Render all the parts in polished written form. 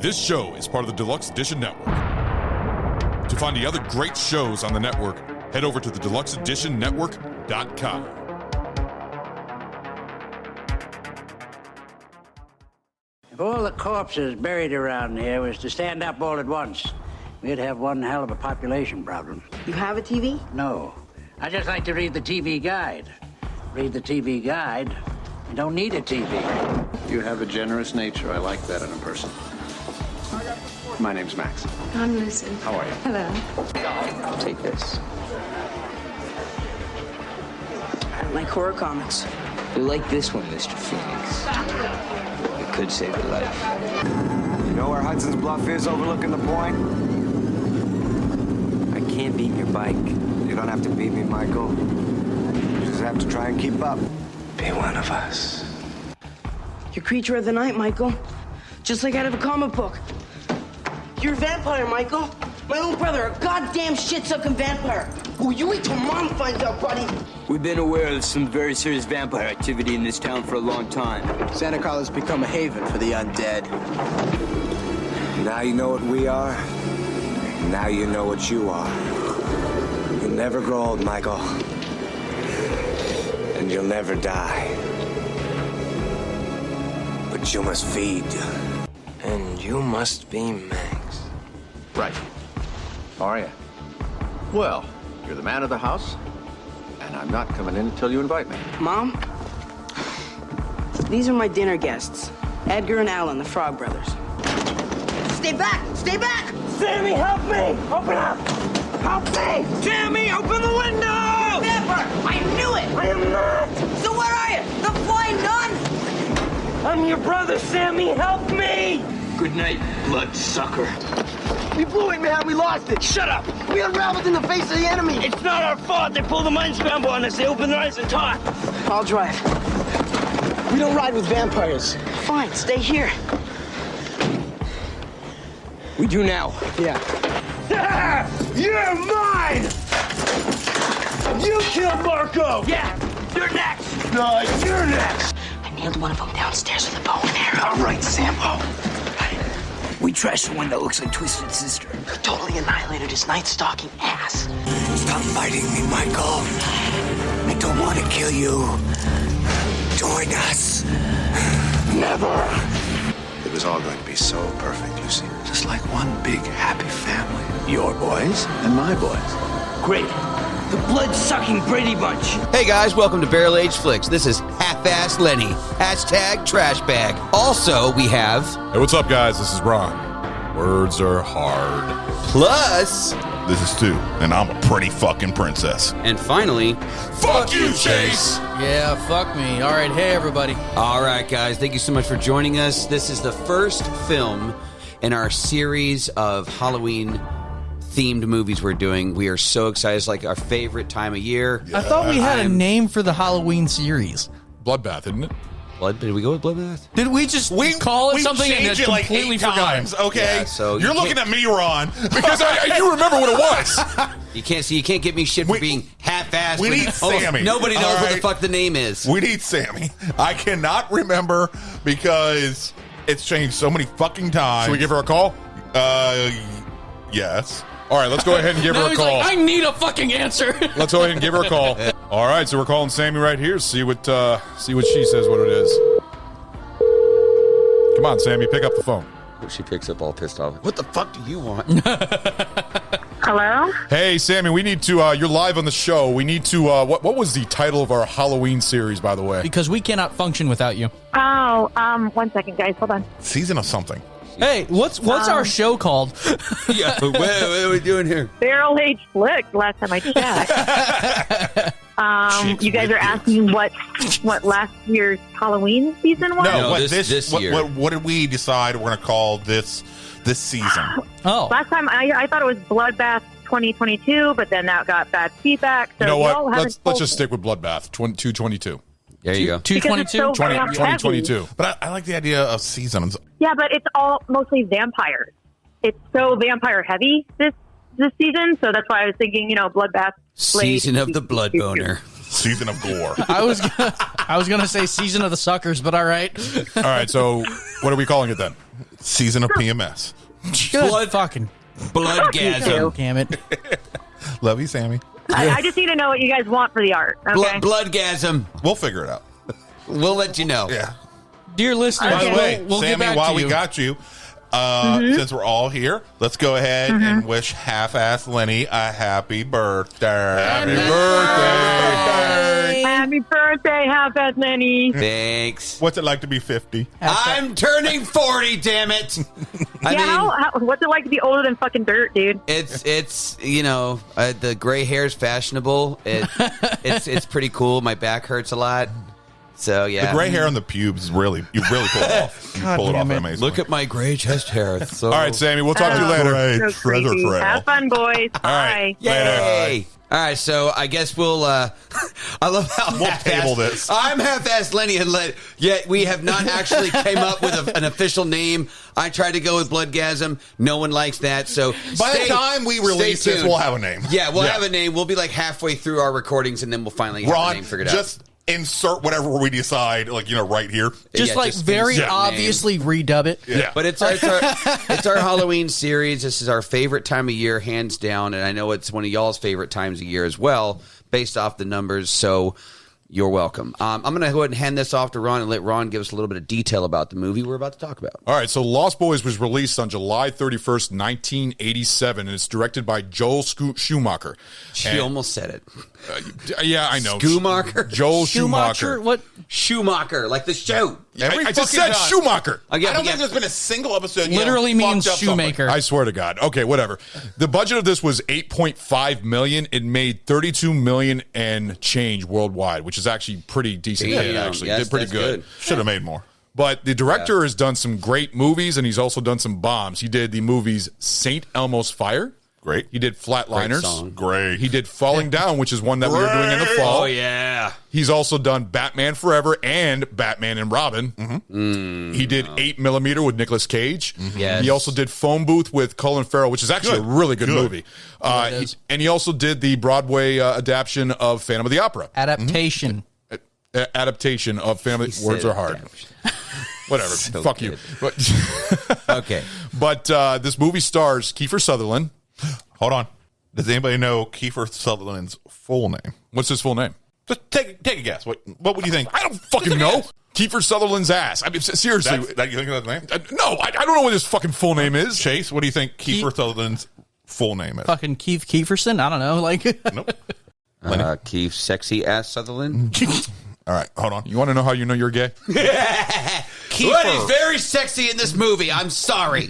This show is part of the Deluxe Edition Network. To find the other great shows on the network, head over to the deluxeeditionnetwork.com. If all the corpses buried around here was to stand up all at once, we'd have one hell of a population problem. You have a TV? No. I just like to read the TV guide. Read the TV guide. You don't need a TV. You have a generous nature. I like that in a person. My name's Max. I'm Lucy. How are you? Hello. I'll take this. I don't like horror comics. You like this one, Mr. Phoenix. It could save your life. You know where Hudson's Bluff is overlooking the point? I can't beat your bike. You don't have to beat me, Michael. You just have to try and keep up. Be one of us. You're creature of the night, Michael. Just like out of a comic book. You're a vampire, Michael. My own brother, a goddamn shit-sucking vampire. Will you wait till Mom finds out, buddy? We've been aware of some very serious vampire activity in this town for a long time. Santa Carla's become a haven for the undead. Now you know what we are. Now you know what you are. You'll never grow old, Michael. And you'll never die. But you must feed. And you must be Max. Right. How are you? Well, you're the man of the house, and I'm not coming in until you invite me. Mom? These are my dinner guests. Edgar and Alan, the Frog Brothers. Stay back! Stay back! Sammy, help me! Open up! Help me! Sammy, open the window! Never! I knew it! I am not! So where are you? The flying nun? I'm your brother, Sammy! Help me! Good night, bloodsucker. We blew it, man. We lost it. Shut up. We unraveled in the face of the enemy. It's not our fault. They pulled the mind scramble on us. They opened their eyes and talked. I'll drive. We don't ride with vampires. Fine, stay here. We do now. Yeah. You're mine! You killed Marco! Yeah, you're next! No, you're next! I nailed one of them downstairs with a bow and arrow. All right, Sambo. We trashed the one that looks like Twisted Sister. He totally annihilated his night-stalking ass. Stop fighting me, Michael. I don't want to kill you. Join us. Never. It was all going to be so perfect, Lucy. Just like one big happy family. Your boys and my boys. Great. The blood-sucking Brady Bunch. Hey guys, welcome to Barrel Age Flicks. This is Half-Ass Lenny. Hashtag trash bag. Also, we have... Hey, what's up, guys? This is Ron. Words are hard. Plus... This is Stu, and I'm a pretty fucking princess. And finally... Fuck you, Chase! Yeah, fuck me. All right, hey, everybody. All right, guys, thank you so much for joining us. This is the first film in our series of Halloween-themed movies we're doing. We are so excited. It's like our favorite time of year. I thought we had a name for the Halloween series. Bloodbath, isn't it? Did we go with Bloodbath? Did we just call it something and changed it it like completely 8 forgot? times, okay? Yeah, so you're you looking at me, Ron. Because you remember what it was. You can't get me shit for being half-assed. We need Sammy. Nobody knows All what the right? fuck the name is. We need Sammy. I cannot remember because it's changed so many fucking times. Should we give her a call? Yes. All right, let's go ahead and give Now her a he's call. like, I need a fucking answer. Let's go ahead and give her a call. All right, so we're calling Sammy right here. See what she says what it is. Come on, Sammy, pick up the phone. She picks up all pissed off. What the fuck do you want? Hello? Hey, Sammy, we need to, you're live on the show. We need to, what was the title of our Halloween series, by the way? Because we cannot function without you. Oh, 1 second, guys. Hold on. Season of something. Hey, what's our show called? Yeah, what are we doing here? Barrel Age Flick, last time I checked. You guys are asking what last year's Halloween season was? No, this year. What did we decide we're going to call this season? Oh. Last time I thought it was Bloodbath 2022, but then that got bad feedback. So You know y'all what? haven't Let's just stick with Bloodbath 222. There you go. 222? 2022. But I like the idea of seasons. Yeah, but it's all mostly vampires. It's so vampire heavy this season, so that's why I was thinking, Bloodbath. Season of the Blood Boner. Season of gore. I was gonna say Season of the Suckers, but all right. All right, so what are we calling it then? Season of PMS. Good fucking Bloodgasm. damn it. Love you, Sammy. I just need to know what you guys want for the art. Okay. Bloodgasm. We'll figure it out. We'll let you know. Yeah. Dear listeners, By the way, we'll get Sammy, back while to we you. got you, since we're all here, let's go ahead and wish half-ass Lenny a happy birthday. Happy birthday. Happy birthday, half-ass Lenny. Thanks. What's it like to be 50? I'm turning 40, damn it. What's it like to be older than fucking dirt, dude? It's the gray hair is fashionable. It's pretty cool. My back hurts a lot. So, yeah. The gray hair on the pubes, you really pull it off. You pull it off amazing. Look at my gray chest hair. All right, Sammy, we'll talk to you later. So creepy. Have fun, boys. All right. Bye. Yay. All right, so I guess we'll. I love how we'll table this. I'm half-assed Lenny, and yet we have not actually came up with an official name. I tried to go with Bloodgasm. No one likes that. So by the time we release this, we'll have a name. Yeah, we'll have a name. We'll be like halfway through our recordings, and then we'll finally have a name figured out. Just insert whatever we decide, right here. Just very obviously redub it. Yeah. But it's our Halloween series. This is our favorite time of year, hands down. And I know it's one of y'all's favorite times of year as well, based off the numbers. So you're welcome. I'm going to go ahead and hand this off to Ron and let Ron give us a little bit of detail about the movie we're about to talk about. All right, so Lost Boys was released on July 31st, 1987, and it's directed by Joel Schumacher. She almost said it. Yeah, I know. Schumacher? Joel Schumacher. What? Schumacher, like the show. I just said Schumacher. I don't think there's been a single episode. Literally means shoemaker. I swear to God. Okay, whatever. The budget of this was $8.5 million. It made $32 million and change worldwide, which is actually pretty decent. Actually, yes, did pretty good. Should have made more. But the director has done some great movies, and he's also done some bombs. He did the movies St. Elmo's Fire. Great. He did Flatliners. Great. He did Falling Down, which is one that we were doing in the fall. Oh, yeah. He's also done Batman Forever and Batman and Robin. He did 8mm with Nicolas Cage. Yes. He also did Phone Booth with Colin Farrell, which is actually a really good movie. And he also did the Broadway adaptation of Phantom of the Opera. Adaptation. Adaptation of Phantom. Words are hard. Whatever. So Fuck good. you. Okay. But this movie stars Kiefer Sutherland. Hold on. Does anybody know Kiefer Sutherland's full name? What's his full name? Just take a guess. What would you think? I don't fucking know. Kiefer Sutherland's ass. I mean, seriously. That you think that's his name? No, I don't know what his fucking full name is. Chase, what do you think Kiefer Sutherland's full name is? Fucking Keith Kieferson? I don't know. Nope. Keith Sexy Ass Sutherland. All right, hold on. You want to know how you know you're gay? What? He's very sexy in this movie. I'm sorry.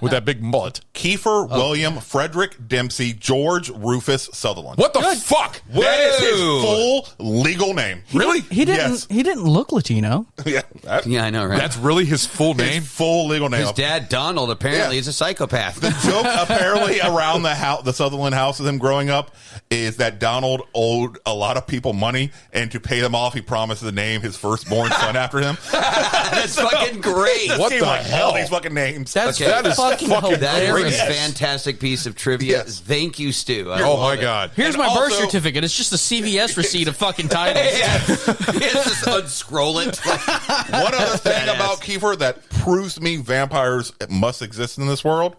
With that big mullet. Kiefer William Frederick Dempsey George Rufus Sutherland. What the fuck? That is his full legal name. Really? He didn't. Yes. He didn't look Latino. Yeah. Yeah, I know, right? That's really his full name? His full legal name. His dad, Donald, apparently is a psychopath. The joke apparently around the Sutherland house with him growing up is that Donald owed a lot of people money, and to pay them off, he promised to name his firstborn son after him. That's fucking great. What the hell? All these fucking names. That is fucking That is hilarious. a fantastic piece of trivia. Yes. Thank you, Stu. I Oh, love my it. God. Here's And my birth also- certificate. It's just a CVS receipt of fucking titles. Just unscroll it. One other thing Badass. about Kiefer that proves to me vampires must exist in this world.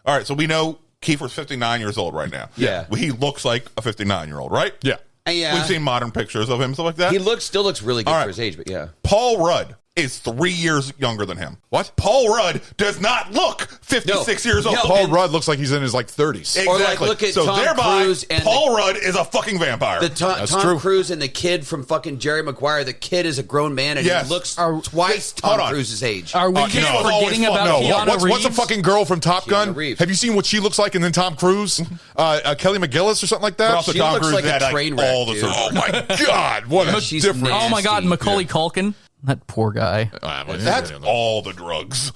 All right, so we know Kiefer's 59 years old right now. Yeah. He looks like a 59-year-old, right? Yeah. Yeah. We've seen modern pictures of him, stuff like that. He still looks really good All right. for his age, but yeah. Paul Rudd is 3 years younger than him. What? Paul Rudd does not look 56 years old. No. Paul Rudd looks like he's in his 30s. Exactly. Or, like, look at so Tom thereby, Cruise and Paul Rudd is a fucking vampire. Tom true. Cruise and the kid from fucking Jerry Maguire. The kid is a grown man and Yes. he looks Are- twice Hold Tom on. Crui's age. Are we no. just Always forgetting fun. about No, Keanu what's Reeves? a fucking girl from Top Gun? Reeves. Have you seen what she looks like and then Tom Cruise? Kelly McGillis or something like that? But also She Tom looks Cruise like a had train wreck, all the dude. surgery. Oh, my God. What a She's difference. nasty. Oh my God, Macaulay Culkin. That poor guy. That's all the drugs.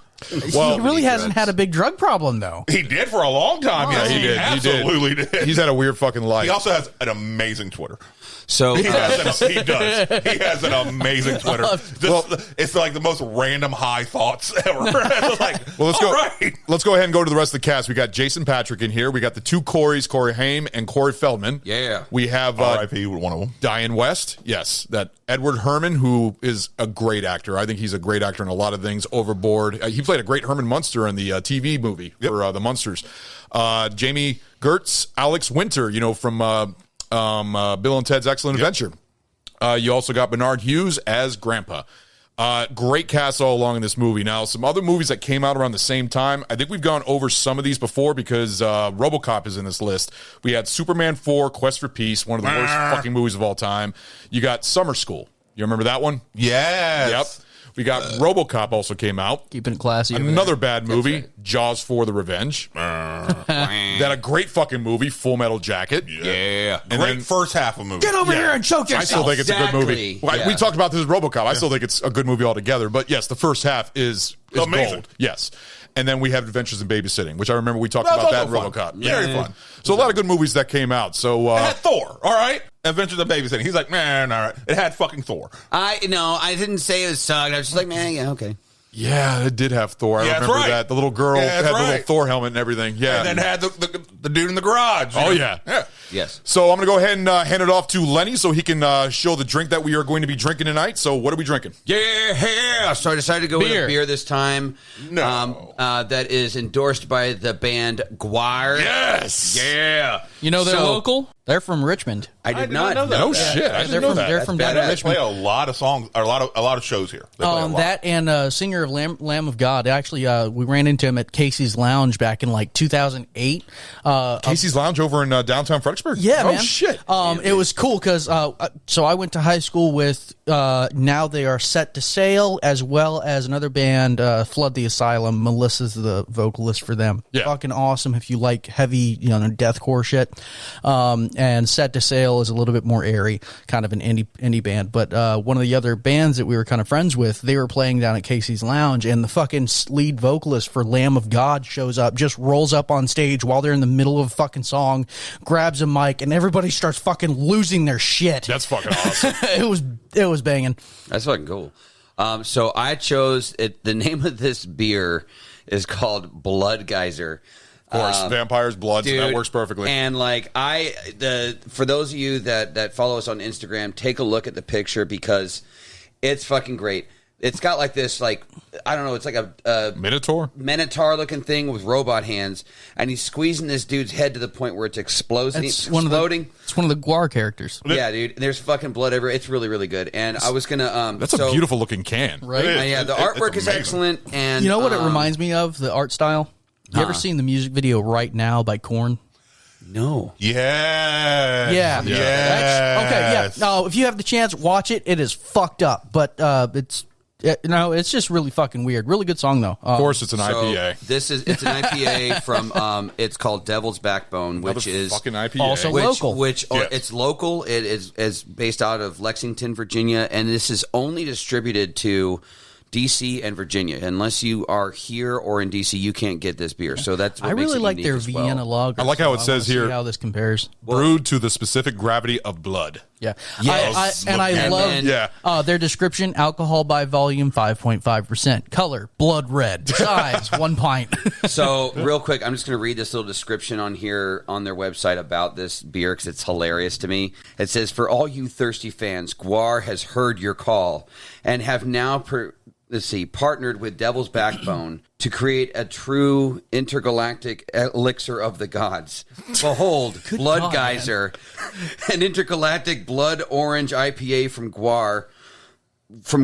Well, He really hasn't had a big drug problem, though. He did for a long time. Yeah, Yes, he did. Absolutely did. He's had a weird fucking life. He also has an amazing Twitter. So he does. He has an amazing Twitter. It's like the most random high thoughts ever. Like, well, let's go. Right. Let's go ahead and go to the rest of the cast. We got Jason Patrick in here. We got the two Corys, Corey Haim and Corey Feldman. Yeah. We have R.I.P. one of them. Diane West. Yes, that Edward Herman, who is a great actor. I think he's a great actor in a lot of things. Overboard. He played a great Herman Munster in the TV movie for the Munsters. Jamie Gertz, Alex Winter, from Bill and Ted's Excellent Adventure. You also got Bernard Hughes as Grandpa. Great cast all along in this movie. Now, some other movies that came out around the same time, I think we've gone over some of these before because RoboCop is in this list. We had Superman 4, Quest for Peace, one of the worst fucking movies of all time. You got Summer School. You remember that one? Yes. Yep. We got RoboCop also came out. Keeping it classy. Another bad movie, Jaws 4: The Revenge. That a great fucking movie, Full Metal Jacket. Yeah. And Great then, first half of the movie. Get over here and choke yourself. I still think it's a good movie. Yeah. We talked about this as RoboCop. I still think it's a good movie altogether. But yes, the first half is amazing. Gold. Yes. And then we have Adventures in Babysitting, which I remember we talked about that in RoboCop. Very fun. So a lot of good movies that came out. So it had Thor, all right? Adventures in Babysitting. He's like, man, all right. It had fucking Thor. I didn't say it was sucked. I was just like, man, yeah, okay. Yeah, it did have Thor. I remember that. The little girl had the little Thor helmet and everything. Yeah. And then had the dude in the garage. Oh, yeah. Yes. So I'm going to go ahead and hand it off to Lenny so he can show the drink that we are going to be drinking tonight. So what are we drinking? Yeah. So I decided to go with a beer this time. No. That is endorsed by the band Guar. Yes. Yeah. You know they're local? They're from Richmond. I did not know that. No shit. I didn't know that. They're from down in They Richmond. play a lot of songs, or a lot of shows here. They play a lot. That and singer of Lamb of God. Actually, we ran into him at Casey's Lounge back in like 2008. Casey's Lounge over in downtown Fredericksburg? Yeah, man. Oh, shit. It was cool because so I went to high school with Now They Are Set to Sail, as well as another band, Flood the Asylum. Melissa's the vocalist for them. Yeah. Fucking awesome if you like heavy, deathcore shit. And Set to Sail is a little bit more airy, kind of an indie band. But one of the other bands that we were kind of friends with, they were playing down at Casey's Lounge, and the fucking lead vocalist for Lamb of God shows up, just rolls up on stage while they're in the middle of a fucking song, grabs a mic, and everybody starts fucking losing their shit. That's fucking awesome. It was banging. That's fucking cool. So I chose it. The name of this beer is called Blood Geyser. Of course, vampires, blood, Dude, so that works perfectly. And for those of you that follow us on Instagram, take a look at the picture because it's fucking great. It's got like this, I don't know, it's like a Minotaur looking thing with robot hands, and he's squeezing this dude's head to the point where it's exploding. It's one of the Guar characters. Yeah, dude. There's fucking blood everywhere. It's really, really good. And I was gonna. That's a beautiful looking can, right? Yeah, the artwork is excellent. And you know what it reminds me of? The art style. You ever seen the music video Right Now by Korn? No. Yeah. Yeah. Okay. Yeah. If you have the chance, watch it. It is fucked up, but it's just really fucking weird. Really good song though. Of course, it's an IPA. It's an IPA from. It's called Devil's Backbone, which is fucking IPA. Also local. It's local. It is based out of Lexington, Virginia, and this is only distributed to DC and Virginia. Unless you are here or in DC, you can't get this beer. So that's what I makes really it like unique their as well. Vienna lager. I like how it so says I wanna here, see how this compares. Brewed to the specific gravity of blood. Yeah. Yes. I love their description: alcohol by volume 5.5%, color blood red, size 1 pint. So real quick, I'm just going to read this little description on here on their website about this beer because it's hilarious to me. It says, "For all you thirsty fans, Guar has heard your call and have now partnered with Devil's Backbone to create a true intergalactic elixir of the gods. Behold, Blood Geyser, an intergalactic blood orange IPA from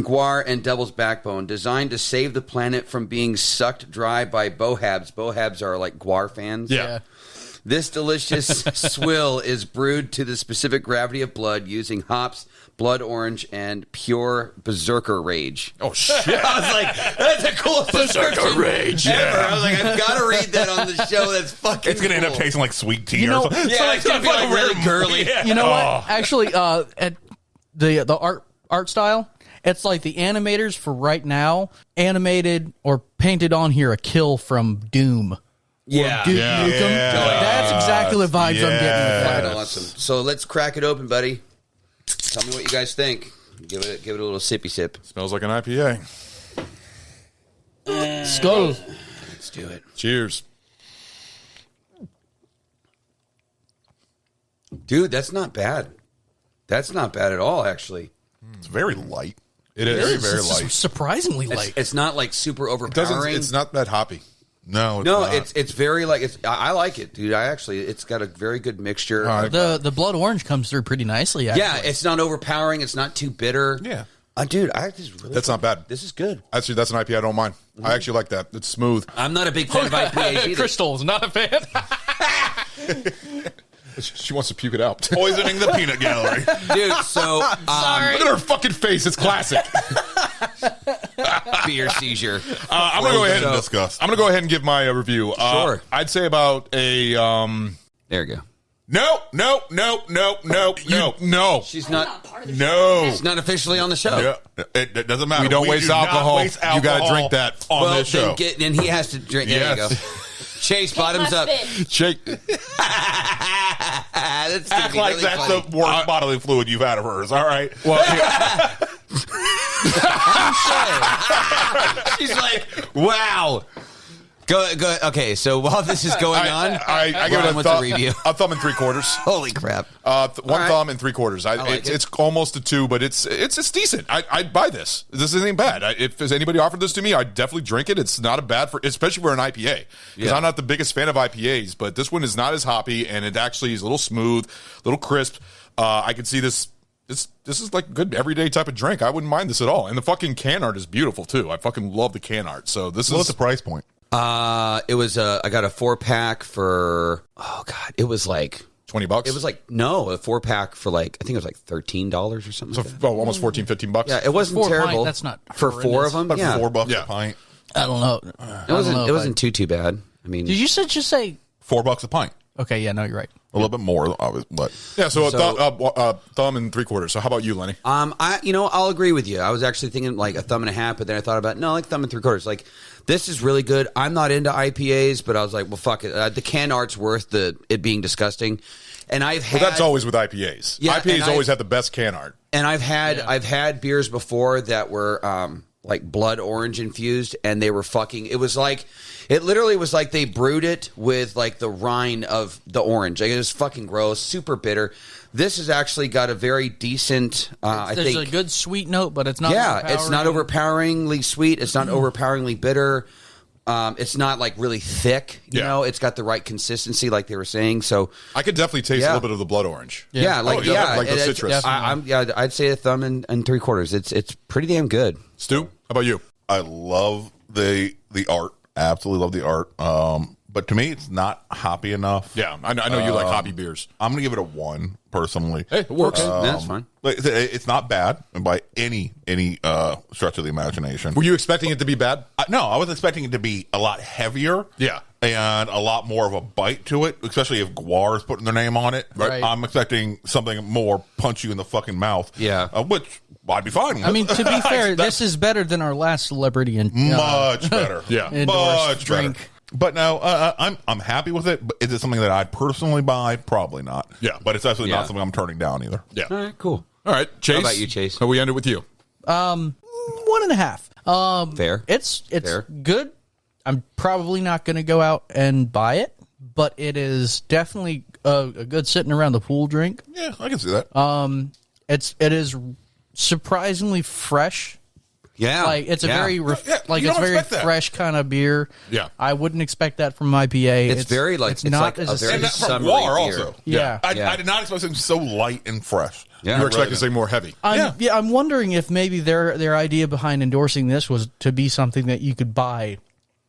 Guar and Devil's Backbone, designed to save the planet from being sucked dry by Bohabs. Bohabs are like Guar fans. Yeah. This delicious swill is brewed to the specific gravity of blood using hops, blood orange, and pure berserker rage." Oh, shit. I was like, that's the coolest berserker rage ever. Yeah. I was like, I've got to read that on the show. That's fucking It's going to end up tasting like sweet tea You know- or something. Yeah, it's going to be like really girly. Yeah. You know what? Actually, at the art style, it's like the animators for Right Now animated or painted on here a kill from Doom. Yeah. Duke Yeah. Nukem. Yeah. That's exactly the vibes I'm getting. Fucking awesome. So let's crack it open, buddy. Tell me what you guys think. Give it a little sippy sip. Smells like an IPA. Skull. Let's do it. Cheers. Dude, that's not bad. That's not bad at all, actually. It's very light. It is. Very, very It's light. surprisingly light. It's not like super overpowering. It's not that hoppy. No, No, not. it's very like I like it, dude. It's got a very good mixture. The blood orange comes through pretty nicely. Actually. Yeah, it's not overpowering. It's not too bitter. Yeah. Dude, I just really That's not bad. This is good. Actually, that's an IPA I don't mind. I actually like that. It's smooth. I'm not a big fan of IPAs either. Crystal's not a fan. She wants to puke it out. Poisoning the peanut gallery. Dude, so Look at her fucking face. It's classic. beer seizure. I'm gonna go ahead and discuss. I'm gonna go ahead and give my review. Sure. I'd say about a There you go. No. She's not. No. She's not officially on the show. Yeah, it doesn't matter. We don't waste do not alcohol. waste You gotta alcohol drink that on Well, this show. then he has to drink. There Yes. you go. Chase, bottoms up. shake. That's Act like really that's funny. the worst bodily fluid you've had of hers. All right. Well, She's like, wow. Go. Okay, so while this is going on, I give Ron, it what's a review? a thumb and 3/4. Holy crap! One right. thumb and 3/4. like it. It's almost a 2, but it's decent. I'd buy this. This isn't bad. If anybody offered this to me, I'd definitely drink it. It's not a bad especially for an IPA. Because Yeah. I'm not the biggest fan of IPAs, but this one is not as hoppy, and it actually is a little smooth, a little crisp. I can see this. This is like a good everyday type of drink. I wouldn't mind this at all. And the fucking can art is beautiful too. I fucking love the can art. So this What's is the price point? It was I got a 4-pack for it was like $20. It was like a 4-pack for like I think it was like $13 or something. so, like that. almost $14-15. Yeah, it wasn't 4 terrible. pint, that's not for horrendous. 4 of them. Like Yeah, $4 Yeah. a pint. I don't know. it wasn't too bad. I mean, Did you just say? $4 a pint. Okay, yeah, no, you're right. A little bit more, but Yeah, so a thumb and 3/4. So how about you, Lenny? I'll agree with you. I was actually thinking like a thumb and a half, but then I thought about like thumb and 3/4. Like this is really good. I'm not into IPAs, but I was like, well, fuck it. The can art's worth it being disgusting. And I've had Well, that's always with IPAs. Yeah, IPAs and always have the best can art. And I've had beers before that were like blood orange infused, and they were fucking. It literally was like they brewed it with like the rind of the orange. Like, it was fucking gross, super bitter. This has actually got a very decent. I There's think a good sweet note, but it's not. yeah, it's not overpoweringly sweet. It's not overpoweringly bitter. It's not like really thick. You know, it's got the right consistency, like they were saying. So I could definitely taste a little bit of the blood orange. like the citrus. I'd say a thumb and 3/4. It's pretty damn good. Stu, how about you? I love the art. Absolutely love the art. But to me, it's not hoppy enough. Yeah, I know you like hoppy beers. I'm going to give it a 1 personally. Hey, it works. That's fine. It's not bad by any stretch of the imagination. Were you expecting it to be bad? No, I was expecting it to be a lot heavier. Yeah. And a lot more of a bite to it, especially if Guar's putting their name on it. Right. I'm expecting something more punch you in the fucking mouth. Yeah. Which I'd be fine with. I mean, to be fair, this is better than our last celebrity and much better. Yeah. endorsed Much drink. better. But no, I'm happy with it. But is it something that I'd personally buy? Probably not. Yeah. But it's absolutely Yeah. not something I'm turning down either. Yeah. All right, cool. All right, Chase. How about you, Chase? How we end it with you? 1.5. Fair. It's Fair. good. I'm probably not going to go out and buy it, but it is definitely a good sitting around the pool drink. Yeah, I can see that. It is surprisingly fresh. Yeah, Like it's a very you it's don't very expect that. fresh kind of beer. Yeah. I wouldn't expect that from IPA. It's very like it's it's not like as a very And that from summery Guar beer. also. Yeah. I did not expect something so light and fresh. Yeah. You were I expecting something more heavy. I'm wondering if maybe their idea behind endorsing this was to be something that you could buy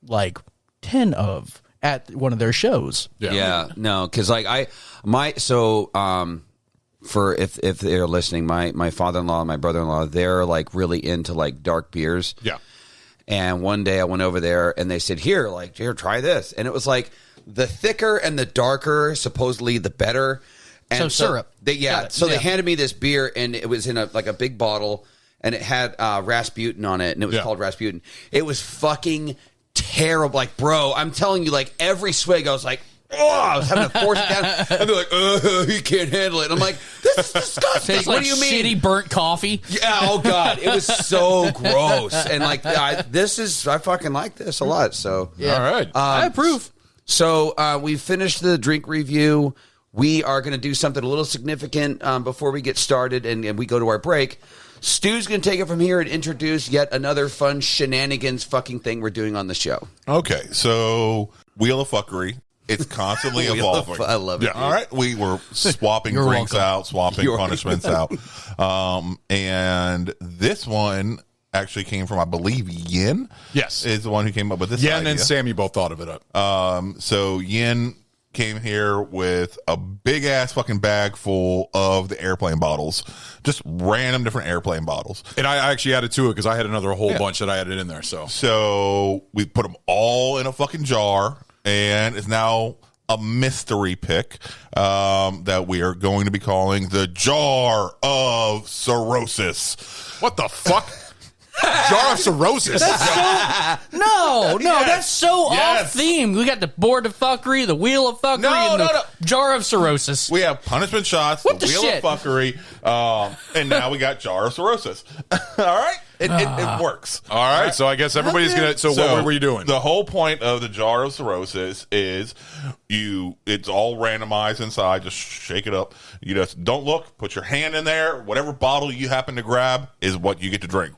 like 10 of at one of their shows. Yeah, no, because like for if they're listening, my father-in-law and my brother-in-law, they're like really into like dark beers. Yeah. And one day I went over there and they said, here, try this. And it was like the thicker and the darker, supposedly the better. And So syrup. They Got it. They handed me this beer and it was in a big bottle and it had Rasputin on it and it was called Rasputin. It was fucking terrible. Like, bro, I'm telling you, like every swig I was like, oh, I was having to force it down. I'd be like, he can't handle it. And I'm like, this This is disgusting. Tastes What like do you mean? shitty burnt coffee. Yeah, oh God, it was so gross. And like, I fucking like this a lot. So Yeah. All right. I approve. So we finished the drink review. We are going to do something a little significant before we get started and we go to our break. Stu's going to take it from here and introduce yet another fun shenanigans fucking thing we're doing on the show. Okay, so Wheel of Fuckery. It's constantly evolving. I love it. Yeah, all right. We were swapping You're drinks welcome. out, swapping punishments out. And this one actually came from, I believe, Yin. Yes. Is the one who came up with this Yen idea. and Sammy both thought of it up. So Yin came here with a big ass fucking bag full of the airplane bottles, just random different airplane bottles. And I actually added to it because I had another whole bunch that I added in there. So we put them all in a fucking jar, and it's now a mystery pick that we are going to be calling the Jar of Cirrhosis. What the fuck? Jar of Cirrhosis. No, Yes. that's so Yes. off theme. We got the board of fuckery, the wheel of fuckery, and the jar of cirrhosis. We have punishment shots, What the the wheel shit? of fuckery, and now we got Jar of Cirrhosis. All right? It works. All right, so I guess everybody's going to... So what were you doing? The whole point of the Jar of Cirrhosis is it's all randomized inside. Just shake it up. You just don't look. Put your hand in there. Whatever bottle you happen to grab is what you get to drink.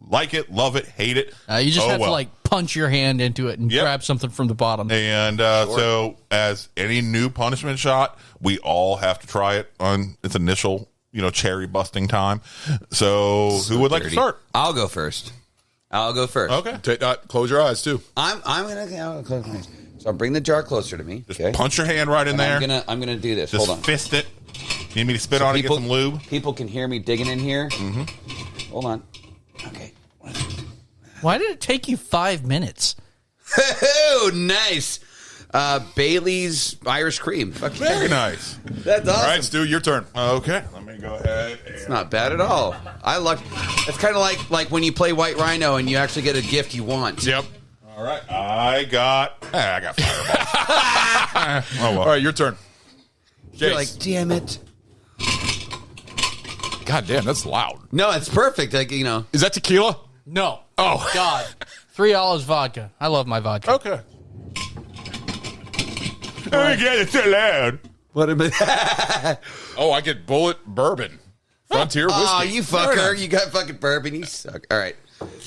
Like it, love it, hate it. You just have to like punch your hand into it and grab something from the bottom. And so, as any new punishment shot, we all have to try it on its initial, cherry busting time. So who would like to start? I'll go first. Okay. Close your eyes too. I'm gonna close my eyes. So I'll bring the jar closer to me. Just punch your hand right in there. I'm gonna do this. Just Hold on. fist it. You need me to spit So on it, get some lube? People can hear me digging in here. Mm-hmm. Hold on. Okay. Why did it take you 5 minutes? Oh, nice. Bailey's Irish cream. Fuck yeah. Very nice. That's awesome. All right, Stu, your turn. Okay. Let me go ahead. It's not bad at all. It's kind of like when you play White Rhino and you actually get a gift you want. Yep. All right. I got fireball. Oh, well. All right, your turn. You're Jace. like, damn it. God damn, that's loud. No, it's perfect. Like, Is that tequila? No. Oh. God. $3 vodka. I love my vodka. Okay. Oh, my God, it's so loud. What am Oh, I get Bullet Bourbon. Frontier whiskey. Oh, you fucker. You got fucking bourbon. You suck. All right.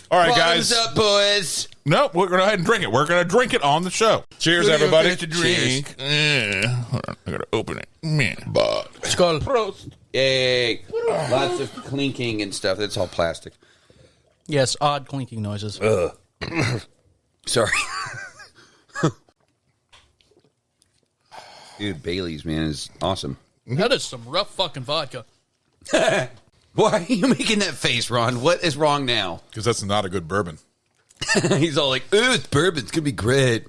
All right, Bottoms guys. up, boys. No, we're going to go ahead and drink it. We're going to drink it on the show. Cheers, everybody. To drink. Hold on. I got to open it. Man. Skull. Prost. Yay. Lots of clinking and stuff. That's all plastic. Yes, odd clinking noises. Sorry. Dude, Bailey's, man, is awesome. That is some rough fucking vodka. Why are you making that face, Ron? What is wrong now? Because that's not a good bourbon. He's all like, ooh, it's bourbon. It's going to be great.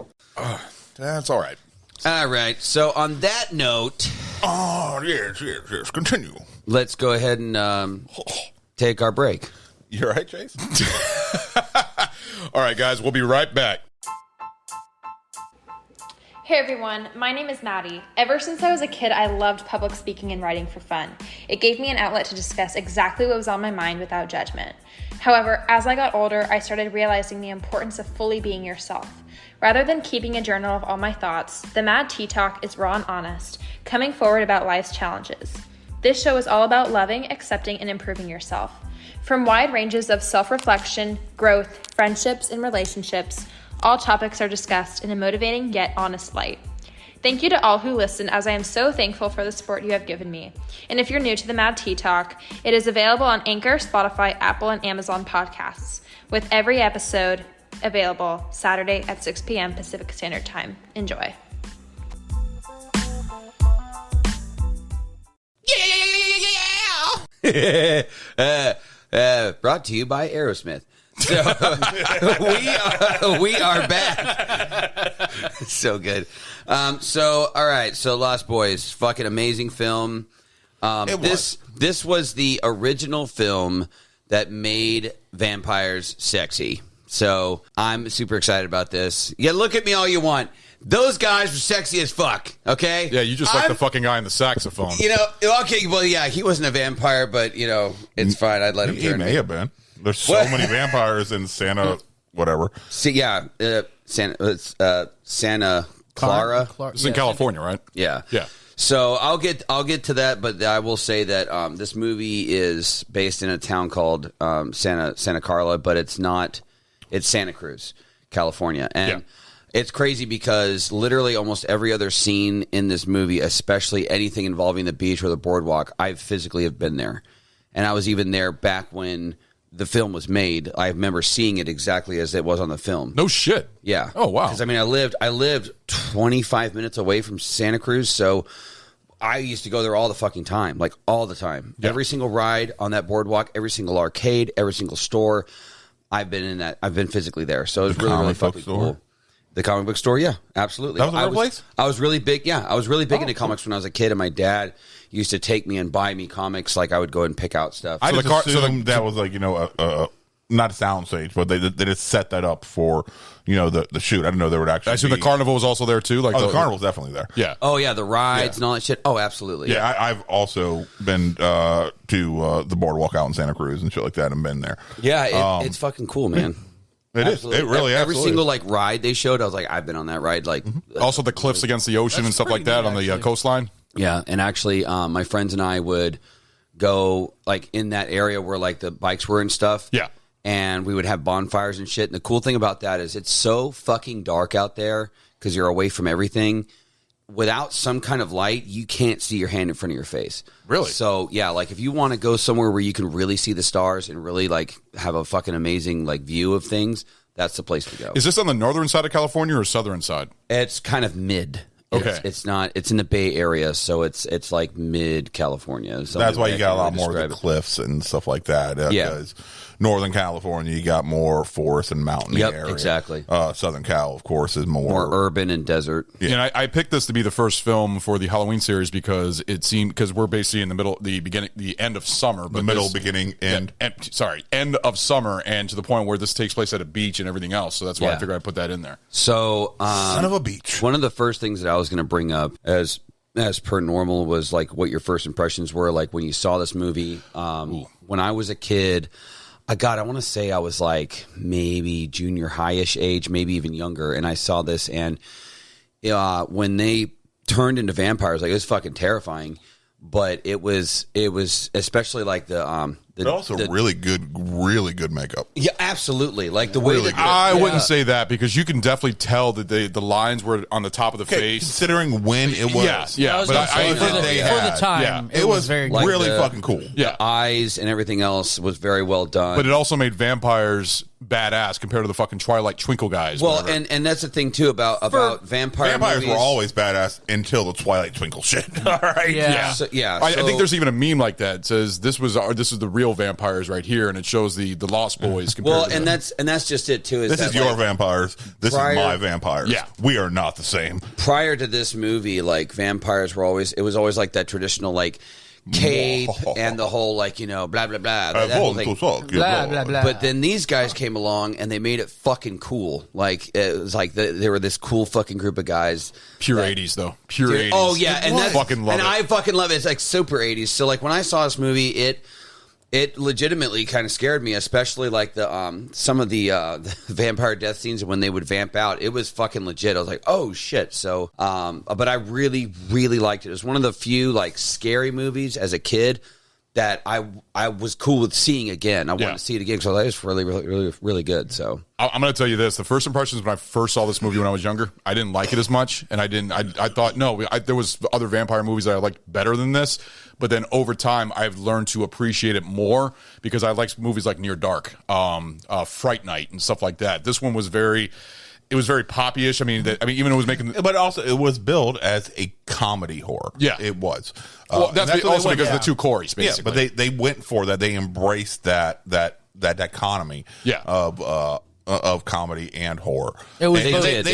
That's all right. All right. So on that note, Oh, yes. Continue. let's go ahead and take our break. You all right, Chase? All right, guys, we'll be right back. Hey everyone, my name is Maddie. Ever since I was a kid, I loved public speaking and writing for fun. It gave me an outlet to discuss exactly what was on my mind without judgment. However, as I got older, I started realizing the importance of fully being yourself. Rather than keeping a journal of all my thoughts, the Mad Tea Talk is raw and honest, coming forward about life's challenges. This show is all about loving, accepting, and improving yourself. From wide ranges of self-reflection, growth, friendships, and relationships, all topics are discussed in a motivating yet honest light. Thank you to all who listen, as I am so thankful for the support you have given me. And if you're new to the Mad Tea Talk, it is available on Anchor, Spotify, Apple, and Amazon podcasts, with every episode available Saturday at 6 p.m. Pacific Standard Time. Enjoy. Brought to you by Aerosmith. So we are back. So good. So all right. So Lost Boys, fucking amazing film. This was the original film that made vampires sexy. So I'm super excited about this. Yeah, look at me all you want. Those guys were sexy as fuck, okay? Yeah, you just like the fucking guy in the saxophone. You know, okay, well, yeah, he wasn't a vampire, but, you know, it's fine. I'd let him He turn may me. have been. There's so many vampires in Santa, whatever. See, yeah, Santa Clara. It's in California, right? Yeah. Yeah. So I'll get to that, but I will say that this movie is based in a town called Santa Carla, but it's not. It's Santa Cruz, California, and it's crazy because literally almost every other scene in this movie, especially anything involving the beach or the boardwalk, I physically have been there, and I was even there back when the film was made. I remember seeing it exactly as it was on the film. No shit. Yeah. Oh wow. Because I mean, I lived 25 minutes away from Santa Cruz, so I used to go there all the fucking time, like all the time. Yeah. Every single ride on that boardwalk, every single arcade, every single store. I've been in that. I've been physically there, so it was really fucking cool. The comic book store, yeah, absolutely. That was the real place? I was really big. Yeah, I was really big into comics when I was a kid, and my dad used to take me and buy me comics. Like I would go and pick out stuff. I just assumed that was like, you know, not a soundstage, but they just set that up for, you know, the shoot. I didn't know there would actually. I assume the carnival was also there too. Like the carnival's definitely there. Yeah. Oh yeah, the rides and all that shit. Oh, absolutely. Yeah, I've also been to the boardwalk out in Santa Cruz and shit like that, and been there. Yeah, it's fucking cool, man. It is. It really every absolutely single is. like ride they showed, I was like, I've been on that ride. Like Also the cliffs against the ocean and stuff like that on the coastline. Yeah, and actually, my friends and I would go like in that area where like the bikes were and stuff. Yeah. And we would have bonfires and shit. And the cool thing about that is it's so fucking dark out there because you're away from everything. Without some kind of light, you can't see your hand in front of your face. Really? So, yeah, like if you want to go somewhere where you can really see the stars and really like have a fucking amazing like view of things, that's the place to go. Is this on the northern side of California or southern side? It's kind of mid. Okay. It's not. It's in the Bay Area, so it's like mid California. That's why you got a lot more of the cliffs and stuff like that. Yeah. Because Northern California, you got more forest and mountain area. Exactly. Southern Cal, of course, is more urban and desert. Yeah. And I picked this to be the first film for the Halloween series because we're basically in the end of summer. But end of summer, and to the point where this takes place at a beach and everything else. So that's why I figured I'd put that in there. So, son of a beach. One of the first things that I was going to bring up as per normal was like what your first impressions were like when you saw this movie. When I was a kid, I want to say I was like maybe junior high-ish age, maybe even younger, and I saw this, and when they turned into vampires, like it was fucking terrifying. But it was especially like but also really good makeup. Yeah, absolutely. Like the way that I wouldn't say that because you can definitely tell that the lines were on the top of the face. Considering when it was. Yeah. For the time, it was very like really fucking cool. The eyes and everything else was very well done. But it also made vampires badass compared to the fucking Twilight Twinkle guys. Well, and that's the thing too about vampires were always badass until the Twilight Twinkle shit. All right. Yeah. I think there's even a meme like that. It says this is the real vampires right here, and it shows the Lost Boys. Well, and that's just it too. This is your vampires. This is my vampires. Yeah, we are not the same. Prior to this movie, like vampires were always like that traditional like cape and the whole like blah blah blah that whole thing. Blah blah blah. But then these guys came along and they made it fucking cool. Like it was like they were this cool fucking group of guys. Pure 80s though. Pure 80s. Oh yeah, and that's fucking love and it. I fucking love it. It's like super 80s. So like when I saw this movie, it legitimately kind of scared me, especially like the some of the vampire death scenes when they would vamp out. It was fucking legit. I was like, oh shit. So, but I really, really liked it. It was one of the few like scary movies as a kid that I was cool with seeing again. I wanted to see it again because it was really, really, really, really good. So I'm going to tell you this: the first impressions when I first saw this movie when I was younger, I didn't like it as much, and I thought there was other vampire movies that I liked better than this. But then over time, I've learned to appreciate it more because I like movies like Near Dark, Fright Night, and stuff like that. This one was very poppy-ish. I mean, even it was making, but also it was billed as a comedy horror. Yeah, it was. Well, that's also because of the two Corys, basically. Yeah, but they went for that. They embraced that dichotomy. Yeah. Of of comedy and horror. It was And both, did.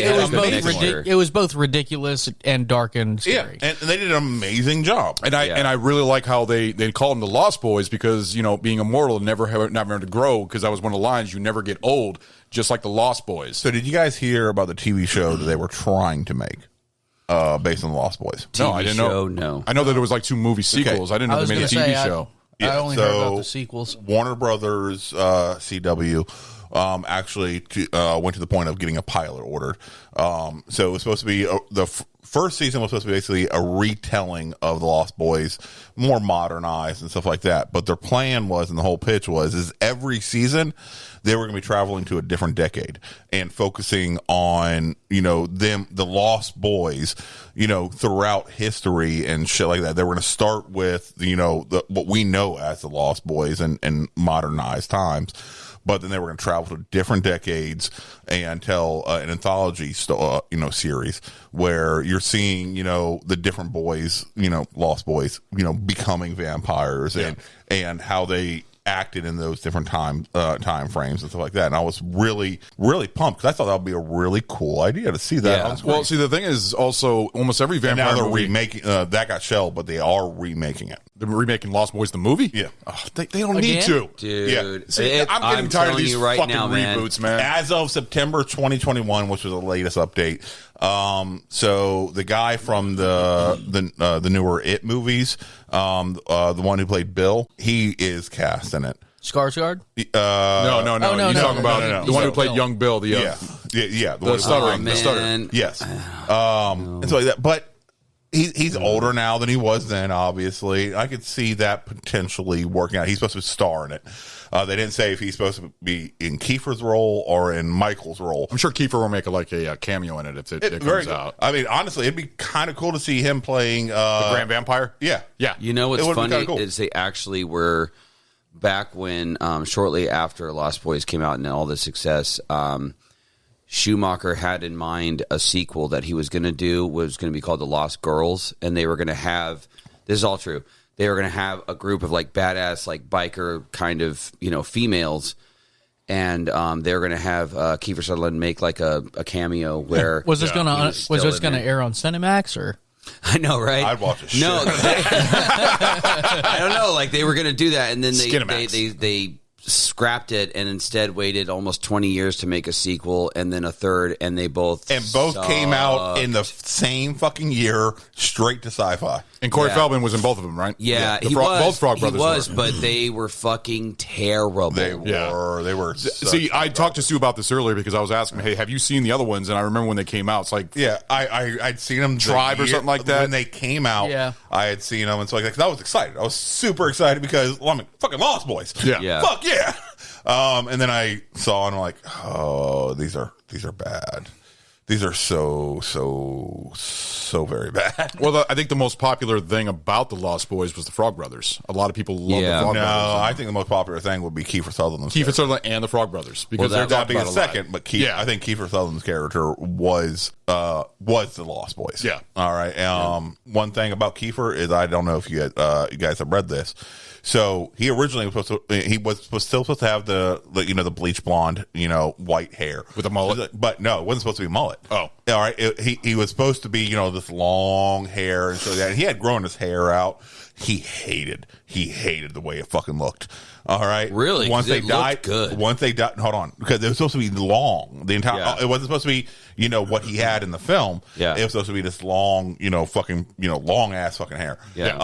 it was both ridiculous and dark and scary. Yeah, and they did an amazing job. And I really like how they call them the Lost Boys because, being immortal and never having to grow, because that was one of the lines, you never get old, just like the Lost Boys. So did you guys hear about the TV show that they were trying to make based on the Lost Boys? No, I didn't know. No. I know that there was like 2 movie sequels. I didn't know they made a TV show. I only heard about the sequels. Warner Brothers, CW, actually went to the point of getting a pilot ordered. So it was supposed to be the first season was supposed to be basically a retelling of the Lost Boys, more modernized and stuff like that. But their plan was, and the whole pitch was, every season they were going to be traveling to a different decade and focusing on, the Lost Boys, throughout history and shit like that. They were going to start with, what we know as the Lost Boys and modernized times. But then they were going to travel to different decades and tell an anthology, series where you're seeing, the different boys, Lost Boys, becoming vampires and how they acted in those different time frames and stuff like that. And I was really, really pumped because I thought that would be a really cool idea to see that. Yeah. Well, see, the thing is also almost every vampire and now they're movie, remaking that got shelved, but they are remaking it. They're remaking Lost Boys the movie. Yeah, they don't need to, dude. Yeah. See, I'm getting tired of these right fucking now, reboots, man. As of September 2021, which was the latest update. So the guy from the newer It movies, the one who played Bill, he is cast in it. Skarsgård? No. no, He's no, talking about no. the one who played Bill. young Bill. The stuttering. the stuttering. Yes. And so like that, but he's older now than he was then. Obviously, I could see that potentially working out. He's supposed to star in it. They didn't say if he's supposed to be in Kiefer's role or in Michael's role. I'm sure Kiefer will make a cameo in it if it comes out. I mean, honestly, it'd be kind of cool to see him playing the Grand Vampire. Yeah. You know what's funny is they actually were back when shortly after Lost Boys came out and all the success. Schumacher had in mind a sequel that he was going to do, was going to be called The Lost Girls, and they were going to have, this is all true, they were going to have a group of like badass, like biker kind of, females, and they were going to have Kiefer Sutherland make like a cameo where was this going to air on Cinemax or? I know, right? I'd watch it. No, I don't know. Like they were going to do that, and then they scrapped it and instead waited almost 20 years to make a sequel and then a third, and they both came out in the same fucking year, straight to sci-fi. And Corey Feldman was in both of them, right? Yeah, both Frog Brothers were. But they were fucking terrible. They were. See, I talked to Sue about this earlier because I was asking, hey, have you seen the other ones? And I remember when they came out, it's like, I'd seen them Tribe or something like that when they came out. Yeah, I had seen them, and so I was excited. I was super excited because I'm like, fucking Lost Boys. Yeah. Fuck yeah. And then I saw and I'm like, oh, these are bad. These are so very bad. Well, I think the most popular thing about the Lost Boys was the Frog Brothers. A lot of people love the Frog Brothers. No, I think the most popular thing would be Kiefer Sutherland's Kiefer Sutherland and the Frog Brothers, because they're that'd be about a second. But I think Kiefer Sutherland's character was the Lost Boys. Yeah. All right. One thing about Kiefer is I don't know if you guys have read this. So he originally was supposed to have the bleach blonde, white hair with a mullet, but no, it wasn't supposed to be a mullet. Oh, all right. He was supposed to be, this long hair and so that he had grown his hair out. He hated the way it fucking looked. All right. Really? Once they died, good. Once they died, hold on, because it was supposed to be long. The entire it wasn't supposed to be, what he had in the film. Yeah. It was supposed to be this long, long ass fucking hair. Yeah.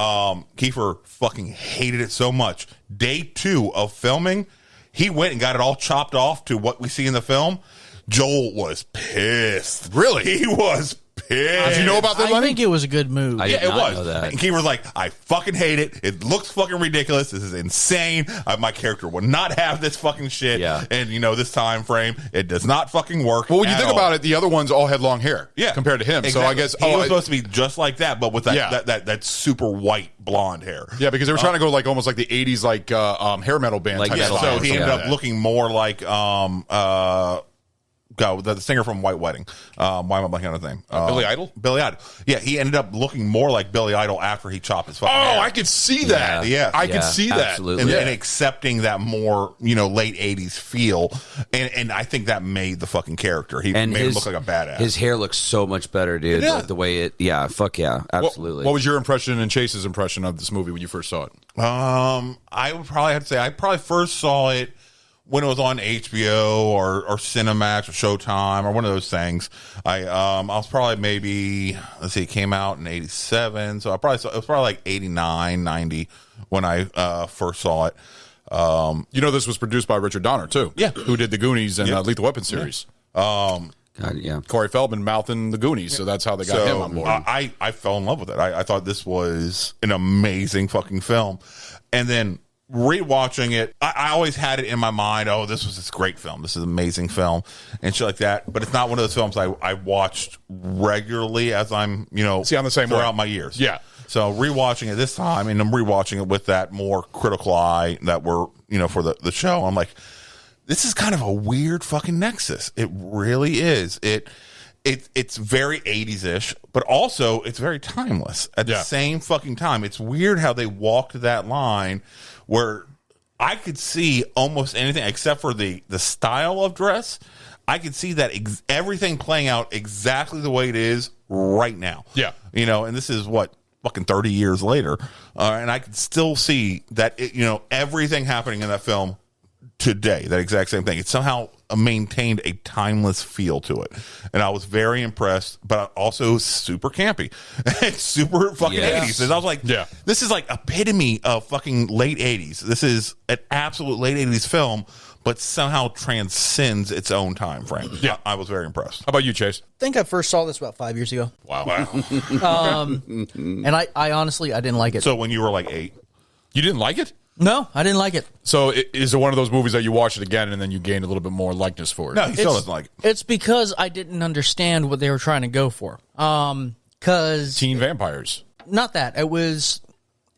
Kiefer fucking hated it so much. Day 2 of filming, he went and got it all chopped off to what we see in the film. Joel was pissed. Really? He was pissed. Did you know about that, I Lenny? think it was a good move. I did it not was. know that. And Kiefer's like, I fucking hate it. It looks fucking ridiculous. This is insane. My character will not have this fucking shit. Yeah. And, this time frame, it does not fucking work. Well, when you think about it, the other ones all had long hair. Yeah. Compared to him. Exactly. So I guess he was supposed to be just like that, but with that super white blonde hair. Yeah, because they were trying to go like almost like the 80s hair metal band type So style. he ended up looking more like the singer from White Wedding. Why am I blanking on his name? Billy Idol? Billy Idol. Yeah, he ended up looking more like Billy Idol after he chopped his fucking hair. I could see that. Yeah. I could see that. Absolutely. And accepting that more, late 80s feel. And I think that made the fucking character. He made him look like a badass. His hair looks so much better, dude. Yeah. Like the way absolutely. What was your impression and Chase's impression of this movie when you first saw it? I would probably have to say I probably first saw it when it was on HBO or Cinemax or Showtime or one of those things. I was probably maybe, let's see, it came out in 87. So it was probably like 89, 90 when I first saw it. This was produced by Richard Donner, too. Yeah. Who did the Goonies and Lethal Weapon series. Yeah. God, yeah. Corey Feldman mouthing the Goonies, so that's how they got him on board. I fell in love with it. I thought this was an amazing fucking film. And then rewatching it, I always had it in my mind, this was this great film. This is an amazing film and shit like that. But it's not one of those films I watched regularly as I'm, See, I'm the same throughout way. my years. Yeah. So rewatching it this time, and I'm rewatching it with that more critical eye that we're, for the show, I'm like, this is kind of a weird fucking nexus. It really is. It's very 80s-ish, but also it's very timeless at the same fucking time. It's weird how they walked that line where I could see almost anything except for the style of dress. I could see that everything playing out exactly the way it is right now. Yeah. And this is what, fucking 30 years later. And I could still see that, everything happening in that film today, that exact same thing. It somehow maintained a timeless feel to it. And I was very impressed, but also super campy. It's super fucking 80s. And I was like, this is like epitome of fucking late 80s. This is an absolute late 80s film, but somehow transcends its own time frame. Yeah. I was very impressed. How about you, Chase? I think I first saw this about 5 years ago. Wow. And I honestly, I didn't like it. So when you were like 8? You didn't like it? No, I didn't like it. So is it one of those movies that you watch it again and then you gain a little bit more likeness for it? No, he still doesn't like it. It's because I didn't understand what they were trying to go for. Because teen vampires. Not that. It was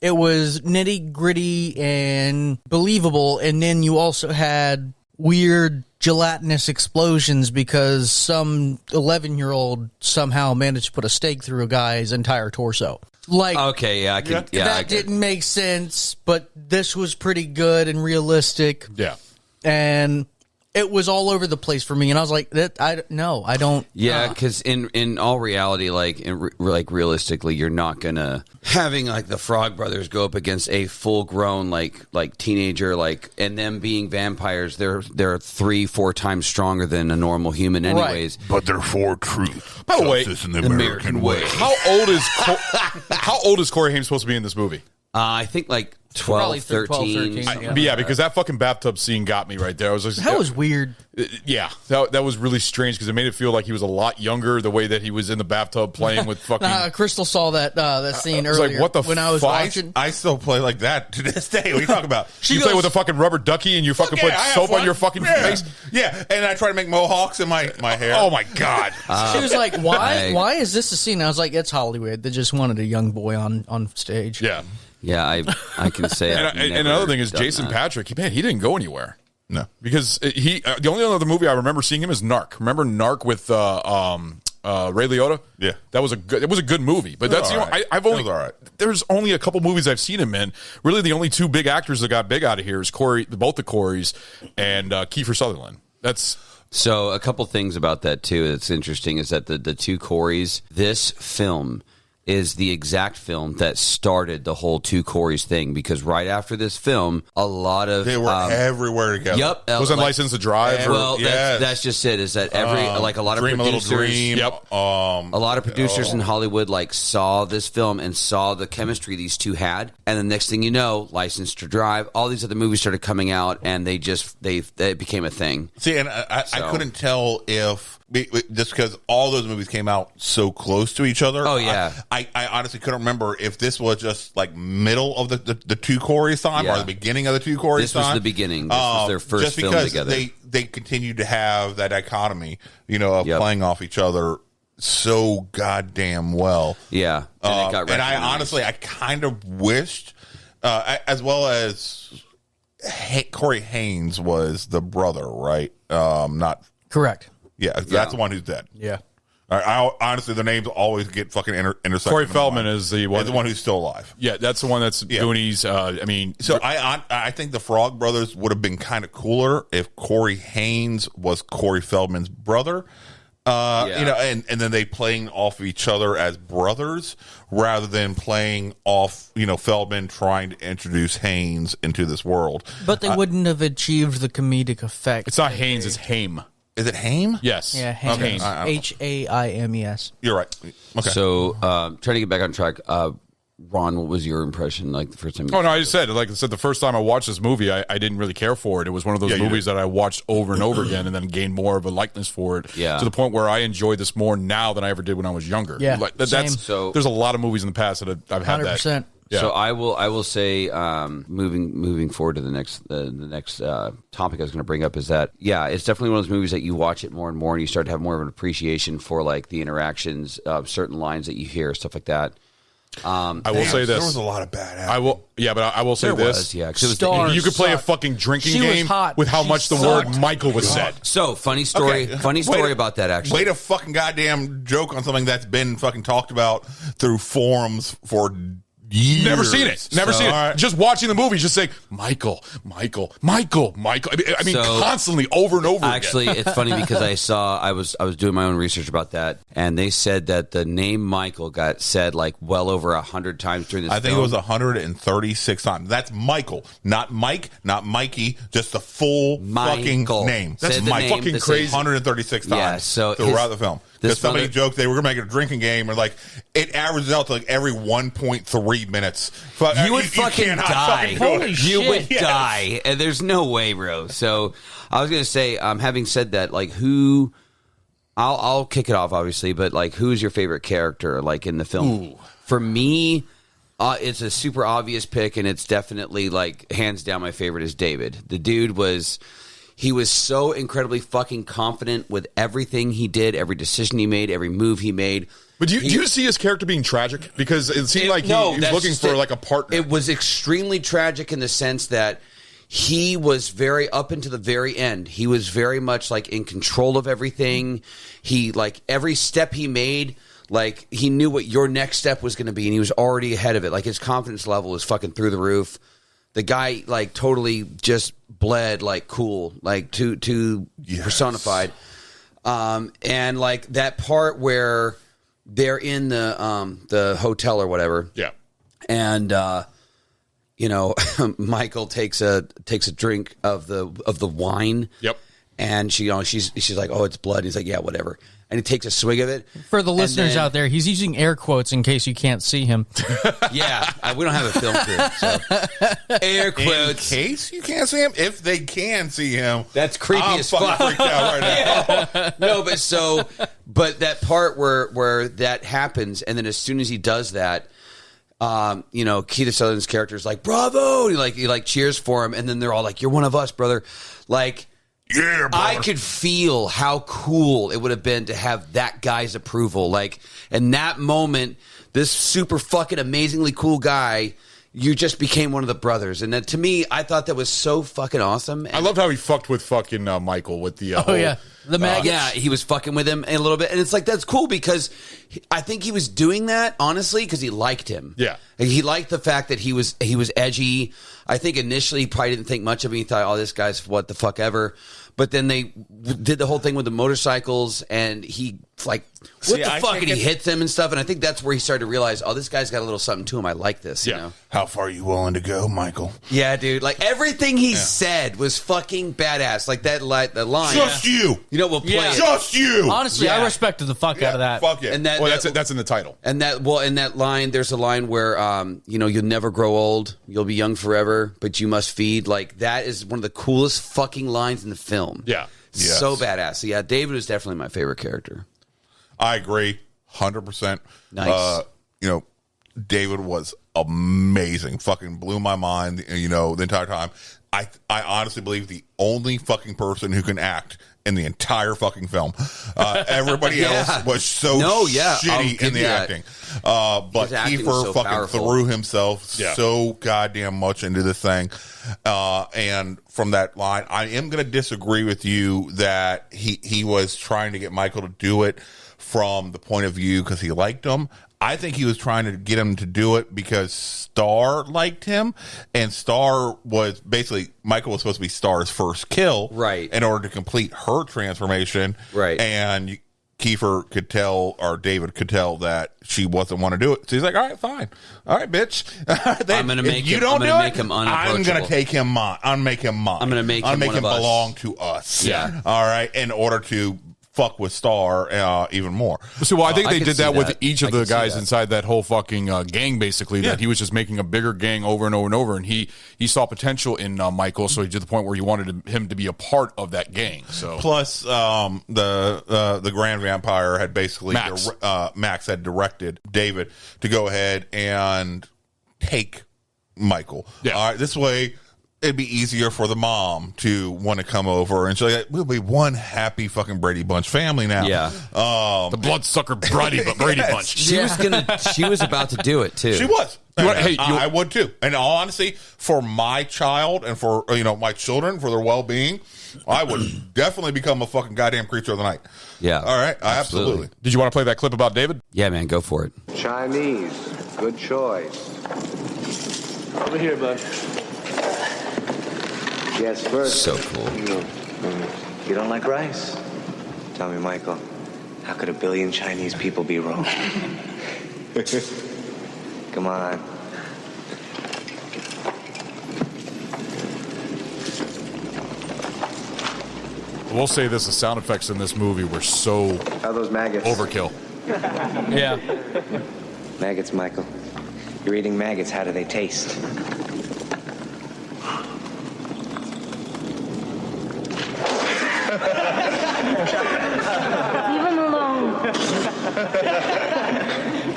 nitty gritty and believable, and then you also had weird gelatinous explosions because some 11-year-old somehow managed to put a stake through a guy's entire torso. Like, okay, yeah, I can. Yeah, that didn't make sense, but this was pretty good and realistic. Yeah, and it was all over the place for me, and I was like, I don't. Yeah, because in all reality, like realistically, you're not gonna having like the Frog Brothers go up against a full grown like teenager, and them being vampires. They're 3-4 times stronger than a normal human, anyways. Right. But they're for truth. By the way, in the American way. How old is Corey Haim supposed to be in this movie? I think like 12, 13. Yeah, because that fucking bathtub scene got me right there. I was like, that was weird. Yeah, that was really strange because it made it feel like he was a lot younger. The way that he was in the bathtub playing with fucking. Crystal saw that scene earlier. Like, what the when I was watching. I still play like that to this day. What are you talking about? You play with a fucking rubber ducky and you fucking put soap on your fucking face. Yeah, and I try to make mohawks in my hair. Oh my god! She was like, "Why is this a scene?" I was like, "It's Hollywood. They just wanted a young boy on stage." Yeah. Yeah, I can say. And another thing is Jason Patrick. He didn't go anywhere. No, because the only other movie I remember seeing him is Narc. Remember Narc with Ray Liotta? Yeah, it was a good movie. But that's I've only there's only a couple movies I've seen him in. Really, the only two big actors that got big out of here is both the Coreys and Kiefer Sutherland. That's. So a couple things about that too that's interesting is that the two Coreys, this film is the exact film that started the whole two Coreys thing, because right after this film, a lot of they were everywhere together. Yep, wasn't License to Drive. Well, that's just it. Is that a lot of producers? Yep. A lot of producers in Hollywood saw this film and saw the chemistry these two had, and the next thing you know, License to Drive, all these other movies started coming out, and they became a thing. See, and I couldn't tell if. Just because all those movies came out so close to each other. Oh, yeah. I honestly couldn't remember if this was just middle of the two Coreys time or the beginning of the two Coreys time. This was the beginning. This was their first film together. They continued to have that dichotomy, of playing off each other so goddamn well. Yeah. And I honestly, I kind of wished, as well as Corey Haim was the brother, right? Not correct. Yeah, that's the one who's dead. Yeah. Honestly, their names always get fucking intersected. Corey Feldman is the one. The one who's still alive. Yeah, that's the one that's Goonies. I mean, so I think the Frog Brothers would have been kind of cooler if Corey Haim was Corey Feldman's brother. And then they playing off each other as brothers rather than playing off, Feldman trying to introduce Haynes into this world. But they wouldn't have achieved the comedic effect. It's not Haynes, it's Haim. Is it Haim? Yes. Yeah, Haynes. Haimes. You're right. Okay. So, trying to get back on track, Ron, what was your impression like the first time? Oh, no, I said the first time I watched this movie, I didn't really care for it. It was one of those movies that I watched over and over again and then gained more of a likeness for it. Yeah. To the point where I enjoy this more now than I ever did when I was younger. Yeah, same. So there's a lot of movies in the past that I've had 100%. that. Yeah. So I will say, moving forward to the next topic I was going to bring up is that it's definitely one of those movies that you watch it more and more and you start to have more of an appreciation for like the interactions of certain lines that you hear, stuff like that. I will say this: there was a lot of bad acting. I will say there this: was, you could play a fucking drinking game with how much the word Michael was said. So funny story about that. Actually, wait a fucking goddamn joke on something that's been fucking talked about through forums for years. Never seen it. Never seen it. Right. Just watching the movie, just saying Michael. I mean, constantly over and over. Actually, again. it's funny because I was doing my own research about that, and they said that the name Michael got said like well over 100 times during this. I think it was 136 times. That's Michael, not Mike, not Mikey, just the full fucking name. That's fucking crazy. 136 times. Yeah, so throughout the film. Because somebody joked they were going to make it a drinking game, and like it averages out to like every 1.3 minutes. You would fucking die. Holy shit. You would die, and there's no way, bro. So I was going to say, having said that, like who? I'll kick it off, obviously, but like who's your favorite character, like in the film? Ooh. For me, it's a super obvious pick, and it's definitely like hands down my favorite is David. The dude was. He was so incredibly fucking confident with everything he did, every decision he made, every move he made. But do you see his character being tragic? Because it seemed like he was looking for like a partner. It was extremely tragic in the sense that he was very up into the very end. He was very much like in control of everything. He like every step he made, like he knew what your next step was going to be, and he was already ahead of it. Like his confidence level was fucking through the roof. The guy like totally just bled like cool, like too personified. And like that part where they're in the hotel or whatever. Yeah. And Michael takes a drink of the wine. Yep. And she's like, "Oh, it's blood." And he's like, "Yeah, whatever." And he takes a swig of it. For the listeners out there, he's using air quotes in case you can't see him. Yeah, we don't have a film crew, so air quotes. In case you can't see him, if they can see him, that's creepy as fuck. Freaked out right now. No, but that part where that happens, and then as soon as he does that, Keith Sutherland's character is like, "Bravo!" And he cheers for him, and then they're all like, "You're one of us, brother." Like. Yeah, brother. I could feel how cool it would have been to have that guy's approval. Like, in that moment, this super fucking amazingly cool guy, you just became one of the brothers. And to me, I thought that was so fucking awesome. And I loved how he fucked with fucking Michael with the the maggots. Yeah, he was fucking with him a little bit. And it's like, that's cool because I think he was doing that, honestly, because he liked him. Yeah. He liked the fact that he was edgy. I think initially he probably didn't think much of him. He thought, oh, this guy's what the fuck ever. But then they did the whole thing with the motorcycles, and he like, what the fuck? And he hits them and stuff. And I think that's where he started to realize, oh, this guy's got a little something to him. I like this. Yeah. You know? How far are you willing to go, Michael? Yeah, dude. Like everything he said was fucking badass. Like that line. Just you. We'll play it. Just you. Honestly, I respected the fuck out of that. Fuck yeah. And that's in the title. And in that line, there's a line where, you'll never grow old. You'll be young forever, but you must feed. Like that is one of the coolest fucking lines in the film. Yeah. Yes. So badass. So yeah, David is definitely my favorite character. I agree 100%. Nice. David was amazing. Fucking blew my mind, the entire time. I honestly believe the only fucking person who can act in the entire fucking film. Everybody else was so shitty in the acting. But Kiefer so fucking powerful. threw himself so goddamn much into this thing. And from that line, I am going to disagree with you that he was trying to get Michael to do it from the point of view because he liked him. I think he was trying to get him to do it because Star liked him, and Star was basically, Michael was supposed to be Star's first kill, right, in order to complete her transformation, right, and Kiefer could tell, or David could tell, that she wasn't want to do it. So he's like, all right, fine. All right, bitch. I'm going to make him, I'm going to take him mine. I'm going to make him mine. I'm going to make him belong to us. Yeah. All right. In order to fuck with Star even more. So I think they did that with that. each of the guys inside that whole fucking gang, basically, that he was just making a bigger gang over and over and over, and he saw potential in Michael, so he did the point where he wanted him to be a part of that gang. So plus the Grand Vampire had basically Max had directed David to go ahead and take Michael. Yeah. All right, this way it'd be easier for the mom to want to come over, and so we'll be one happy fucking Brady Bunch family now. Yeah, the bloodsucker Brady Bunch. She was about to do it too. She was. Hey, I would too. And in all honesty, for my child and for my children, for their well-being, I would definitely become a fucking goddamn creature of the night. Yeah. All right. Absolutely. Did you want to play that clip about David? Yeah, man, go for it. Chinese. Good choice. Over here, bud. Yes, first. So cool. You don't like rice? Tell me, Michael, how could 1 billion Chinese people be wrong? Come on. We'll say this: the sound effects in this movie were so How are those maggots? overkill. Yeah. Maggots, Michael. You're eating maggots. How do they taste? Leave him alone.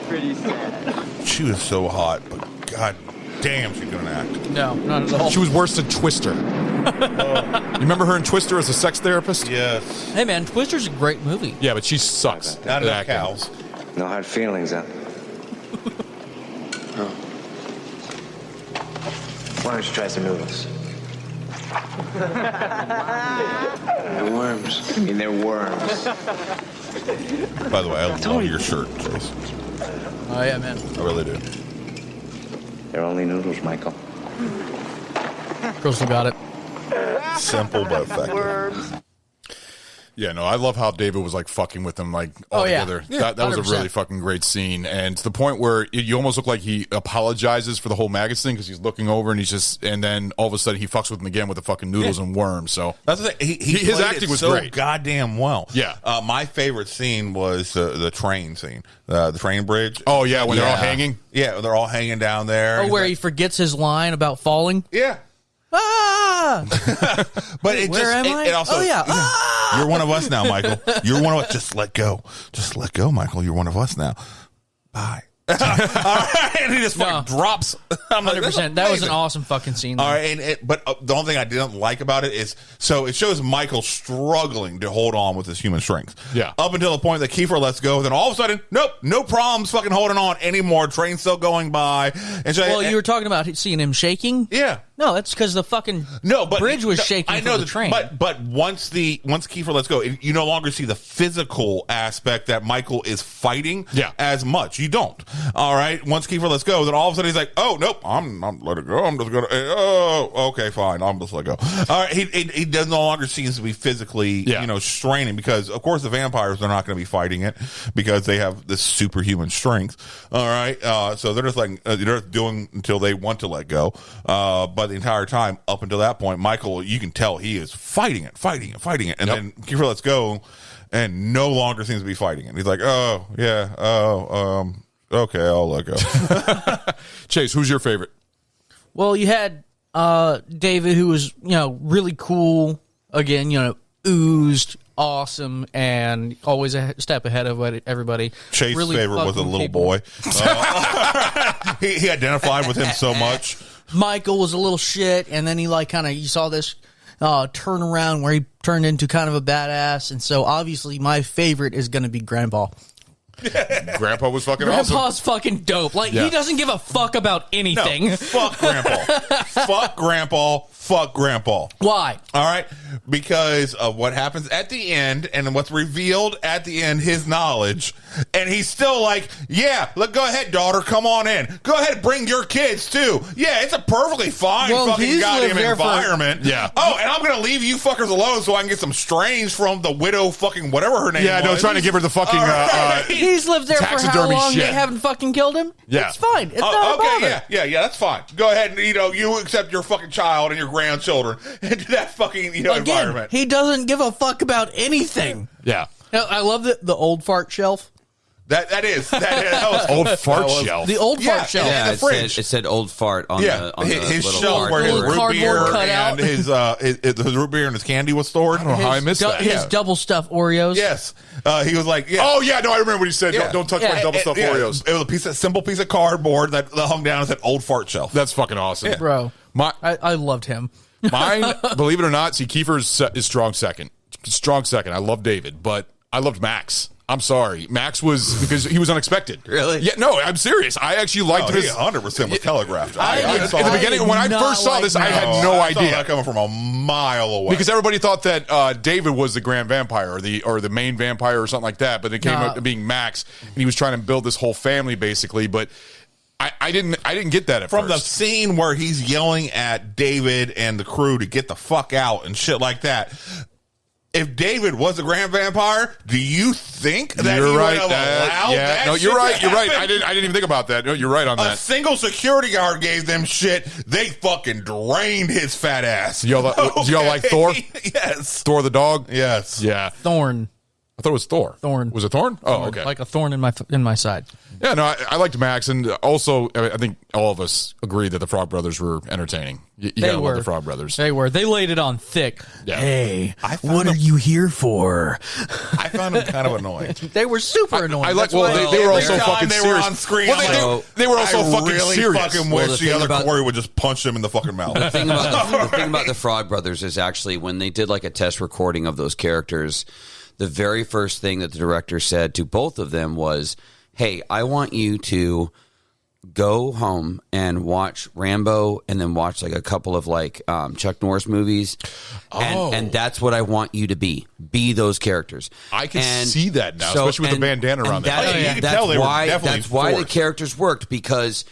Pretty sad. She was so hot, but god damn, she couldn't act. No, not at all. She was worse than Twister. You remember her in Twister as a sex therapist? Yes. Hey, man, Twister's a great movie. Yeah, but she sucks. Not at enough acting. cows. No hard feelings, huh? Why don't you try some noodles? They're worms. I mean, they're worms. By the way, I love your shirt, Chase. Oh, yeah, man. I really do. They're only noodles, Michael. Crystal got it. Simple but effective. Yeah, no, I love how David was like fucking with them like Oh, all yeah. together. Yeah, That was a 100%. really fucking great scene, and to the point where you almost look like he apologizes for the whole maggots thing because he's looking over and then all of a sudden he fucks with them again with the fucking noodles and worms. So That's the thing. his played acting it was so great. goddamn well. Yeah. My favorite scene was the train scene, the train bridge. Oh yeah, when they're all hanging. Yeah, they're all hanging down there. Oh, where he forgets his line about falling? Yeah. Ah! But it Where am I? it also, Oh, yeah. Ah! You're one of us now, Michael. You're one of us. Just let go. Just let go, Michael. You're one of us now. Bye. All right, and he just fucking drops. I'm like, 100%. That was an awesome fucking scene. All right, but the only thing I didn't like about it is, so it shows Michael struggling to hold on with his human strength. Yeah. Up until the point that Kiefer lets go, then all of a sudden, nope, no problems fucking holding on anymore. Train's still going by. And so, Well, you were talking about seeing him shaking? Yeah. No, that's because the fucking bridge was shaking I from know the train. But once Kiefer lets go, you no longer see the physical aspect that Michael is fighting as much. You don't. All right. Once Kiefer lets go, then all of a sudden he's like, oh nope, I'm let it go. I'm just gonna. Oh, okay, fine. I'm just let go. All right. He does no longer seems to be physically, straining, because of course the vampires are not going to be fighting it because they have this superhuman strength. All right. So they're just like they're just doing until they want to let go. But the entire time up until that point, Michael, you can tell he is fighting it, and then Kiefer lets go, and no longer seems to be fighting it. He's like, oh yeah, okay, I'll let go. Chase, who's your favorite? Well, you had David, who was really cool. Again, oozed awesome and always a step ahead of everybody. Chase's really favorite was a little people. boy. He identified with him so much. Michael was a little shit, and then he you saw this turnaround where he turned into kind of a badass. And so obviously my favorite is going to be Grandpa. Grandpa was fucking awesome. Grandpa's fucking dope. Like, he doesn't give a fuck about anything. No, fuck Grandpa. Fuck Grandpa. Fuck Grandpa. Why? All right. Because of what happens at the end and what's revealed at the end, his knowledge. And he's still like, yeah, look, go ahead, daughter. Come on in. Go ahead, bring your kids, too. Yeah, it's a perfectly fine fucking goddamn environment. Yeah. Oh, and I'm going to leave you fuckers alone so I can get some strange from the widow fucking whatever her name was. Yeah, no, trying to give her the fucking... He's lived there for how taxidermy long? shit. They haven't fucking killed him? Yeah. It's fine. It's not a bother. Yeah, that's fine. Go ahead and, you accept your fucking child and your grandchildren into that fucking, environment. He doesn't give a fuck about anything. Yeah. I love the old fart shelf. That was old fart shelf. The old fart shelf. Yeah, the fridge. It said old fart on the his little shelf where his cardboard. root beer Cardboard and his root beer and his candy was stored. I don't know how I missed that. His double stuffed Oreos. Yes, he was like, Oh, yeah, no, I remember what he said. Yeah. Don't touch my double stuffed Oreos. It was a simple piece of cardboard that hung down and said old fart shelf. That's fucking awesome. Yeah. Bro, My, I loved him. mine, believe it or not, see, Kiefer is strong second. Strong second. I love David, but I loved Max. I'm sorry. Max was, because he was unexpected. Really? Yeah, no, I'm serious. I actually liked He his... 100% was telegraphed. In the beginning, when I first saw this, I had no I saw idea. that coming from a mile away. Because everybody thought that David was the Grand Vampire or the main vampire or something like that, but it came up to being Max, and he was trying to build this whole family basically. But I didn't get that at from first. the scene where he's yelling at David and the crew to get the fuck out and shit like that. If David was a Grand Vampire, do you think that You're he right. would have allowed that? No, you're shit right. to You're right. happen? I didn't even think about that. No, you're right on A that. single security guard gave them shit. They fucking drained his fat ass. Do y'all like Thor? Yes. Thor the dog? Yes. Yeah. Thorn. I thought it was Thor. Thorn. Was it Thorn? Oh, Thorn. okay. Like a thorn in my side. Yeah, no, I liked Max, and also I think all of us agree that the Frog Brothers were entertaining. You gotta love the Frog Brothers. They were. They laid it on thick. Yeah. Hey, what are you here for? I found them kind of annoying. They were super annoying. I like. That's why They were also Every time fucking they serious. were on screen. Well, they were also I fucking really serious. fucking Well, wish the the thing other about- Corey would just punch them in the fucking mouth. The thing about the Frog Brothers is actually when they did like a test recording of those characters, the very first thing that the director said to both of them was, hey, I want you to go home and watch Rambo and then watch like a couple of like Chuck Norris movies. And that's what I want you to be. Be those characters. I can see that now, especially with the bandana around that. that. You can tell they were definitely That's why the forced. characters worked, because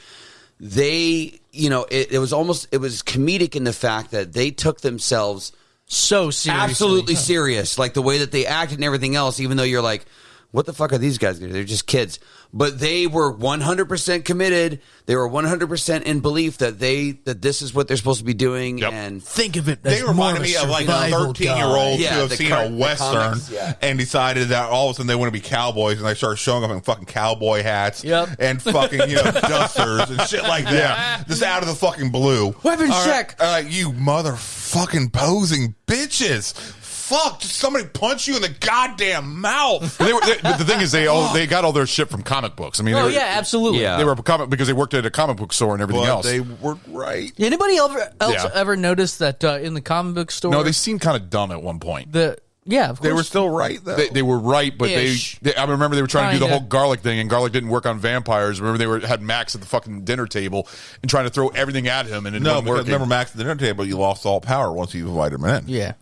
they, it was comedic in the fact that they took themselves so seriously. absolutely serious, like the way that they acted and everything else, even though you're like, what the fuck are these guys doing? They're just kids. But they were 100% committed. They were 100% in belief that this is what they're supposed to be doing. Yep. And Think of it. They as reminded more me of of a like a survival 13-year-old guide. who have Yeah, seen the a Western comics, yeah. and decided that all of a sudden they want to be cowboys, and they started showing up in fucking cowboy hats and fucking dusters and shit like that, just out of the fucking blue. Weapons All right, check. you motherfucking posing bitches. Fuck! Just somebody punch you in the goddamn mouth. The thing is, they got all their shit from comic books. I mean, Oh yeah, absolutely. Yeah. they were because they worked at a comic book store and everything But else. they were right. Anybody else Yeah. ever notice that in the comic book store? No, they seemed kind of dumb at one point. Of course. They were still right though. They were right, but Ish. I remember they were trying to do the Kinda. whole garlic thing, and garlic didn't work on vampires. Remember they had Max at the fucking dinner table and trying to throw everything at him, and it no, wasn't because working. remember Max at the dinner table, you lost all power once you invited him in. Yeah.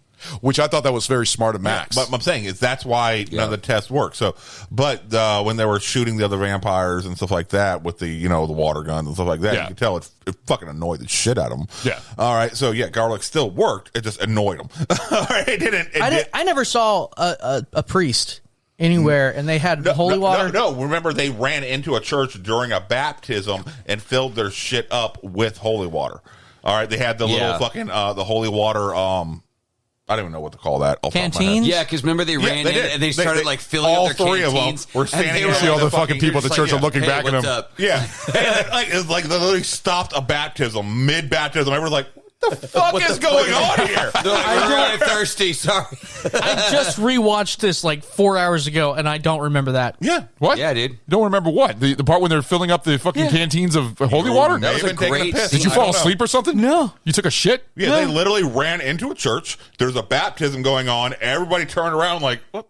Which I thought that was very smart of Max. But I'm saying is that's why none of the tests work. So, but when they were shooting the other vampires and stuff like that with the the water guns and stuff like that, Yeah. you could tell it fucking annoyed the shit out of them. Yeah. All right. So yeah, garlic still worked. It just annoyed them. All right. It didn't. I never saw a priest anywhere, and they had holy water. No. Remember, they ran into a church during a baptism and filled their shit up with holy water. All right. They had the little fucking the holy water. I don't even know what to call that. off the top of my head. Canteens? yeah, because remember they ran they in did. and they started like filling all up their three of them canteens. were and standing they there were see all like, the fucking people at the church are looking hey, back at what's them. up? Yeah. It's like they literally stopped a baptism mid baptism. Everyone's like, what The fuck is going on here? They're like, we're really thirsty. Sorry. I just rewatched this like 4 hours ago, and I don't remember that. Yeah. What? Yeah, dude. You don't remember what? The part when they're filling up the fucking canteens of holy water? That was a great Did scene. you fall asleep or something? No. You took a shit? Yeah, they literally ran into a church. There's a baptism going on. Everybody turned around like, what?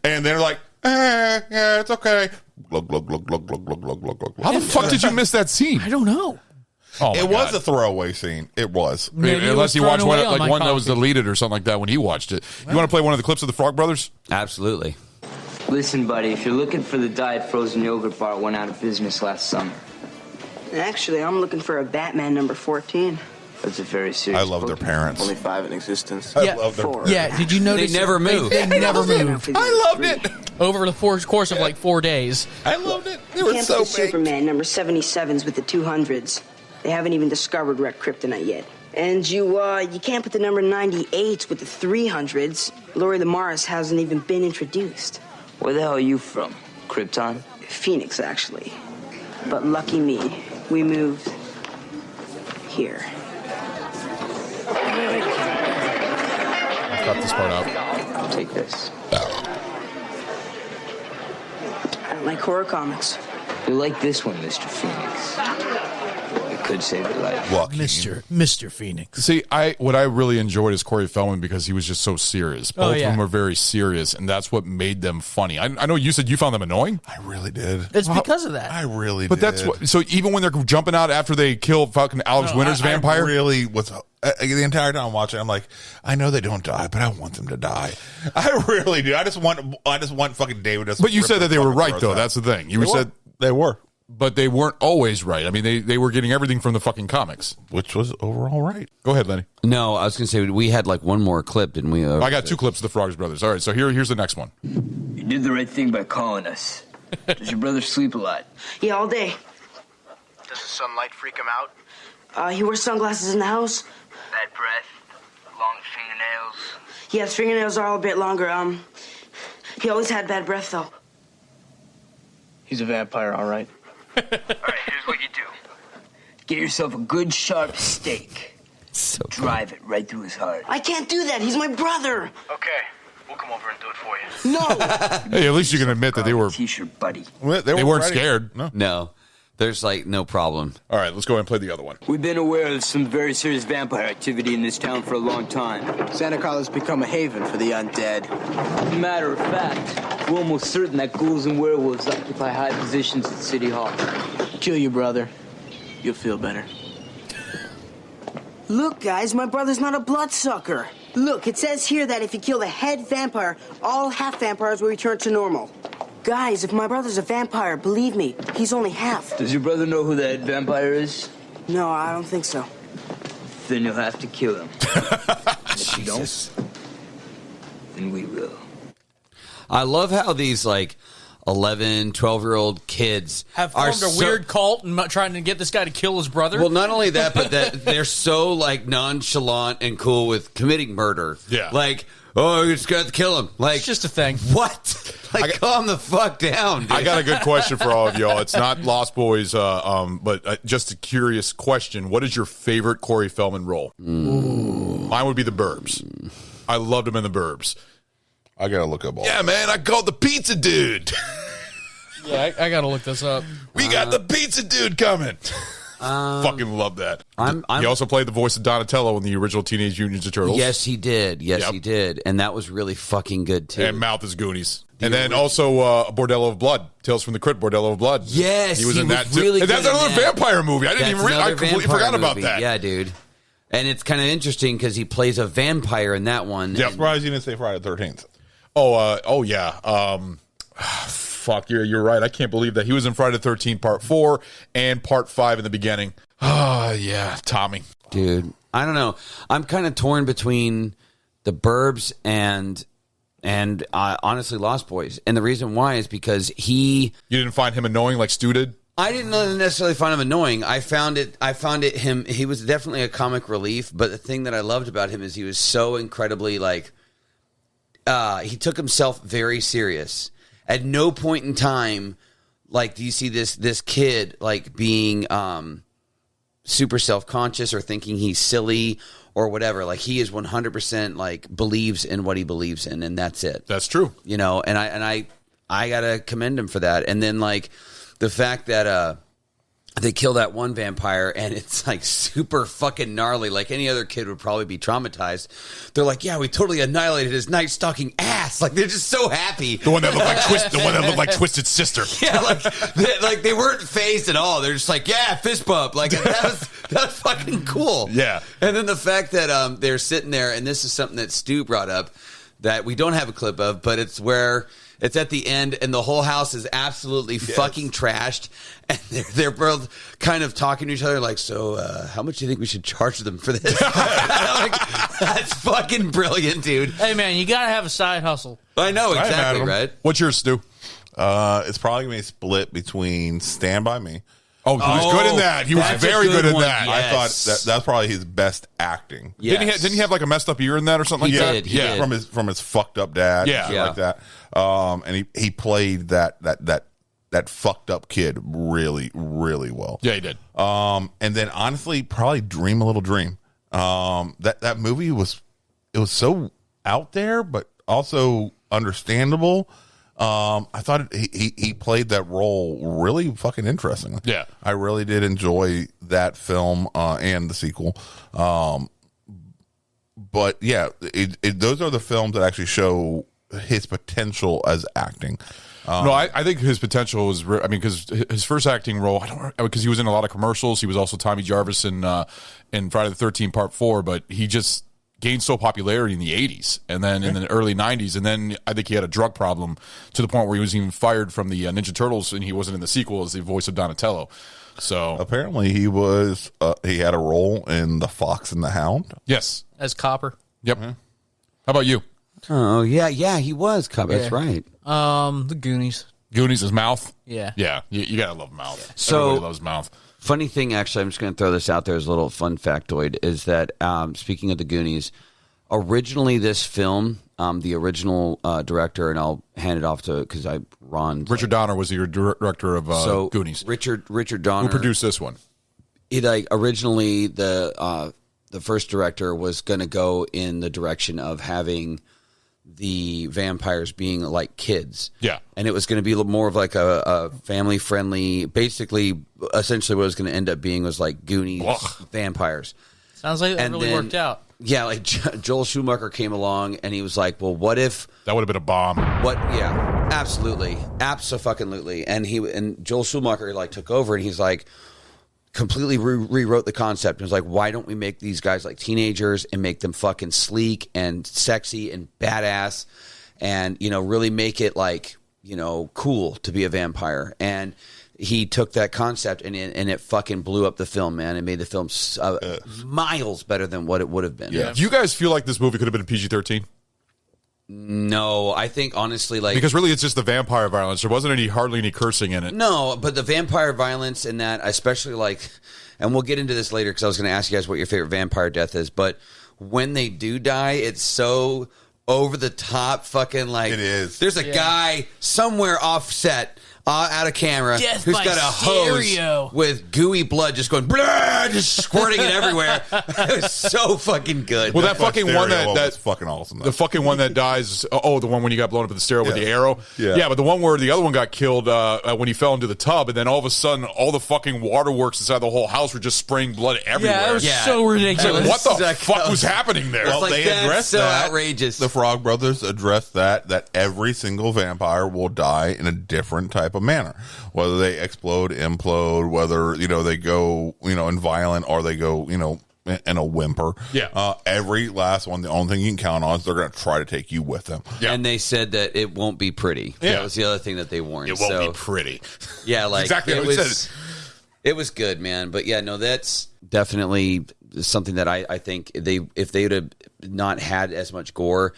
And they're like, yeah, it's okay. Glug, glug, glug, glug, glug, glug, glug, glug, glug. How the fuck did you miss that scene? I don't know. Oh my It was God. a throwaway scene. It was. Maybe it Unless was he thrown watched away one, on like my one that was copy. deleted or something like that when he watched it. You want to play one of the clips of the Frog Brothers? Absolutely. Listen, buddy, if you're looking for the diet frozen yogurt bar, it went out of business last summer. Actually, I'm looking for a Batman number 14. That's a very serious I love their parents. Only 5 in existence. I Yeah. love their parents. Yeah, did you notice? They never moved. They never moved. I loved it. Over the course of like 4 days. I loved it. They You were can't so put the big. Superman number 77s with the 200s. They haven't even discovered red kryptonite yet. And you can't put the number 98s with the 300s. Lori Lamaris hasn't even been introduced. Where the hell are you from? Krypton? Phoenix, actually. But lucky me, we moved here. Cut this part out. Take this. I don't like horror comics. You'll like this one, Mr. Phoenix. It could save your life. Mr. Phoenix. See, what I really enjoyed is Corey Feldman because he was just so serious. Both of them were very serious, and that's what made them funny. I know you said you found them annoying. I really did. It's because of that. I really But did. that's what. So even when they're jumping out after they kill fucking Alex Winter's vampire, I really was the entire time watching. I'm like, I know they don't die, but I want them to die. I really do. I just want fucking David. but you said that they were right though. That's That's the thing. You said they were, but they weren't always right. I mean, they were getting everything from the fucking comics, which was overall right. Go ahead, Lenny. No, I was going to say we had like one more clip, didn't we? I got 2 clips of the Frogs Brothers. All right, so here's the next one. You did the right thing by calling us. Does your brother sleep a lot? Yeah, all day. Does the sunlight freak him out? He wears sunglasses in the house. Bad breath, long fingernails. Yeah, his fingernails are all a bit longer. He always had bad breath, though. He's a vampire, all right. All right, here's what you do. Get yourself a good sharp stake. So Drive it right through his heart. I can't do that. He's my brother. Okay, we'll come over and do it for you. No. Hey, at least you can admit that they were T-shirt, buddy. they weren't ready. scared. No. No, there's like no problem. All right, let's go ahead and play the other one. We've been aware of some very serious vampire activity in this town for a long time. Santa Carla's become a haven for the undead. Matter of fact, we're almost certain that ghouls and werewolves occupy high positions at City Hall. Kill your brother. You'll feel better. Look, guys, my brother's not a bloodsucker. Look, it says here that if you kill the head vampire, all half vampires will return to normal. Guys, if my brother's a vampire, believe me, he's only half. Does your brother know who the head vampire is? No, I don't think so. Then you'll have to kill him. If you don't, then we will. I love how these like 11, 12-year-old kids Have are formed a so- weird cult and trying to get this guy to kill his brother. Well, not only that, but that they're so like nonchalant and cool with committing murder. Yeah. Like, oh, you just got to kill him. Like, it's just a thing. What? Like, calm the fuck down, dude. I got a good question for all of y'all. It's not Lost Boys, but just a curious question. What is your favorite Corey Feldman role? Mine would be The Burbs. I loved him in The Burbs. I gotta look up all. Yeah, man, I called the pizza dude. Yeah, I got to look this up. We got the pizza dude coming. Fucking love that. He also played the voice of Donatello in the original Teenage Mutant Ninja Turtles. Yes, he did. Yes, Yep. he did. And that was really fucking good, too. And Mouth is Goonies. And then also Bordello of Blood. Tales from the Crypt, Bordello of Blood. Yes, he was in that too. really And that's good in another that. vampire movie. I didn't That's even I another completely vampire forgot about movie. that. Yeah, dude. And it's kind of interesting because he plays a vampire in that one. I'm surprised you didn't say Friday the 13th. Oh yeah. Fuck, you're right. I can't believe that he was in Friday the 13th Part 4 and Part 5 in the beginning. Yeah, Tommy. Dude, I don't know. I'm kind of torn between The Burbs and honestly Lost Boys. And the reason why is because You didn't find him annoying like Stu did? I didn't necessarily find him annoying. I found it him. He was definitely a comic relief. But the thing that I loved about him is he was so incredibly like, he took himself very serious. At no point in time, like, do you see this kid like being super self-conscious or thinking he's silly or whatever. Like, he is 100% like believes in what he believes in, and that's it. That's true. You know, and I gotta commend him for that. And then like the fact that they kill that one vampire and it's like super fucking gnarly, like any other kid would probably be traumatized. They're like, yeah, we totally annihilated his night stalking ass. Like, they're just so happy. The one that looked like Twisted Sister. Yeah, like they weren't phased at all. They're just like, yeah, fist bump. Like, that was fucking cool. Yeah. And then the fact that they're sitting there, and this is something that Stu brought up that we don't have a clip of, but it's where it's at the end and the whole house is absolutely fucking trashed, and they're both kind of talking to each other like, so how much do you think we should charge them for this? Like, that's fucking brilliant, dude. Hey, man, you got to have a side hustle. I know, exactly, right? What's yours, Stu? It's probably going to be split between Stand By Me. Oh, he was good in that. He was very good in that. I thought that's probably his best acting. Yes. Didn't he have like a messed up ear in that or something like that? Yeah. From his fucked up dad. Yeah. Like that. And he played that fucked up kid really, really well. Yeah, he did. And then honestly, probably Dream a Little Dream. That movie was so out there, but also understandable. I thought he played that role really fucking interestingly. Yeah. I really did enjoy that film and the sequel. But yeah, those are the films that actually show his potential as acting. No, I think his potential was. I mean, because his first acting role, because he was in a lot of commercials. He was also Tommy Jarvis in Friday the 13th Part 4, but he just gained so popularity in the 80s and then in the early 90s, and then I think he had a drug problem to the point where he was even fired from the Ninja Turtles, and he wasn't in the sequel as the voice of Donatello. So apparently he was he had a role in The Fox and the Hound. Yes, as Copper. Yep. How about you? Oh yeah, he was Copper. That's right. The Goonies. Goonies' his mouth. Yeah. You gotta love Mouth. So everybody loves Mouth. Funny thing, actually, I'm just going to throw this out there as a little fun factoid, is that speaking of the Goonies, originally this film, the original director, and I'll hand it off to, because Richard Donner was your director of Goonies. Richard Donner, who produced this one. Originally the first director was going to go in the direction of having the vampires being like kids. Yeah. And it was going to be a little more of like a family friendly, basically, essentially what it was going to end up being was like Goonies vampires. Sounds like it really worked out. Yeah, like Joel Schumacher came along and he was like, well, what if that would have been a bomb? Yeah, absolutely. Abso-fucking-lutely. And Joel Schumacher like took over and he's like, completely rewrote the concept and was like, why don't we make these guys like teenagers and make them fucking sleek and sexy and badass and, you know, really make it like, you know, cool to be a vampire. And he took that concept and it fucking blew up the film, man. It made the film miles better than what it would have been. Yeah. Do you guys feel like this movie could have been a PG-13? No, I think honestly, like, because really it's just the vampire violence. There wasn't hardly any cursing in it. No, but the vampire violence in that, especially like, and we'll get into this later because I was going to ask you guys what your favorite vampire death is. But when they do die, it's so over the top, fucking like it is. There's a guy somewhere offset. Out of camera, Death who's by got a stereo. hose with gooey blood just going, blah, just squirting it everywhere. It was so fucking good. Well, that fucking one that's fucking awesome. The fucking one that dies. Oh, the one when you got blown up in the stereo with the arrow. Yeah, but the one where the other one got killed when he fell into the tub, and then all of a sudden, all the fucking waterworks inside the whole house were just spraying blood everywhere. Yeah, it was so ridiculous. Like, what the fuck was happening there? Well, like, they addressed so that. Outrageous. The Frog Brothers addressed that every single vampire will die in a different type of manner. Whether they explode, implode, whether, you know, they go, you know, in violent or they go, you know, in a whimper. Yeah. Every last one, the only thing you can count on is they're going to try to take you with them. Yeah. And they said that it won't be pretty. Yeah. That was the other thing that they warned. It won't be pretty. Yeah, like exactly it what was. he said. It was good, man. But yeah, no, that's definitely something that I think if they would have not had as much gore,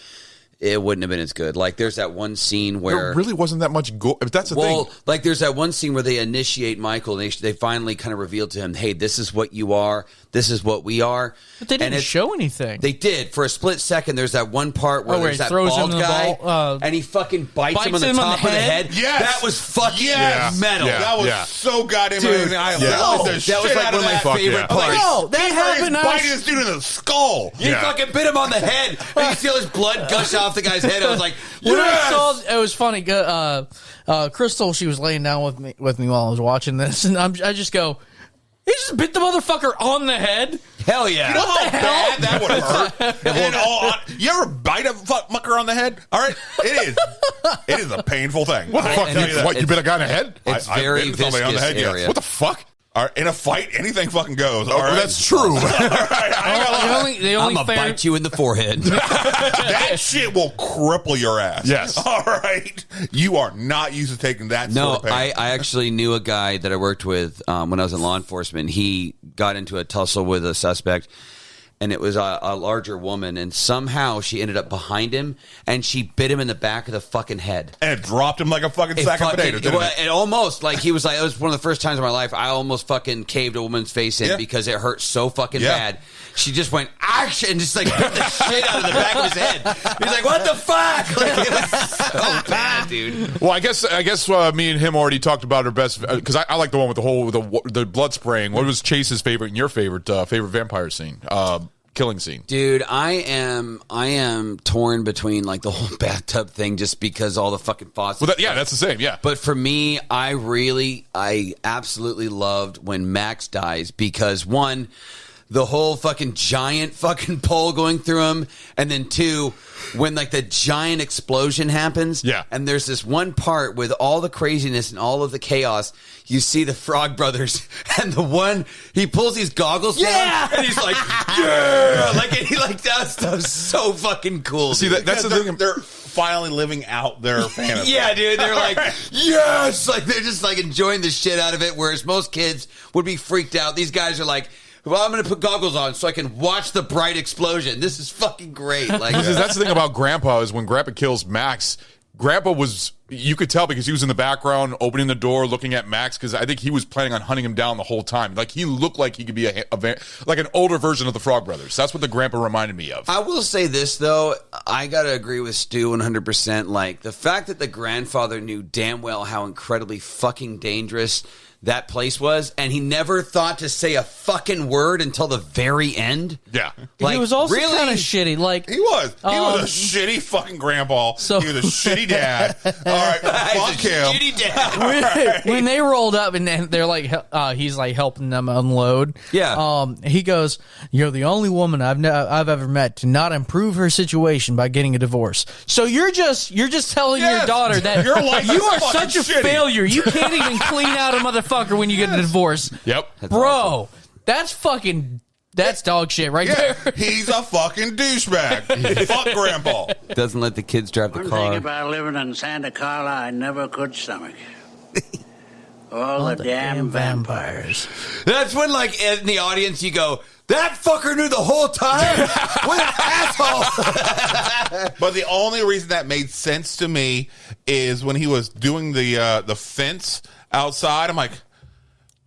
it wouldn't have been as good. Like, there's that one scene where there really wasn't that much gore. That's the thing. Like, there's that one scene where they initiate Michael, and they finally kind of reveal to him, hey, this is what you are. This is what we are. But they didn't show anything. They did. For a split second, there's that one part where there's that throws bald him guy, and he fucking bites him on the top of the head. Yes. That was fucking metal. Yeah. That was so goddamn amazing. I that was like one of my favorite parts. No, that happened. Biting this dude in the skull. He fucking bit him on the head, and you feel his blood gush off the guy's head. I was like, when I saw it was funny. Crystal, she was laying down with me while I was watching this, and I just go, he just bit the motherfucker on the head. Hell yeah! You know how bad that would hurt? And you ever bite a fucker on the head? All right, it is a painful thing. What the fuck? What, you bit a guy in the head? It's very viscous on the head, area. What the fuck? All right, in a fight, anything fucking goes. All right? That's true. I'm gonna bite you in the forehead. That shit will cripple your ass. Yes. All right. You are not used to taking that sort of pain. I actually knew a guy that I worked with when I was in law enforcement. He got into a tussle with a suspect, and it was a larger woman, and somehow she ended up behind him, and she bit him in the back of the fucking head. And it dropped him like a fucking sack of potatoes, didn't it? It almost, like, he was like, it was one of the first times in my life I almost fucking caved a woman's face in because it hurt so fucking bad. She just went, action, and just like bit the shit out of the back of his head. He's like, what the fuck? Like, it was so bad, dude. Well, I guess me and him already talked about our best, because I like the one with the blood spraying. What was Chase's favorite and your favorite vampire scene? Killing scene. Dude, I am torn between like the whole bathtub thing, just because all the fucking faucets. Well, that's the same, yeah. But for me, I absolutely loved when Max dies, because one, the whole fucking giant fucking pole going through him, and then two, when like the giant explosion happens, and there's this one part with all the craziness and all of the chaos, you see the Frog Brothers, and the one, he pulls these goggles down, and he's like, like, and he like does stuff so fucking cool. See, that's the thing. They're finally living out their fantasy. Yeah, dude, they're like, yes, like they're just like enjoying the shit out of it, whereas most kids would be freaked out. These guys are like, well, I'm going to put goggles on so I can watch the bright explosion. This is fucking great. Like, that's the thing about Grandpa, is when Grandpa kills Max, Grandpa was, you could tell because he was in the background opening the door looking at Max, because I think he was planning on hunting him down the whole time. Like, he looked like he could be like an older version of the Frog Brothers. That's what the Grandpa reminded me of. I will say this, though. I got to agree with Stu 100%. Like, the fact that the grandfather knew damn well how incredibly fucking dangerous that place was, and he never thought to say a fucking word until the very end. Yeah. Like, he was also really kind of shitty. Like, He was a shitty fucking grandpa. He was a shitty dad. All right, fuck him. Shitty dad. when they rolled up and they're like, he's like helping them unload. Yeah. He goes, "You're the only woman I've ever met to not improve her situation by getting a divorce. So you're just telling your daughter that your life you is are fucking such a shitty. failure. You can't even clean out a motherfucker when you get a divorce." Yep. Bro, that's dog shit right there. He's a fucking douchebag. Fuck Grandpa. Doesn't let the kids drive the One car. thing about living in Santa Carla I never could stomach. All the damn vampires. That's when, like, in the audience, you go, that fucker knew the whole time? What an asshole. But the only reason that made sense to me is when he was doing the fence outside. I'm like,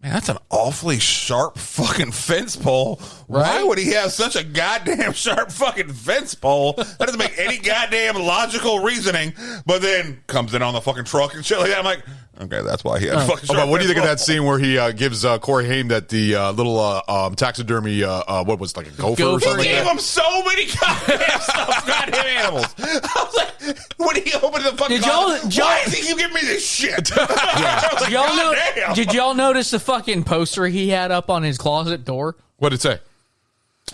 man, that's an awfully sharp fucking fence pole. Why would he have such a goddamn sharp fucking fence pole? That doesn't make any goddamn logical reasoning. But then comes in on the fucking truck and shit like that. I'm like, okay, that's why he had a fucking sharp What do you think of fence that scene where he gives Corey Haim the little taxidermy, what was it, like a gopher or pole. something He like gave that? him so many goddamn stuff, goddamn animals. I was like, when he opened the fucking closet, why is he giving me this shit? Like, did y'all notice the fucking poster he had up on his closet door? What did it say?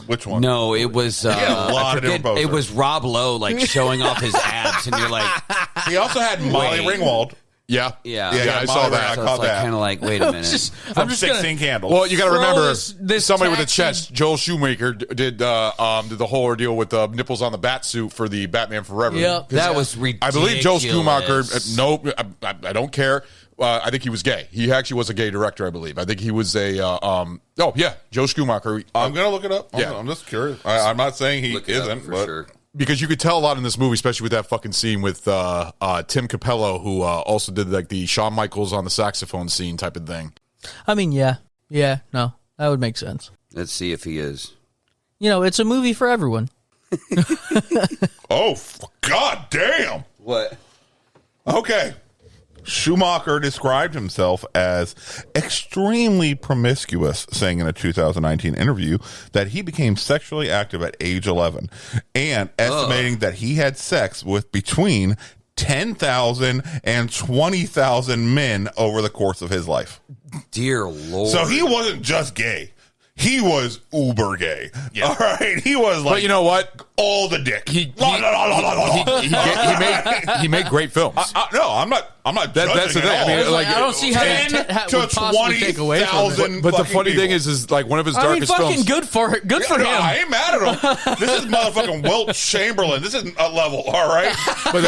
Which one? No, it was a lot of different posters. it was Rob Lowe, like, showing off his abs, and you're like, he also had Molly Ringwald. Yeah, yeah, I saw that. So it's like, kind of like, wait a minute. From 16 Candles. Well, you got to remember, this somebody with a taxi- chest. Joel Schumacher did the whole ordeal with nipples on the bat suit for the Batman Forever. Yep. That was ridiculous. I believe Joel Schumacher. No, I don't care. I think he was gay. He actually was a gay director, I believe. I think he was a. Joe Schumacher. I'm gonna look it up. Yeah. I'm just curious. I'm not saying he Look it up isn't, for but sure. because you could tell a lot in this movie, especially with that fucking scene with Tim Capello, who also did like the Shawn Michaels on the saxophone scene type of thing. I mean, yeah, no, that would make sense. Let's see if he is. You know, it's a movie for everyone. Oh, god damn. What? Okay. Schumacher described himself as extremely promiscuous, saying in a 2019 interview that he became sexually active at age 11 and estimating that he had sex with between 10,000 and 20,000 men over the course of his life. Dear Lord. So he wasn't just gay. He was uber gay. Yeah. All right. He was like, but you know what? All the dick. He made great films. No, I'm not. That's the thing. I mean, like, I don't see how that would possibly take away from it. But the funny thing is like one of his darkest films. Good for him. I ain't mad at him. This is motherfucking Wilt Chamberlain. This isn't a level, all right? But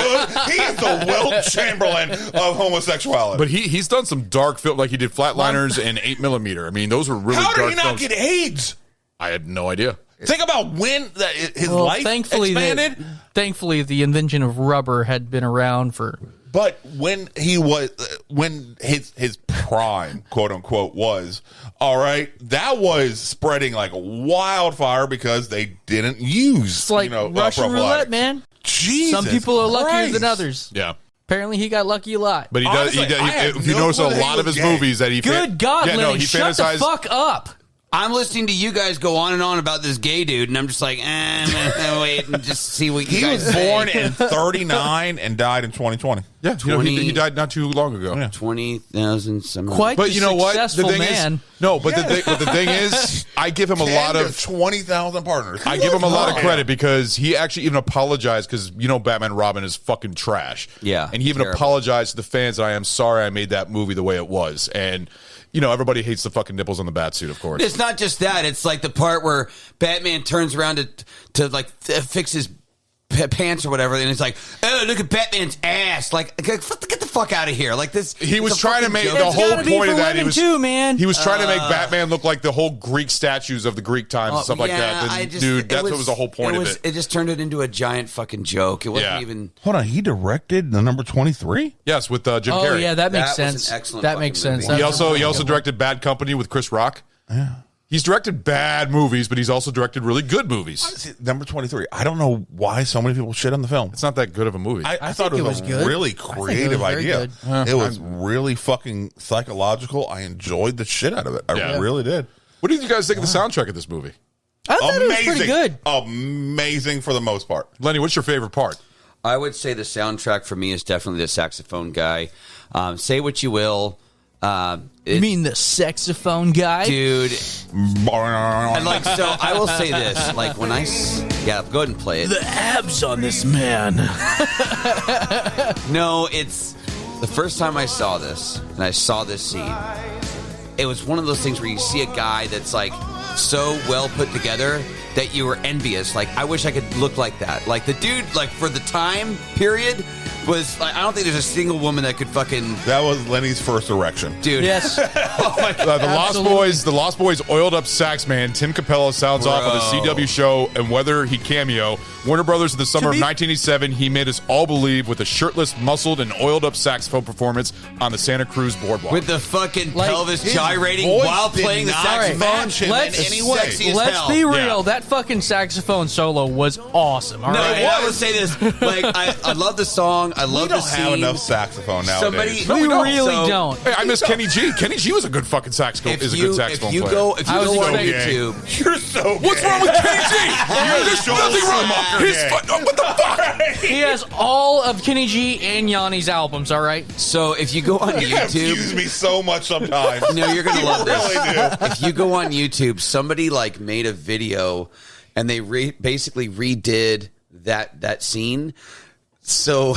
he is the Wilt Chamberlain of homosexuality. But he's done some dark film, like he did Flatliners and 8mm. I mean, those were really dark films. How did he not get AIDS? I had no idea. Think about when his life expanded. Thankfully, the invention of rubber had been around for. But when his prime, quote unquote, was all right, that was spreading like wildfire because they didn't use It's like Russian roulette, man. Jesus, some people are luckier Christ. than others. Yeah. Apparently, he got lucky a lot. But he does. Honestly, If you notice, a lot of his movies that he. Good God, Lenny, he shut the fantasized. fuck up. I'm listening to you guys go on and on about this gay dude, and I'm just like, I'm gonna wait and just see what you guys say. He was born in 39 and died in 2020. Yeah, he died not too long ago. Yeah. 20,000 some. Quite but you know what? The successful thing man. is, no. But the thing is, I give him a lot of 20,000 partners. I give him a lot of credit because he actually even apologized because Batman and Robin is fucking trash. Yeah, and he even apologized to the fans that I am sorry I made that movie the way it was. And everybody hates the fucking nipples on the Batsuit, of course. It's not just that. It's like the part where Batman turns around to fix his pants or whatever, and it's like, oh, look at Batman's ass. Like, get the fuck out of here. Like this. He was trying to make the whole point of that. He was trying to make Batman look like the whole Greek statues of the Greek times and stuff like that. Dude, that's what was the whole point of it. It just turned it into a giant fucking joke. It wasn't even. Hold on, he directed the number 23. Yes, with Jim Carrey. Oh yeah, that makes That was sense. an excellent That makes fucking sense. movie. He also directed Bad Company with Chris Rock. Yeah. He's directed bad movies, but he's also directed really good movies. Number 23. I don't know why so many people shit on the film. It's not that good of a movie. I thought it was good. really creative idea. It was really fucking psychological. I enjoyed the shit out of it. I really did. What did you guys think of the soundtrack of this movie? I thought it was pretty good. Amazing for the most part. Lenny, what's your favorite part? I would say the soundtrack for me is definitely the saxophone guy. Say what you will. You mean the saxophone guy? Dude. And like, so I will say this. Like, when go ahead and play it. The abs on this man. No, it's the first time I saw this, and I saw this scene. It was one of those things where you see a guy that's like so well put together that you were envious. Like, I wish I could look like that. Like, the dude, like, for the time period, was like, I don't think there's a single woman that could fucking. That was Lenny's first erection, dude. Yes. Oh my God. The Lost Boys oiled up sax man Tim Capello sounds off on the CW show, and whether he cameo, Warner Brothers in the summer of 1987, he made us all believe with a shirtless, muscled, and oiled up saxophone performance on the Santa Cruz boardwalk with the fucking pelvis gyrating while playing the saxophone. Let's be real. Yeah. That fucking saxophone solo was awesome. All right? I would say this. Like, I love the song. I love the scene. We don't have enough saxophone nowadays. We really don't. Hey, I miss Kenny G. Kenny G was a good fucking saxophone. Is a good saxophone player. If you go on YouTube, you're so. What's wrong with Kenny G? There's nothing wrong. What the fuck? He has all of Kenny G and Yanni's albums. All right. So if you go on YouTube, confuse me so much sometimes. No, you're gonna love this. Really do. If you go on YouTube, somebody like made a video, and they basically redid that scene. So,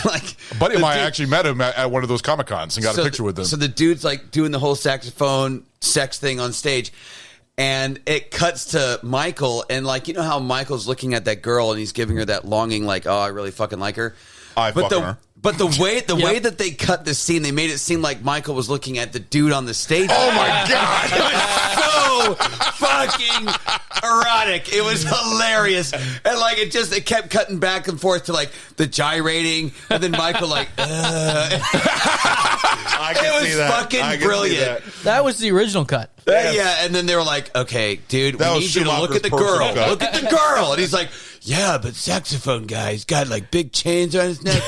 like, a buddy of mine actually met him at one of those Comic Cons and got a picture with him. So the dude's like doing the whole saxophone sex thing on stage, and it cuts to Michael, and like, you know how Michael's looking at that girl and he's giving her that longing, like, oh, I really fucking like her. But But the way that they cut the scene, they made it seem like Michael was looking at the dude on the stage. Oh my God. It was so fucking erotic. It was hilarious. And like it kept cutting back and forth to like the gyrating and then Michael like I can it was see that. fucking brilliant. That was the original cut. Yeah, and then they were like, okay, dude, we need you to look at the girl. Look at the girl. And he's like, yeah, but saxophone guy's got like big chains on his neck.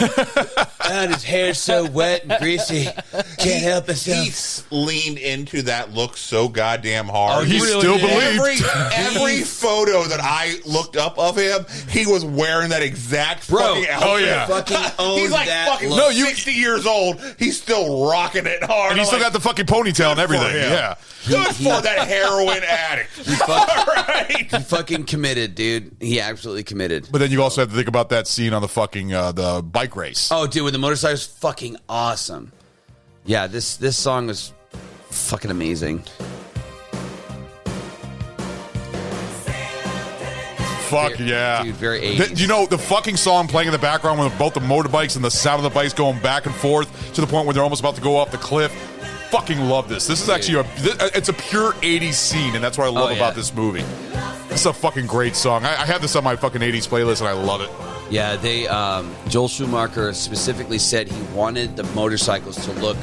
And his hair's so wet and greasy. Can't help himself. He leaned into that look so goddamn hard. Oh, he really still believed. Every photo that I looked up of him, he was wearing that exact fucking outfit. Oh, yeah. Fucking owns He's like that fucking look. 60 years old. He's still rocking it hard. And he's still got the fucking ponytail and everything. Yeah. Good for that heroin addict. He fucking committed, dude. He absolutely committed. But then you also have to think about that scene on the fucking the bike race. Oh, dude, with the motorcycle is fucking awesome. Yeah, this song is fucking amazing. Fuck yeah. Dude, very 80s. You know, the fucking song playing in the background with both the motorbikes and the sound of the bikes going back and forth to the point where they're almost about to go off the cliff. Fucking love this. This is actually it's a pure 80s scene, and that's what I love about this movie. This is a fucking great song. I have this on my fucking 80s playlist, and I love it. Yeah, they Joel Schumacher specifically said he wanted the motorcycles to look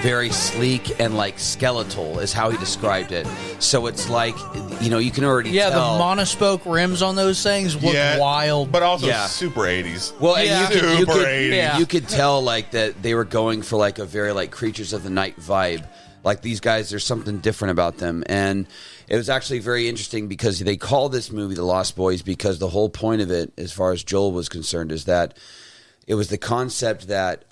very sleek and like skeletal is how he described it. So it's like, you know, you can already tell. the monospoke rims on those things look wild. But also super 80s. Well, and super you could tell like that they were going for like a very like Creatures of the Night vibe. Like these guys, there's something different about them. And it was actually very interesting because they call this movie The Lost Boys because the whole point of it, as far as Joel was concerned, is that it was the concept that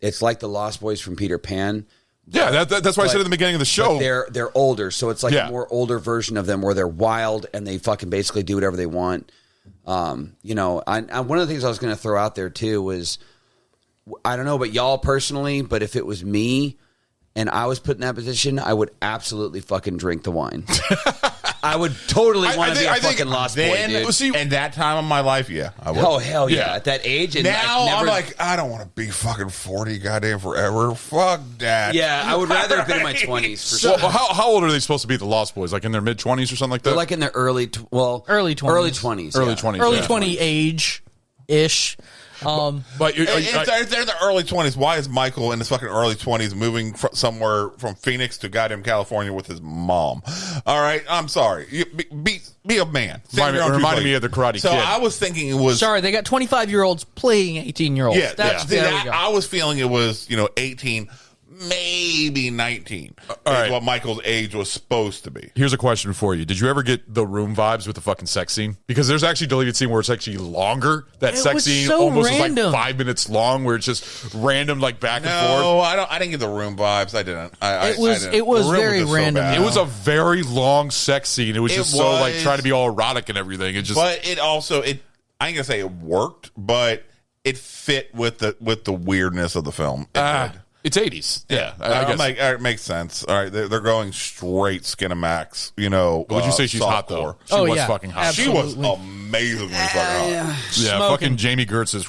it's like the Lost Boys from Peter Pan. Yeah, that's why I said at the beginning of the show. They're older, so it's like a more older version of them where they're wild and they fucking basically do whatever they want. You know, one of the things I was going to throw out there too was, I don't know about y'all personally, but if it was me and I was put in that position, I would absolutely fucking drink the wine. I would totally want to be a fucking Lost Boy, dude. See, in that time of my life, I would. Oh, hell yeah. At that age. And now I'm like, I don't want to be fucking 40 goddamn forever. Fuck that. Yeah, I would rather have been in my 20s for sure. Well, how old are they supposed to be, the Lost Boys? Like in their mid-20s or something like that? They're like in their early 20s. Early 20s. Early 20s. Early 20 age-ish. But if they're in the early 20s, why is Michael in his fucking early 20s moving somewhere from Phoenix to goddamn California with his mom? All right, I'm sorry. Be a man. Reminded me of the Karate Kid. So I was thinking it was... Sorry, they got 25-years playing 18-year-olds. Yeah, I was feeling it was, 18, maybe 19. Is what Michael's age was supposed to be. Here's a question for you. Did you ever get The Room vibes with the fucking sex scene? Because there's actually a deleted scene where it's actually longer. That sex scene so almost random. is like 5 minutes long, where it's just random, like back and forth. No, I didn't get The Room vibes. I didn't. It was very random. It was a very long sex scene. It was just so like trying to be all erotic and everything. It just, but it also I ain't gonna say it worked, but it fit with the weirdness of the film. It's 80s. Yeah. I guess. Like, it makes sense. All right. They're going straight Skinamax, Would you say she's hot, though? She was fucking hot. Absolutely. She was amazingly fucking hot. Yeah, fucking Jamie Gertz is...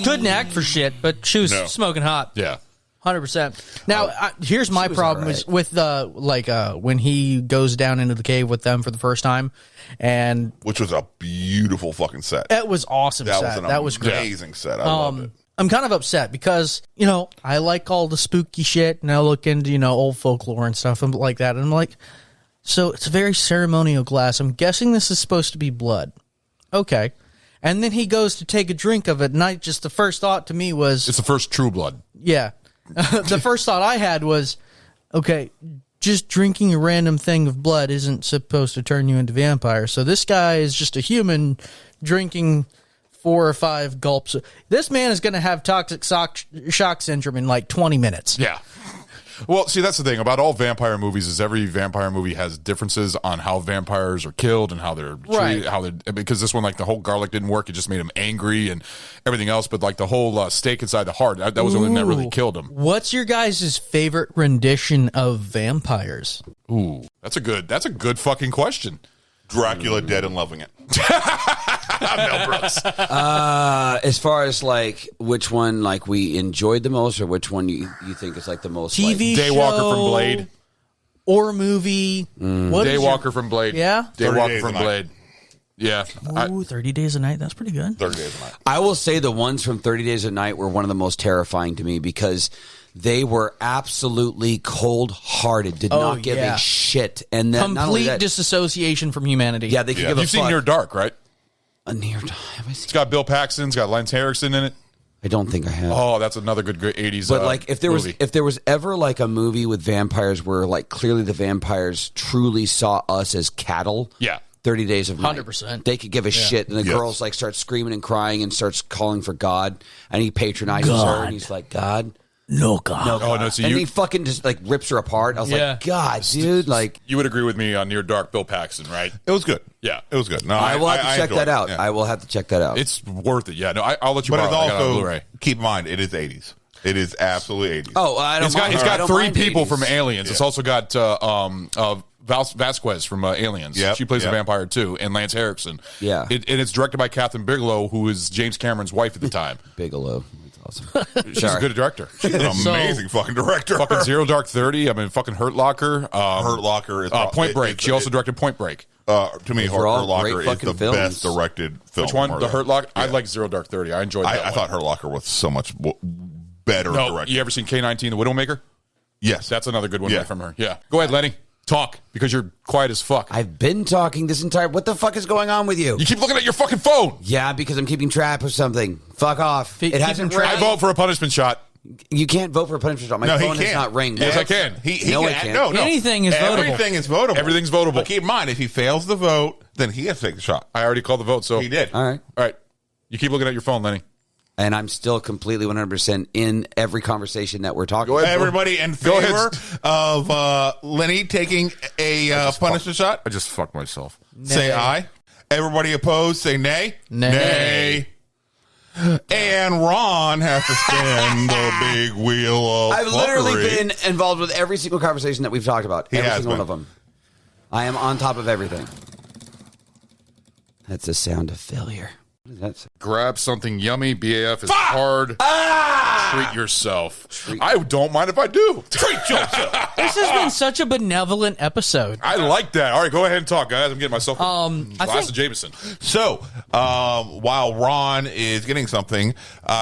Couldn't act for shit, but she was smoking hot. Yeah. 100%. Now, here's my problem is with when he goes down into the cave with them for the first time, and which was a beautiful fucking set. It was awesome. That was great. Amazing set. I loved it. I'm kind of upset because, I like all the spooky shit and I look into, old folklore and stuff like that. And I'm like, so it's a very ceremonial glass. I'm guessing this is supposed to be blood. Okay. And then he goes to take a drink of it. And the first thought to me was... It's the first true blood. Yeah. The first thought I had was, okay, just drinking a random thing of blood isn't supposed to turn you into vampire. So this guy is just a human drinking 4 or 5 gulps. This man is going to have toxic shock syndrome in like 20 minutes. Yeah. Well, see, that's the thing about all vampire movies is every vampire movie has differences on how vampires are killed and how they're treated, because this one, like the whole garlic didn't work. It just made him angry and everything else. But like the whole stake inside the heart, that was the one that really killed him. What's your guys' favorite rendition of vampires? Ooh, that's a good fucking question. Dracula Dead and Loving It. Mel Brooks. As far as like which one like we enjoyed the most, or which one you think is like the most TV like, Daywalker show, from Blade. or movie. What is Daywalker your- from Blade. Yeah? 30 Daywalker Days from a Night. Blade. Yeah. Ooh, 30 Days a Night. That's pretty good. 30 Days a Night. I will say the ones from 30 Days a Night were one of the most terrifying to me because they were absolutely cold-hearted, did not give a shit. And then not only Complete that, disassociation from humanity. yeah, they could give a You've seen fuck. Near Dark, right? A Near Dark. It's got Bill Paxton. It's got Lance Henriksen in it. I don't think I have. Oh, that's another good 80s But like, if there movie. was ever like a movie with vampires where like clearly the vampires truly saw us as cattle, Yeah. 30 Days of Night. 100%. They could give a shit, and the Yes. girls like start screaming and crying and starts calling for God, and he patronizes her, and he's like, God. No, God. No, Oh, no, so and you- he fucking just like rips her apart. I was Yeah. like, God, dude, like You would agree with me on Near Dark, Bill Paxton, right? It was good. Yeah. It was good. No, I will have to check enjoyed that it. out. Yeah. I will have to check that out. It's worth it. Yeah. No, I'll let you But borrow it's it. I got it on also, Blu-ray. keep in mind, it is 80s. It is absolutely 80s. oh, I don't It's got, mind. it's I got don't three mind people 80s. from Aliens. It's also got Vasquez from Aliens. Yep, She plays yep. a vampire too, and Lance Henriksen. Yeah. And it's directed by Catherine Bigelow, who is James Cameron's wife at the time. Bigelow. That's awesome. She's a good director. She's an amazing fucking director. Fucking Zero Dark 30. I mean, fucking Hurt Locker. Hurt Locker is Point Break. She also directed Point Break. to me, Those Hurt are all Locker great is fucking the films. best directed film. Which one? ever. The Hurt Locker? I Yeah. like Zero Dark 30. I enjoyed that I one. thought Hurt Locker was so much better No, directed. you ever seen K-19, The Widowmaker? Yes. That's another good one Yeah. from her. Yeah. Go ahead, Lenny. Talk, because you're quiet as fuck. I've been talking this entire. What the fuck is going on with you? You keep looking at your fucking phone. Yeah, because I'm keeping track of something. Fuck off. It hasn't I rang. vote for a punishment shot. You can't vote for a punishment shot. My No, he phone has can't. not ringed. Yes, I can. No, I can't. No, Anything is votable. Everything is votable. Everything's votable. But keep in mind, if he fails the vote, then he has to take the shot. I already called the vote, so He did. All right. All right. You keep looking at your phone, Lenny. And I'm still completely 100% in every conversation that we're talking Go about. ahead. Everybody in Go ahead. favor of Lenny taking a punishment shot? I just fucked myself. Say aye. Everybody opposed, say nay. Nay. And Ron has to spin the big wheel of I've literally fuckery. been involved with every single conversation that we've talked about. He Every has single been. one of them. I am on top of everything. That's the sound of failure. What is that sound? Grab something yummy. BAF is hard. Treat yourself. I don't mind if I do. Treat yourself. This has been such a benevolent episode. I like that. All right, go ahead and talk, guys. I'm getting myself a I glass think- of Jameson. So, while Ron is getting something,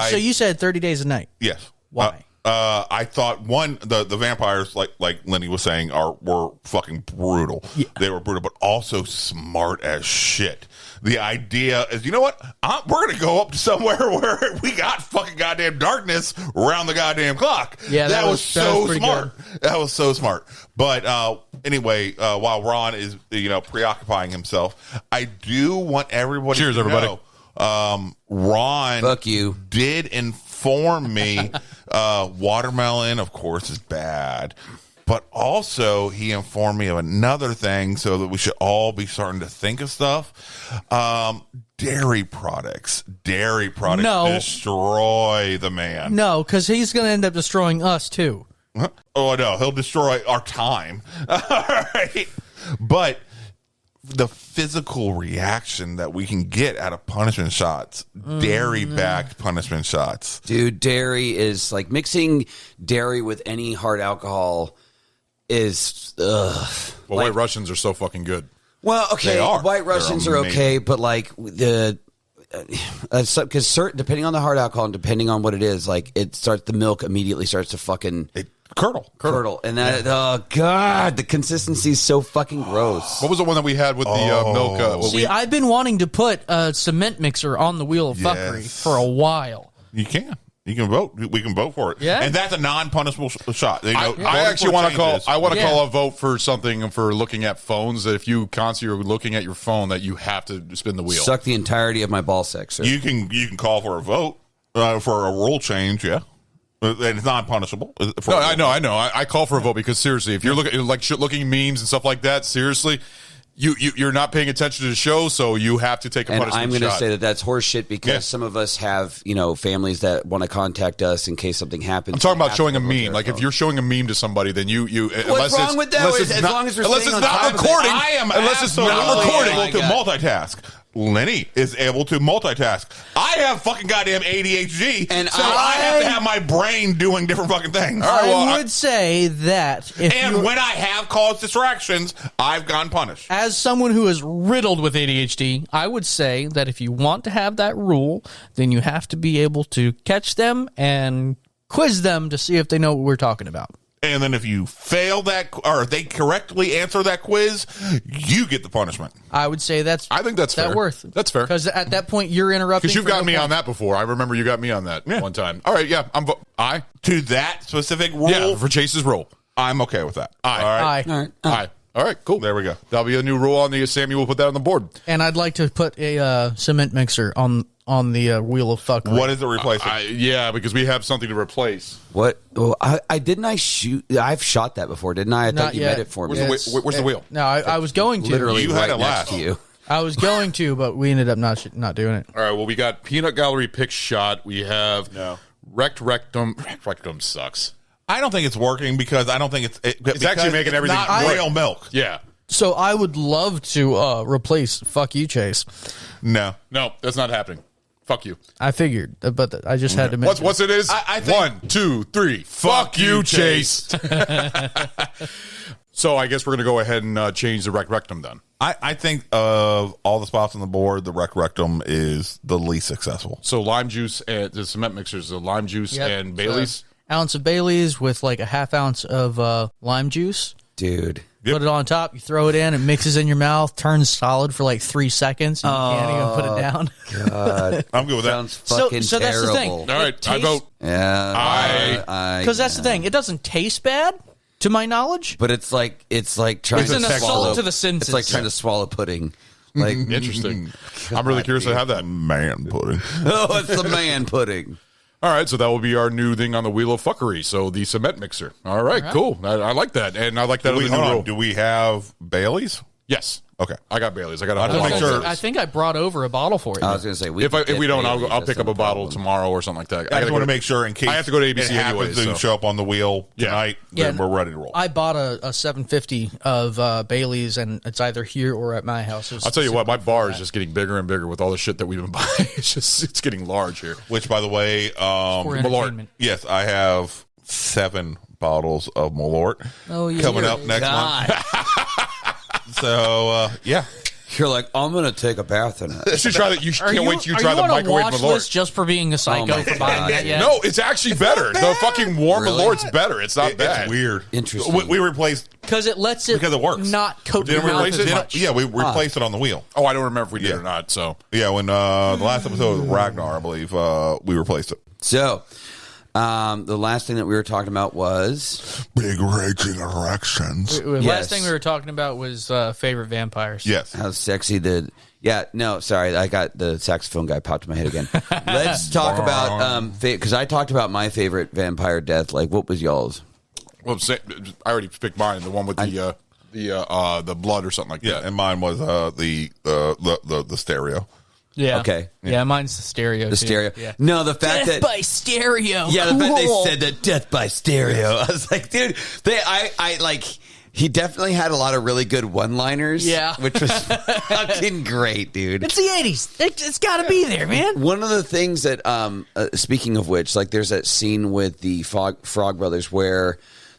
So you said 30 Days a Night. yes. Why? I thought the vampires, like Lenny was saying, were fucking brutal. Yeah. They were brutal, but also smart as shit. The idea is, you know what? We're going to go up to somewhere where we got fucking goddamn darkness around the goddamn clock. Yeah, that was so pretty smart. That was so smart. But anyway, while Ron is preoccupying himself, I do want everybody. Cheers, to everybody. know, Ron, Fuck you. did inform me watermelon, of course, is bad. But also, he informed me of another thing so that we should all be starting to think of stuff. Dairy products. Dairy products No. destroy the man. No, because he's going to end up destroying us, too. Huh? Oh, no. He'll destroy our time. All right. But the physical reaction that we can get out of punishment shots, dairy-backed punishment shots. Dude, dairy is like mixing dairy with any hard alcohol is. Well, White Russians are so fucking good. Well, okay, They are. White Russians They're are okay, but like the. Because certain, depending on the hard alcohol and depending on what it is, like the milk immediately starts to fucking curdle, and that oh god, the consistency is so fucking gross. What was the one that we had with the milk? See, I've been wanting to put a cement mixer on the wheel of fuckery for a while. You can. You can vote. We can vote for it. Yeah. And that's a non-punishable shot. They know, I actually want to call. I want to Yeah. call a vote for something for looking at phones. That if you constantly are looking at your phone, that you have to spin the wheel. Suck the entirety of my ball sack, sir. You can call for a vote for a rule change. Yeah. And it's non-punishable. No, I know. I call for a vote because seriously, if you're looking looking memes and stuff like that, seriously, you're not paying attention to the show, so you have to take a And punishment I'm going to shot. say that that's horseshit because some of us have, families that want to contact us in case something happens. I'm talking We about have showing to a go to meme. their Like if phone. you're showing a meme to somebody, then you What's wrong with that? As long as we're unless staying it's on not top of it. recording. I am unless it's not absolutely recording. able to multitask. Lenny is able to multitask. I have fucking goddamn ADHD, And so I have to have my brain doing different fucking things. I would say that And when I have caused distractions, I've gone punished. as someone who is riddled with ADHD, I would say that if you want to have that rule, then you have to be able to catch them and quiz them to see if they know what we're talking about. And then if you fail that, or if they correctly answer that quiz, you get the punishment. I would say I think that's fair. worth. That's fair. Because at that point, you're interrupting. Because you've for gotten no me point. on that before. I remember you got me on that one time. All right, yeah. I. To that specific rule? Yeah, for Chase's rule. I'm okay with that. Aye. All right. Aye. Aye. All right, cool. There we go. That'll be a new rule on the Sammy. We'll put that on the board. And I'd like to put a cement mixer on the wheel of fuckery. What is it replacing? Yeah, because we have something to replace. What? Oh, I didn't I shoot? I've shot that before, didn't I? I Not thought you yet. made it for me. Where's the wheel? No, I was going to. Literally You had right it next last. to you. I was going to, but we ended up not doing it. All right, well, we got Peanut Gallery Pick Shot. We have Wrecked Rectum. Wrecked Rectum sucks. I don't think it's working because I don't think it's actually making everything not good. real milk. Yeah. So I would love to replace "fuck you, Chase." No, that's not happening. Fuck you. I figured, but I just had to mention. What's it is? I think, 1, 2, 3. Fuck you, Chase. So I guess we're gonna go ahead and change the Wrecked Rectum then. I think of all the spots on the board, the Wreck Rectum is the least successful. So lime juice and the cement mixers, the lime juice and Bailey's. Ounce of Bailey's with like a half ounce of lime juice. Dude. Put it on top, you throw it in, it mixes in your mouth, turns solid for like 3 seconds, and you can't even put it down. God. I'm good with that. Sounds fucking so that's the thing. terrible. All right, I vote. Yeah. Because that's the thing. It doesn't taste bad, to my knowledge. But it's like trying It's to an swallow. assault to the senses. It's like trying to swallow pudding. Like Interesting. I'm really curious to have that. Man pudding. Oh, it's the man pudding. All right, so that will be our new thing on the Wheel of Fuckery. So the cement mixer. All right. Cool. I like that, and I like that. Hold new on. rule. Do we have Bailey's? Yes. Okay. I got Bailey's. I got. I make sure. I think I brought over a bottle for you. I was going to say, If we don't, I'll pick up a bottle tomorrow or something like that. I just want to make sure in case I have to go to ABC it happens anyways, to so. show up on the wheel tonight, then Yeah. we're ready to roll. I bought a 750 of Bailey's, and it's either here or at my house. I'll tell you what, my bar is just getting bigger and bigger with all the shit that we've been buying. It's getting large here. Which, by the way, for entertainment. yes, I have 7 bottles of Malort coming up next month. So, yeah. You're like, I'm going to take a bath in it. You should try that. You can't wait till you Are try you the on a microwave watch Malort. list just for being a psycho my for buying God. that yet? No, it's actually better. The fucking warm Really? Malort's better. It's not bad. It's weird. Interesting. We replaced because it lets it because it works. not coat your Didn't we mouth replace as it? much. Yeah, we replaced it on the wheel. Oh, I don't remember if we did or not. So Yeah, when the last episode was Ragnar, I believe, we replaced it. So, the last thing that we were talking about was Big raging erections. Last Yes. thing we were talking about was favorite vampires. Yes. how sexy the. Yeah, no, sorry, I got the saxophone guy popped in my head again. Let's talk about because I talked about my favorite vampire death. Like, what was y'all's? well, I already picked mine. The one with the blood or something like Yeah, that. and mine was the stereo. Yeah. Okay. Yeah, mine's the stereo. The too. stereo. Yeah. No, the fact Death that by stereo. yeah, the fact they Cool. said that death by stereo. I was like, dude, I like. He definitely had a lot of really good one-liners. Yeah. which was fucking great, dude. It's the 80s. It's got to be there, man. One of the things that, speaking of which, like there's that scene with the Frog Brothers where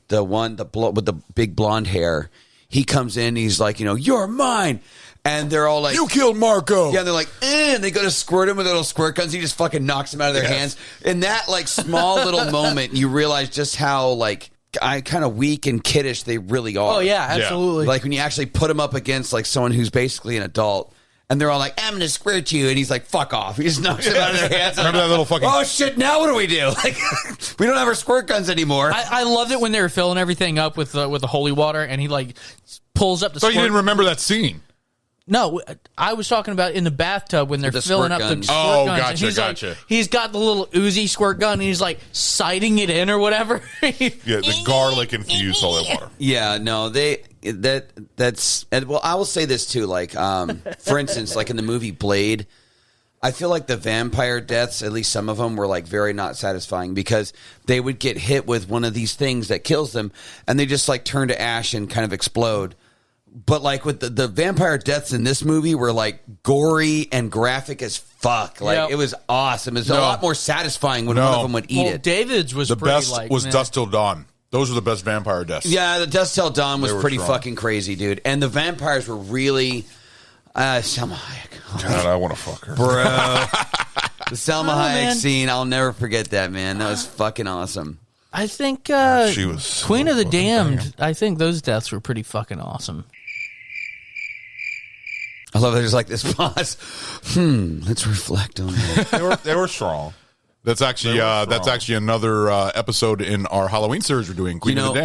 the one with the big blonde hair, he comes in, he's like, you're mine. And they're all like, You killed Marco. yeah, and they're like, and they go to squirt him with little squirt guns. He just fucking knocks them out of their hands. In that like small little moment, you realize just how like kind of weak and kiddish they really are. Oh, yeah, absolutely. Like when you actually put him up against like someone who's basically an adult. And they're all like, I'm going to squirt you. And he's like, fuck off. He just knocks him out of their hands. Remember that little fucking... Oh, shit, now what do we do? Like, we don't have our squirt guns anymore. I loved it when they were filling everything up with the holy water, and he like pulls up the So squirt. you didn't remember that scene? No, I was talking about in the bathtub when they're The filling squirt up the guns. squirt Oh, guns. gotcha, and he's gotcha. Like, he's got the little Uzi squirt gun, and he's like sighting it in or whatever. Yeah, the garlic infused holy water. Yeah, no, that's and well, I will say this too. Like, for instance, like in the movie Blade, I feel like the vampire deaths, at least some of them, were like very not satisfying because they would get hit with one of these things that kills them, and they just like turn to ash and kind of explode. But like with the vampire deaths in this movie were like gory and graphic as fuck. Like it was awesome. It was a lot more satisfying when one of them would eat it. David's was the pretty best like, was Dusk Till Dawn. Those were the best vampire deaths. Yeah, the Dusk Till Dawn was pretty strong. fucking crazy, dude. And the vampires were really Selma Hayek. God, I want to fuck her, bro. The Selma Hayek man. scene, I'll never forget that, man. That was fucking awesome. I think she was Queen of the fucking Damned. banging. I think those deaths were pretty fucking awesome. I love there's like this pause. Let's reflect on that. They were strong. That's actually another episode in our Halloween series we're doing. Queen of the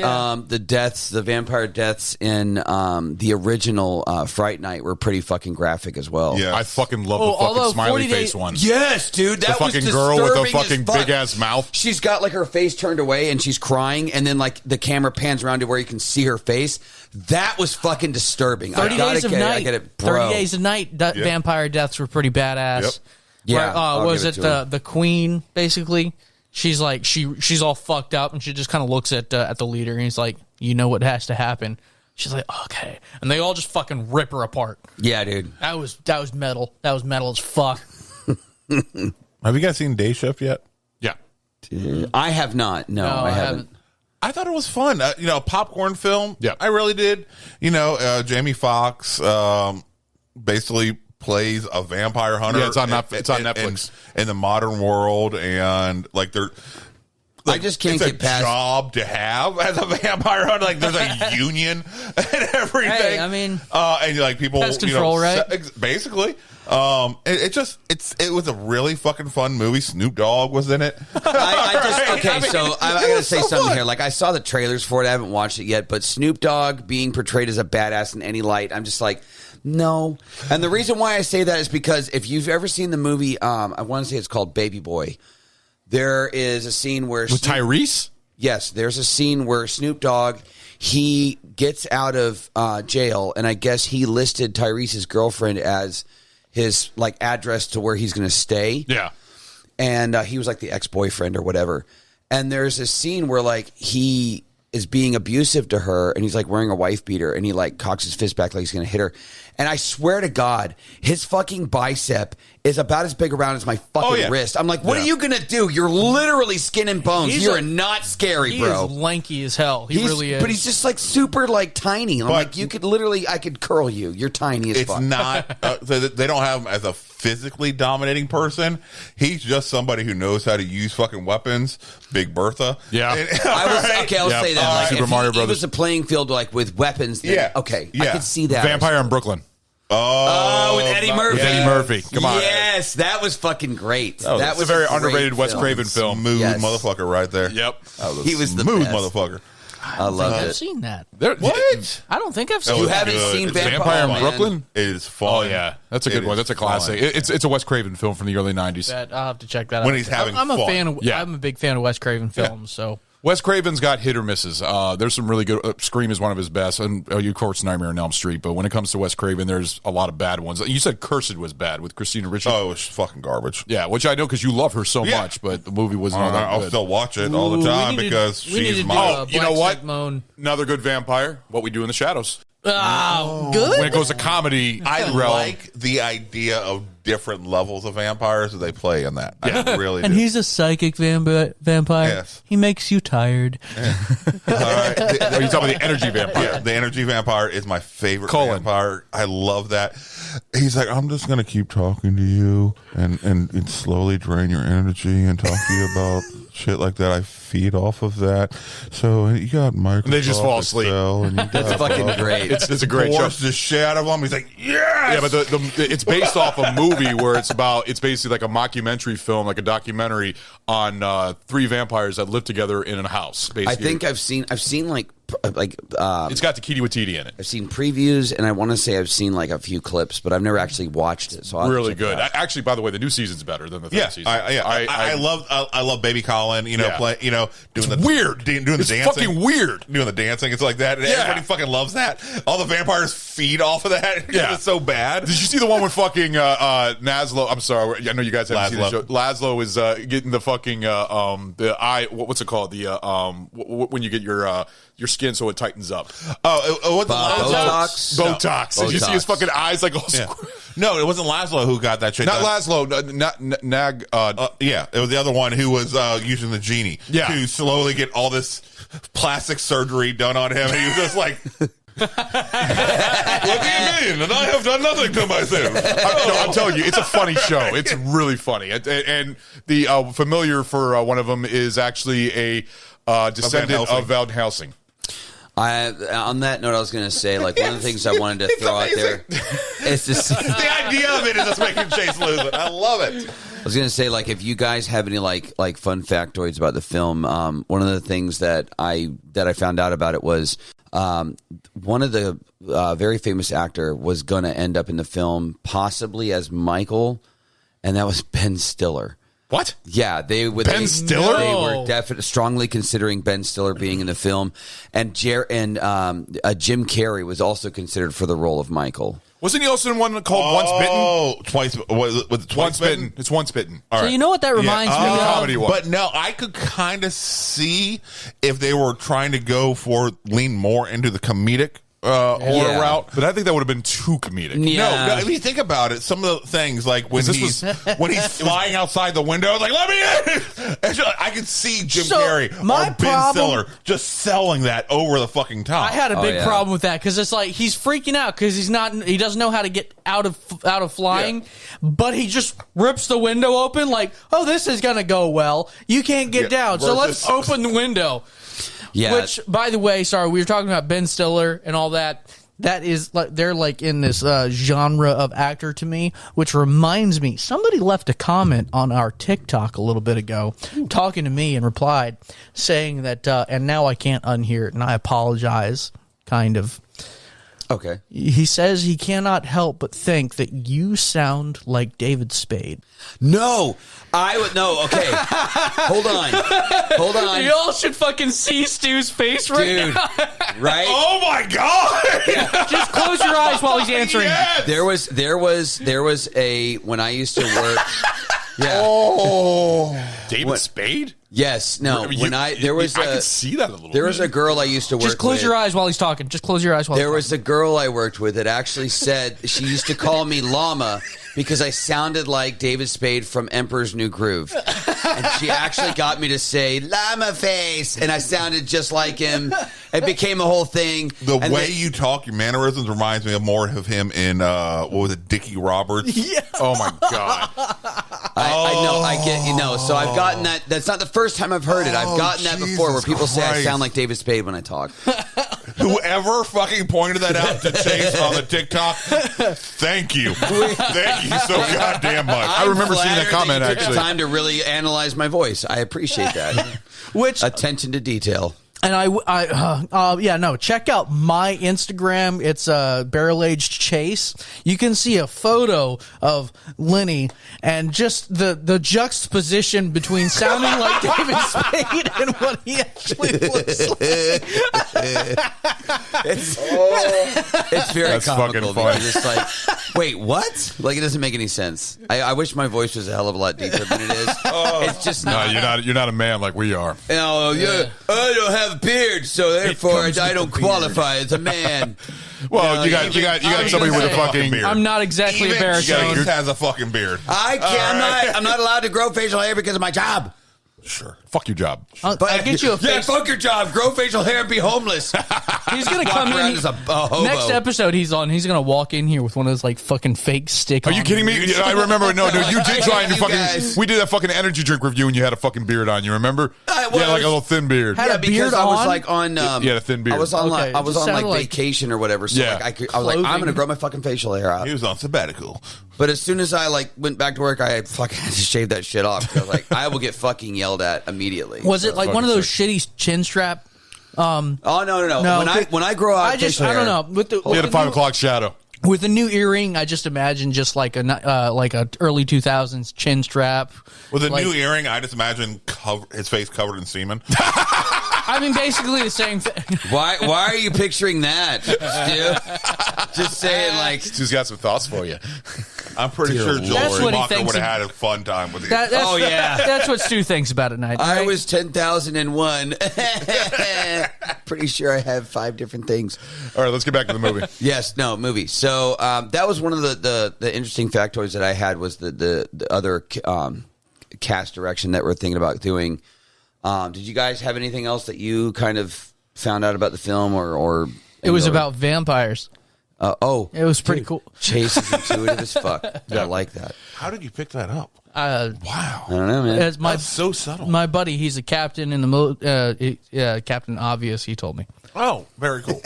Damned. The deaths, the vampire deaths in the original Fright Night were pretty fucking graphic as well. Yeah, I fucking love the fucking smiley face one. Yes, dude, that the was fucking girl with the disturbing fucking as fuck. big ass mouth. She's got like her face turned away and she's crying, and then like the camera pans around to where you can see her face. That was fucking disturbing. 30 Days of Night. I get it, bro. 30 Days of Night. Vampire deaths were pretty badass. Yep. Yeah, Where, was it the queen? Basically, she's like she's all fucked up, and she just kind of looks at the leader, and he's like, "You know what has to happen." She's like, "Okay," and they all just fucking rip her apart. Yeah, dude. That was metal. That was metal as fuck. Have you guys seen Day Shift yet? Yeah, I have not. No, I haven't. I thought it was fun. A popcorn film. Yeah, I really did. Jamie Foxx basically plays a vampire hunter. Yeah, it's on Netflix. In the modern world, and like they're. I just can't it's get past job to have as a vampire hunter. Like there's a union and everything. Hey, I mean, and like people, pest control, right? Basically, it was a really fucking fun movie. Snoop Dogg was in it. I gotta say something here. Like I saw the trailers for it. I haven't watched it yet, but Snoop Dogg being portrayed as a badass in any light, I'm just like, no. And the reason why I say that is because if you've ever seen the movie, I want to say it's called Baby Boy. There is a scene where with Tyrese. Yes, there's a scene where Snoop Dogg, he gets out of jail, and I guess he listed Tyrese's girlfriend as his like address to where he's going to stay. Yeah, and he was like the ex-boyfriend or whatever. And there's a scene where like he is being abusive to her, and he's like wearing a wife beater, and he like cocks his fist back like he's going to hit her. And I swear to God, his fucking bicep is about as big around as my fucking wrist. I'm like, what are you going to do? You're literally skin and bones. You're not scary, bro. He is lanky as hell. He really is. But he's just like super like tiny. I'm like, you could literally, I could curl you. You're tiny as fuck. It's not, they don't have him as a physically dominating person. He's just somebody who knows how to use fucking weapons. Big Bertha. Yeah. I'll say that. Like, Super if Mario he Brothers. was a playing field like with weapons, then, okay. I could see that. Vampire in Brooklyn. Oh, with Eddie Murphy. With Eddie Murphy. Come on. Yes, that was fucking great. Oh, that was a very underrated Wes Craven film. Smooth motherfucker right there. Yep. He was the smooth best. motherfucker. I love it. I've seen that. What? I don't think I've seen. You that. haven't seen Vampire in Brooklyn? It is fun. Oh yeah, that's a good one. That's a classic. It's a Wes Craven film from the early '90s. I'll have to check that out. When he's having I'm a fun. fan. I'm a big fan of Wes Craven films. So Wes Craven's got hit or misses. There's some really good. Scream is one of his best, and of course, Nightmare on Elm Street. But when it comes to Wes Craven, there's a lot of bad ones. You said Cursed was bad with Christina Ricci. Oh, it was fucking garbage. Yeah, which I know because you love her so much, but the movie wasn't all that I'll good. still watch it all the time because she's my. You know what? Another good vampire. What We Do in the Shadows. Oh, good. When it goes to comedy, I realm. like the idea of different levels of vampires that they play in that. I really And do. he's a psychic vampire. Yes. He makes you tired. All right. Are you talking about the energy vampire? Yeah, the energy vampire is my favorite vampire. I love that. He's like, I'm just gonna keep talking to you and slowly drain your energy and talk to you about shit like that. I feed off of that. So you got Microsoft And they just fall asleep. Excel, and you That's got, fucking great. It's a great show. Force the shit out of him. He's like, yes! Yeah, but it's based off a movie where it's basically like a mockumentary film, like a documentary on three vampires that live together in a house. Basically. I think I've seen it's got Takiti Watiti in it. I've seen previews, and I want to say I've seen like a few clips, but I've never actually watched it. So I'll Really check it good. out. Actually, by the way, the new season's better than the third season. I love Baby Colin. Doing the weird, doing the it's dancing. fucking weird. Doing the dancing, it's like that. And everybody fucking loves that. All the vampires feed off of that. Yeah, it's so bad. Did you see the one with fucking Laszlo? I'm sorry, I know you guys haven't seen the show. Laszlo is getting the fucking the eye. What's it called? The when you get your your skin so it tightens up. Oh, it wasn't Laszlo. Botox. Did you see his fucking eyes like all No, it wasn't Laszlo who got that shit. Not Laszlo. Not Nag. Yeah, it was the other one who was using the genie to slowly get all this plastic surgery done on him. And he was just like, what do you mean? And I have done nothing to myself. I'm telling you, it's a funny show. It's really funny. And the familiar for one of them is actually a descendant of Van Helsing. On that note, I was going to say, like, one of the things I wanted to throw out there is just the idea of it is just making Chase lose it. I love it. I was going to say, like, if you guys have any like fun factoids about the film, one of the things that I found out about it was one of the very famous actor was going to end up in the film possibly as Michael, and that was Ben Stiller. What? Yeah, Ben Stiller? They were definitely strongly considering Ben Stiller being in the film, and Jim Carrey was also considered for the role of Michael. Wasn't he also in one called Once Bitten? Oh, twice. Was it twice Once Bitten? It's Once Bitten. So you know what that reminds me of? Comedy one. But no, I could kind of see if they were trying to go for lean more into the comedic horror route. But I think that would have been too comedic. Yeah. No, if you think about it, some of the things like when he's flying outside the window, like, let me in! I could see Jim Carrey or Ben Stiller just selling that over the fucking top. I had a big problem with that because it's like he's freaking out because he doesn't know how to get out of flying, but he just rips the window open like, oh, this is gonna go well. You can't get down, so let's open the window. Yeah. Which, by the way, sorry, we were talking about Ben Stiller and all that. That is like they're like in this genre of actor to me, which reminds me, somebody left a comment on our TikTok a little bit ago, talking to me and replied saying that, and now I can't unhear it, and I apologize, kind of. Okay. He says he cannot help but think that you sound like David Spade. No, I would no. Okay, hold on. You all should fucking see Stu's face right now. Right? Oh my god! Just close your eyes while he's answering. Yes! There was a when I used to work. Yeah. Oh, David Spade? Yes. No. I could see that a little. There was a girl I used to work with. Just close your eyes while he's talking. Just close your eyes while. There was a girl I worked with that actually said she used to call me Llama because I sounded like David Spade from Emperor's New Groove. And she actually got me to say Llama face, and I sounded just like him. It became a whole thing. The way you talk, your mannerisms reminds me of more of him in what was it, Dickie Roberts? Yeah. Oh my god. I know. I get So I've gotten that. That's not the first time I've heard it. I've gotten that before, where people say I sound like David Spade when I talk. Whoever fucking pointed that out to Chase on the TikTok, thank you. Thank you so goddamn much. I remember seeing that comment, you took actually. the time to really analyze my voice. I appreciate that. Which attention to detail. And check out my Instagram. It's Barrel Aged Chase. You can see a photo of Lenny and just the juxtaposition between sounding like David Spade and what he actually looks like. It's very That's comical. fucking funny. It's like, wait, what? Like, it doesn't make any sense. I wish my voice was a hell of a lot deeper than it is. It's just not. No, you're not a man like we are. No, I don't have a beard, so therefore I don't qualify as a man. Well, you got somebody with a fucking beard. I'm not exactly Even embarrassing. Chase has a fucking beard. I can't. I'm not allowed to grow facial hair because of my job. Sure. Fuck your job. I'll get you a face. Fuck your job. Grow facial hair and be homeless. He's going to come in. As a hobo. Next episode he's on, he's going to walk in here with one of those like fucking fake stick. Are you kidding me? I remember. No, you did try and guys. we did that fucking energy drink review and you had a fucking beard on. You remember? You had like a little thin beard. Had a because beard I was on? like on. You had a thin beard. I was on Okay, I was it on like sounded like- vacation or whatever. So Yeah. I was like, I'm going to grow my fucking facial hair out. He was on sabbatical. But as soon as I like went back to work, I fucking had to shave that shit off. I was like, I will get fucking yelled at immediately. Was it like one of those shitty chin strap? Oh no! When I grow out, I don't know. With You had a 5 o'clock shadow. With a new earring, I just imagine just like a early 2000s chin strap. With a Like- new earring, I just imagine his face covered in semen. I mean, basically the same thing. Why are you picturing that, Stu? Just saying, like, Stu's got some thoughts for you. I'm pretty sure Joel That's what he Schumacher thinks would have of- had a fun time with you. That's, Oh, yeah. That's what Stu thinks about it, Night. I right? was 10,001. Pretty sure I have 5 different things. All right, let's get back to the movie. Yes, no, movie. So that was one of the interesting factoids that I had was the other cast direction that we're thinking about doing. Did you guys have anything else that you kind of found out about the film or It was about vampires. It was pretty cool. Chase is intuitive as fuck. I like that. How did you pick that up? Wow. I don't know, man. That's so subtle. My buddy, he's a captain in the Captain Obvious. He told me. Oh, very cool.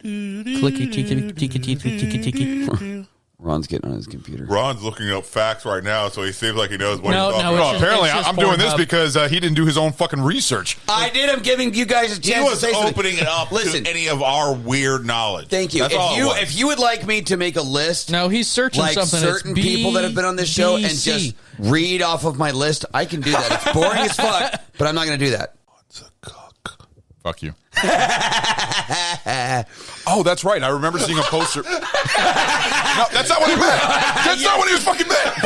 Clicky tiki. Ron's getting on his computer. Ron's looking up facts right now, so he seems like he knows what No, he's talking no, about. it's just- Apparently, it's just I'm doing this Pornhub. because he didn't do his own fucking research. I did. I'm giving you guys a chance He to was say something. opening it up Listen, to any of our weird knowledge. thank you. That's all it was. If you would like me to make a list, No, he's searching like something. certain people that have been on this show, and just read off of my list, I can do that. It's boring as fuck, but I'm not going to do that. What's a cock? Fuck you. Oh, that's right. I remember seeing a poster. No, that's not what he meant. That's not what he was fucking meant.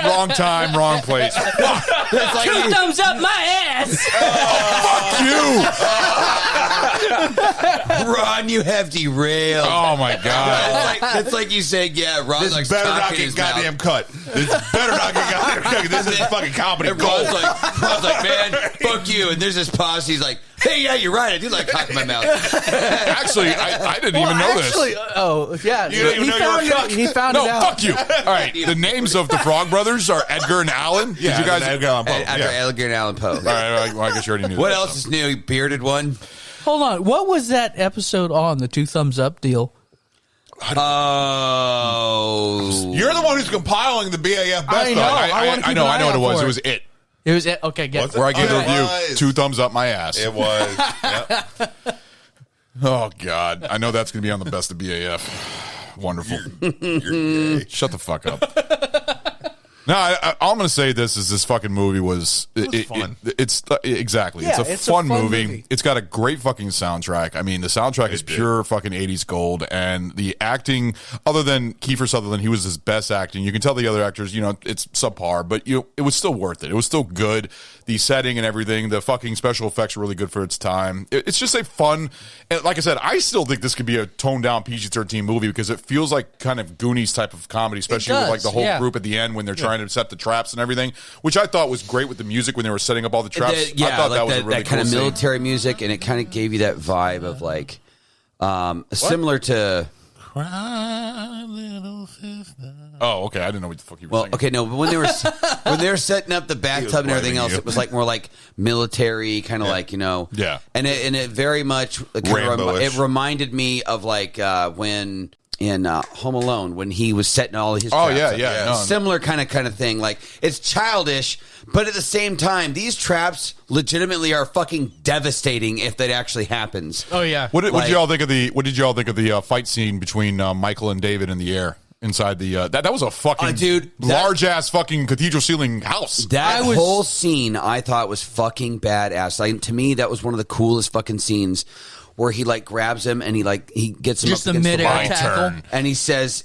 Wrong time, wrong place. Fuck. Like 2 thumbs up my ass. Fuck you. Ron, you have derailed. Oh my god. That's like you saying, yeah, Ron This likes better cock not in get his goddamn mouth. cut. This better not get goddamn cut. This is fucking comedy And gold. Ron's like, man, fuck you. And there's this pause. He's like, hey, yeah, you're right. I do like cock in my mouth. Actually, I didn't even know this. Yeah. You don't even know you're a cuck. He found No, it out. fuck you. All right. The names of the Frog Brothers are Edgar and Alan. Yeah, Did you guys? Edgar Allan Poe. After Edgar and Allan Poe. All right. Well, I guess you already knew. What that, else so. is new? Bearded one? Hold on. What was that episode on the 2 thumbs up deal? Oh. You're the one who's compiling the BAF best I know. of. I know what it was. It was it. It was it. Okay, get Was it? Where I gave the It review was. 2 thumbs up my ass. It was. Yep. Oh God, I know that's going to be on the best of BAF. Wonderful. You're gay. Shut the fuck up. No, all I'm going to say this fucking movie was fun. It's exactly. Yeah, it's a fun movie. It's got a great fucking soundtrack. I mean, the soundtrack is pure fucking 80s gold, and the acting, other than Kiefer Sutherland, he was his best acting. You can tell the other actors, it's subpar, but it was still worth it. It was still good. The setting and everything, the fucking special effects were really good for its time. It's just a fun, and like I said, I still think this could be a toned down PG-13 movie because it feels like kind of Goonies type of comedy, especially with like the whole group at the end when they're trying to set the traps and everything, which I thought was great with the music when they were setting up all the traps. I thought like that was a really that kind cool of scene. military music, and it kind of gave you that vibe of like similar to. Cry, little sister. Oh, okay. I didn't know what the fuck you were Well, saying. okay, no, but when they were setting up the bathtub and everything blaming else, you. it was like more like military, kind of like Yeah. and it very much Rambo-ish. it reminded me of like when in Home Alone when he was setting all his Oh, traps yeah, up. yeah, no. Similar kind of thing. Like it's childish, but at the same time, these traps legitimately are fucking devastating if that actually happens. Oh yeah. What did Like- y'all think of the fight scene between Michael and David in the air inside the that was a fucking dude, large ass fucking cathedral ceiling house. That whole scene I thought was fucking badass. Like to me, that was one of the coolest fucking scenes where he like grabs him and he gets him Just up a against the mid-air wall. tackle. And he says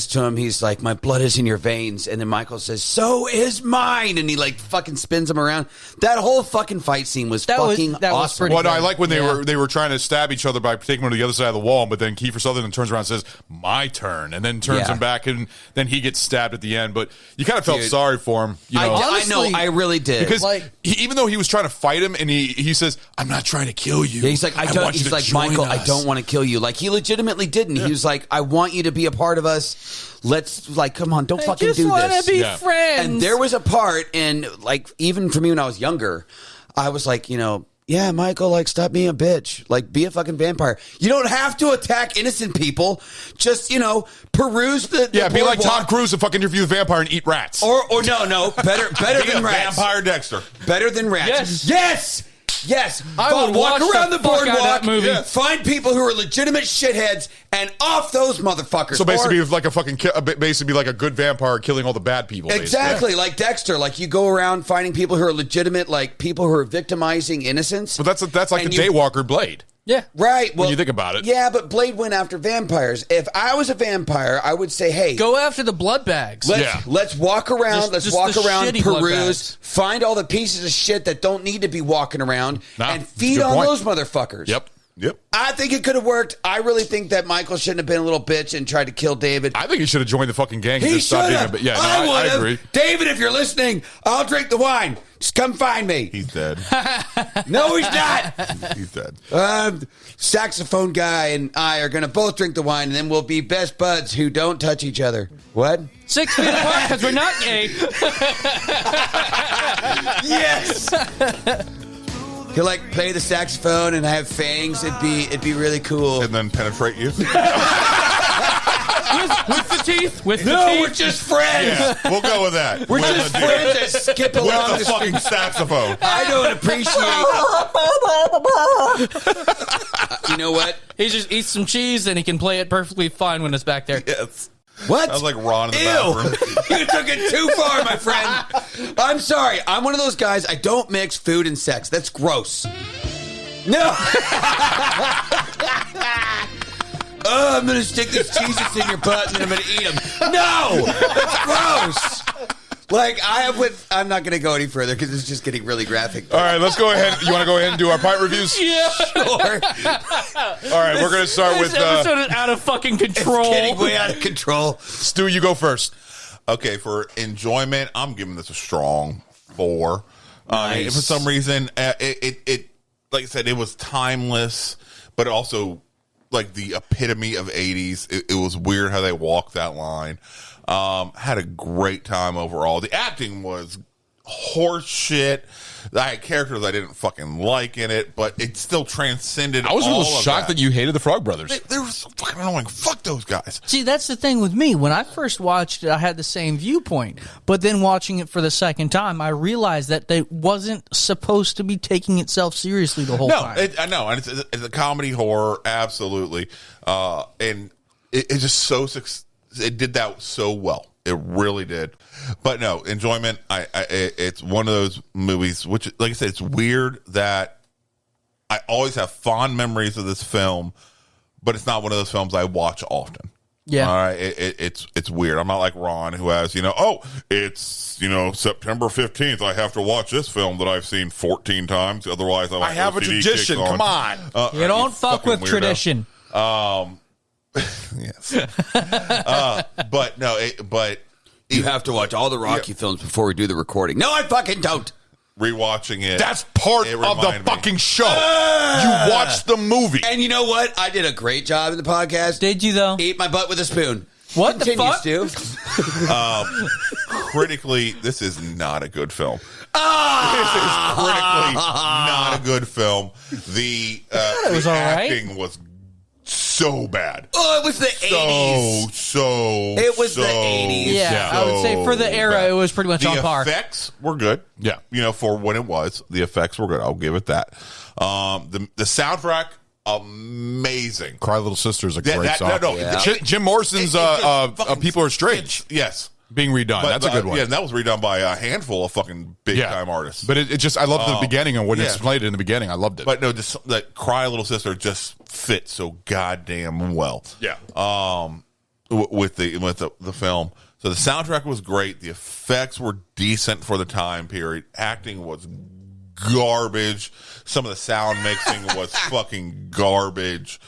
to him, he's like, my blood is in your veins. And then Michael says, so is mine. And he like fucking spins him around. That whole fucking fight scene was That was awesome. pretty Well, no, I good. like when Yeah. they were trying to stab each other by taking them to the other side of the wall, but then Kiefer Sutherland turns around and says, "My turn," and then turns Yeah. him back, and then he gets stabbed at the end. But you kind of felt Dude. sorry for him, you know. I know, I really did. because like- even though he was trying to fight him, and he says, "I'm not trying to kill you." Yeah, he's like, want you he's to like, join Michael, us." I don't want to kill you. Like he legitimately didn't. He was like, I want you to be a part of us. Let's like, come on, don't fucking just do want this. to be Yeah. friends. And there was a part, and like even for me when I was younger, I was like, yeah, Michael, like stop being a bitch. Like be a fucking vampire. You don't have to attack innocent people. Just peruse the Yeah, be like Tom boardwalk. Cruise and fucking interview the vampire and eat rats. Or no, better Be a than rats. Vampire Dexter. Better than rats. Yes. I would walk watch around the the fuck out of boardwalk, that movie. find people who are legitimate shitheads, and off those motherfuckers. So basically, Or- it was like a fucking basically like a good vampire killing all the bad people. basically. exactly like Dexter. Like you go around finding people who are legitimate, like people who are victimizing innocents. But that's like And the you- Daywalker Blade. Yeah. Right. Well, when you think about it. Yeah, but Blade went after vampires. If I was a vampire, I would say, hey, go after the blood bags. Let's walk around. Let's walk around, peruse, find all the pieces of shit that don't need to be walking around, and feed on those motherfuckers. Yep. I think it could have worked. I really think that Michael shouldn't have been a little bitch and tried to kill David. I think he should have joined the fucking gang. And He just stopped should being a have. bit. Yeah, I agree. David, if you're listening, I'll drink the wine. Just come find me. He's dead. No, he's not. He's dead. Saxophone guy and I are going to both drink the wine, and then we'll be best buds who don't touch each other. What? 6 feet apart because we're not gay. Yes. He'll like play the saxophone and have fangs. It'd be really cool. And then penetrate you. with the teeth. With the no, teeth. we're just friends. Yeah, we'll go with that. We're just friends that skip along with the fucking saxophone. I don't appreciate. You know what? He just eats some cheese and he can play it perfectly fine when it's back there. Yes. What? I was like Ron in the bathroom. You took it too far, my friend. I'm sorry. I'm one of those guys. I don't mix food and sex. That's gross. No. I'm going to stick these cheeses in your butt and then I'm going to eat them. No. That's gross. Like, I'm not going to go any further because it's just getting really graphic. All right, let's go ahead. You want to go ahead and do our pint reviews? Yeah. Sure. All right, we're going to start with... This episode is out of fucking control. It's getting way out of control. Stu, you go first. Okay, for enjoyment, I'm giving this a strong 4. Nice. For some reason, it like I said, it was timeless, but also like the epitome of 80s. It was weird how they walked that line. Had a great time overall. The acting was horse shit. I had characters I didn't fucking like in it, but it still transcended. I was a all little of shocked that you hated the Frog Brothers. They were so fucking annoying. Fuck those guys. See, that's the thing with me. When I first watched it, I had the same viewpoint. But then watching it for the second time, I realized that they wasn't supposed to be taking itself seriously the whole time. I know. And it's a comedy horror, absolutely. And it's just so it did that so well. It really did. But no, enjoyment. It's one of those movies, which, like I said, it's weird that I always have fond memories of this film, but it's not one of those films I watch often. Yeah. All right. It's weird. I'm not like Ron, who has, it's, September 15th. I have to watch this film that I've seen 14 times. Otherwise, I have a tradition. Come on. You don't fuck with tradition. Yes. But no, but you have to watch all the Rocky films before we do the recording. No, I fucking don't. Rewatching it. That's part of the fucking show. You watch the movie. And you know what? I did a great job in the podcast. Did you, though? Eat my butt with a spoon. What Continue, the fuck? Stu. Critically, this is not a good film. This is critically not a good film. The acting was so bad. Oh, it was the 80s. It was the 80s. Yeah, I would say for the era, it was pretty much on par. The effects were good. Yeah. For when it was, the effects were good. I'll give it that. The soundtrack, amazing. Cry Little Sister is a great song. Yeah. Jim Morrison's People Are Strange. Yes. Being redone. That's a good one. Yeah, and that was redone by a handful of fucking big-time artists. But it just, I loved the beginning and when it's played in the beginning. I loved it. But no, that Cry Little Sister just fits so goddamn well. Yeah. With the film. So the soundtrack was great. The effects were decent for the time period. Acting was garbage. Some of the sound mixing was fucking garbage.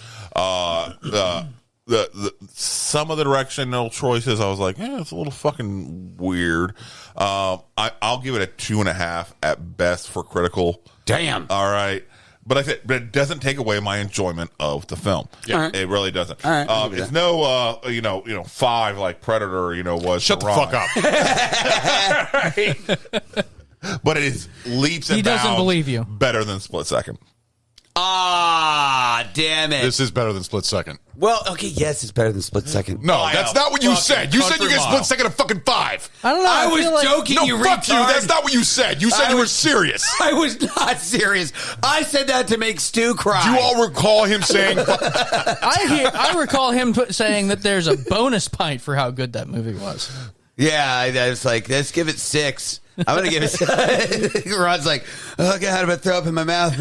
Some of the directional choices, I was like, it's a little fucking weird. I'll give it a 2.5 at best for critical. Damn. All right. But it doesn't take away my enjoyment of the film. Yeah. Right. It really doesn't. All right, it's no, 5 like Predator, was. Shut the fuck up. But it is leaps and bounds. He doesn't believe you. Better than Split Second. Ah, damn it. This is better than Split Second. Well, okay, yes, it's better than Split Second. No, that's not what you said. You said you get Split Second a fucking 5. I don't know. I was joking, no, you fuck retard. you. That's not what you said. You said you were serious. I was not serious. I said that to make Stu cry. Do you all recall him saying... I recall him saying that there's a bonus pint for how good that movie was. Yeah, I was like, let's give it 6. I'm going to give it... Rod's like, oh, God, I'm going to throw up in my mouth.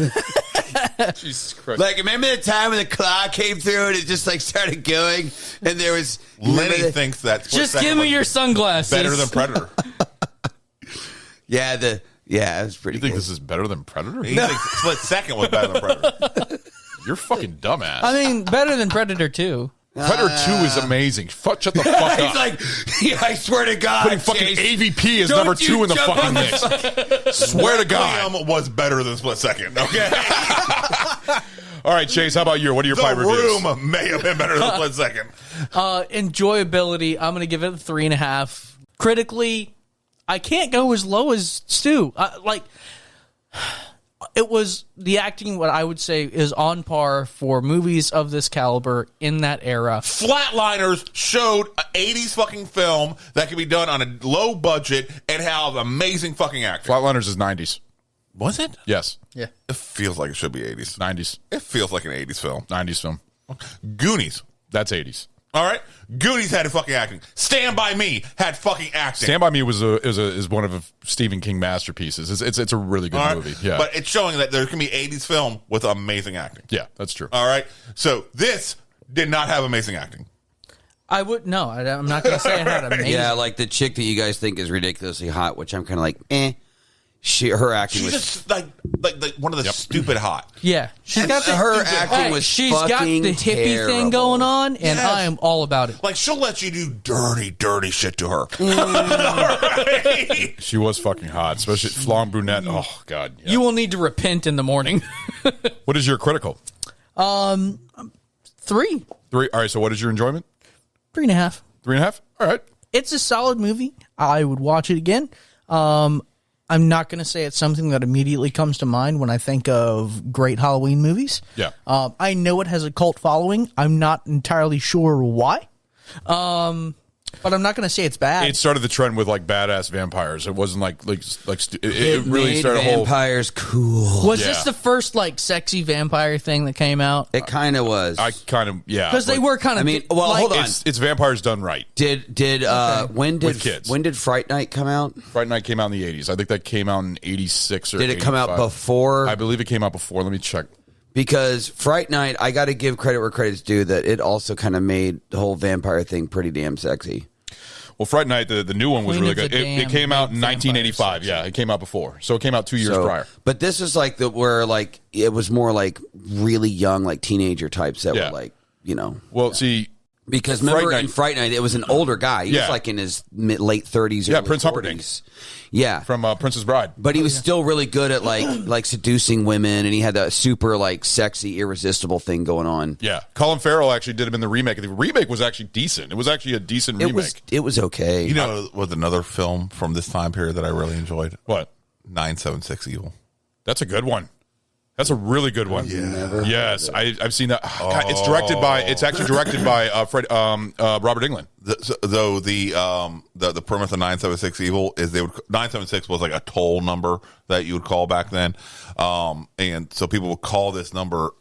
Jesus Christ. Like, remember the time when the clock came through and it just like started going, and there was Lenny thinks that Just give me your sunglasses. better than Predator. Yeah, it was pretty. You think good. this is better than Predator? He thinks Split Second was better than Predator. You're fucking dumbass. I mean, better than Predator 2. Predator 2 is amazing. Shut the fuck up. He's like, I swear to God, Putting fucking Chase, AVP as don't number you 2 in the jump fucking on the mix. Swear to God. Liam was better than Split Second. Okay. All right, Chase, how about you? What are your 5 reviews? The Room may have been better than Split Second. Enjoyability, I'm going to give it a 3.5. Critically, I can't go as low as Stu. It was the acting, what I would say is on par for movies of this caliber in that era. Flatliners showed an 80s fucking film that could be done on a low budget and have amazing fucking acting. Flatliners is 90s. Was it? Yes. Yeah. It feels like it should be 80s. 90s. It feels like an 80s film. 90s film. Goonies. That's 80s. All right? Goonies had fucking acting. Stand By Me had fucking acting. Stand By Me is one of Stephen King masterpieces. It's a really good All right? movie. Yeah. But it's showing that there can be 80s film with amazing acting. Yeah, that's true. All right? So this did not have amazing acting. I'm not going to say it had amazing. Yeah, like the chick that you guys think is ridiculously hot, which I'm kind of like, eh. Her acting She's was just like one of the stupid hot. Yeah, she's got the her acting was she's got the hippie terrible. thing going on, and Yes. I am all about it. Like she'll let you do dirty shit to her. She was fucking hot, especially long brunette. Oh God. Yeah. You will need to repent in the morning. What is your critical? 3. 3. All right. So what is your enjoyment? 3.5. 3.5. All right. It's a solid movie. I would watch it again. I'm not going to say it's something that immediately comes to mind when I think of great Halloween movies. Yeah. I know it has a cult following. I'm not entirely sure why. But I'm not going to say it's bad. It started the trend with like badass vampires. It wasn't it really made started a whole. vampires cool. Was this the first like sexy vampire thing that came out? It kind of was. Because they were kind of. I mean, well, hold on. It's vampires done right. When did With kids. When did Fright Night come out? Fright Night came out in the 80s. I think that came out in 86 or Did it come out 85. before? I believe it came out before. Let me check. Because Fright Night, I got to give credit where credit's due that it also kind of made the whole vampire thing pretty damn sexy. Well, Fright Night, the new one was Queen really of good. the It came out in Damned 1985. Yeah, it came out before. So it came out 2 years prior. But this is like where like it was more like really young, like teenager types that Yeah. were like, you know. Well, see, because remember Fright in Night- Fright Night, it was an older guy. He Yeah. was like in his late 30s. Yeah, early Prince 40s. Humperdinck. Yeah, from Princess Bride. But he was still really good at like seducing women, and he had that super like sexy, irresistible thing going on. Yeah, Colin Farrell actually did him in the remake. The remake was actually decent. It was actually a decent remake. It was okay. You know, was another film from this time period that I really enjoyed? What? 976 Evil. That's a good one. That's a really good one. Yeah. Yes, I've seen that. God, it's actually directed by Robert Englund. The premise of 976 Evil is 976 was like a toll number that you would call back then, and so people would call this number,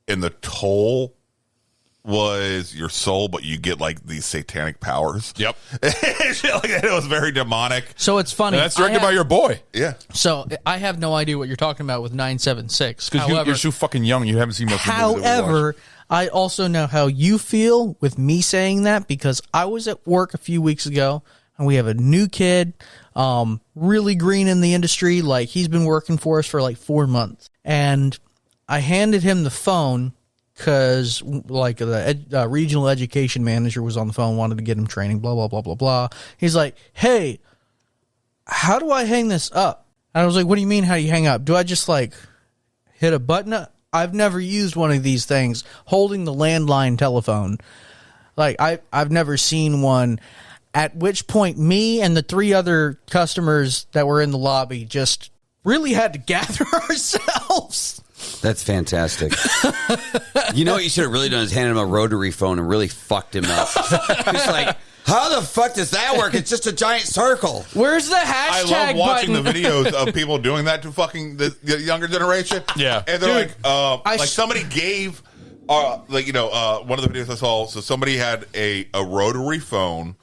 and the toll was your soul, but you get like these satanic powers. Yep. It was very demonic. So it's funny. And that's directed by your boy. Yeah. So I have no idea what you're talking about with 976. Because you're so fucking young. You haven't seen most of the movies that we However, watched. I also know how you feel with me saying that because I was at work a few weeks ago and we have a new kid, really green in the industry. Like he's been working for us for like 4 months. And I handed him the phone because like the regional education manager was on the phone, wanted to get him training, blah, blah, blah, blah, blah. He's like, hey, how do I hang this up? And I was like, what do you mean how do you hang up? Do I just like hit a button? I've never used one of these things holding the landline telephone. Like I've never seen one, at which point me and the 3 other customers that were in the lobby just really had to gather ourselves. That's fantastic. You know what you should have really done is handed him a rotary phone and really fucked him up. He's like, how the fuck does that work? It's just a giant circle. Where's the I hashtag love watching button? the videos of people doing that to fucking the younger generation. Yeah. And they're Dude, like somebody one of the videos I saw, so somebody had a rotary phone.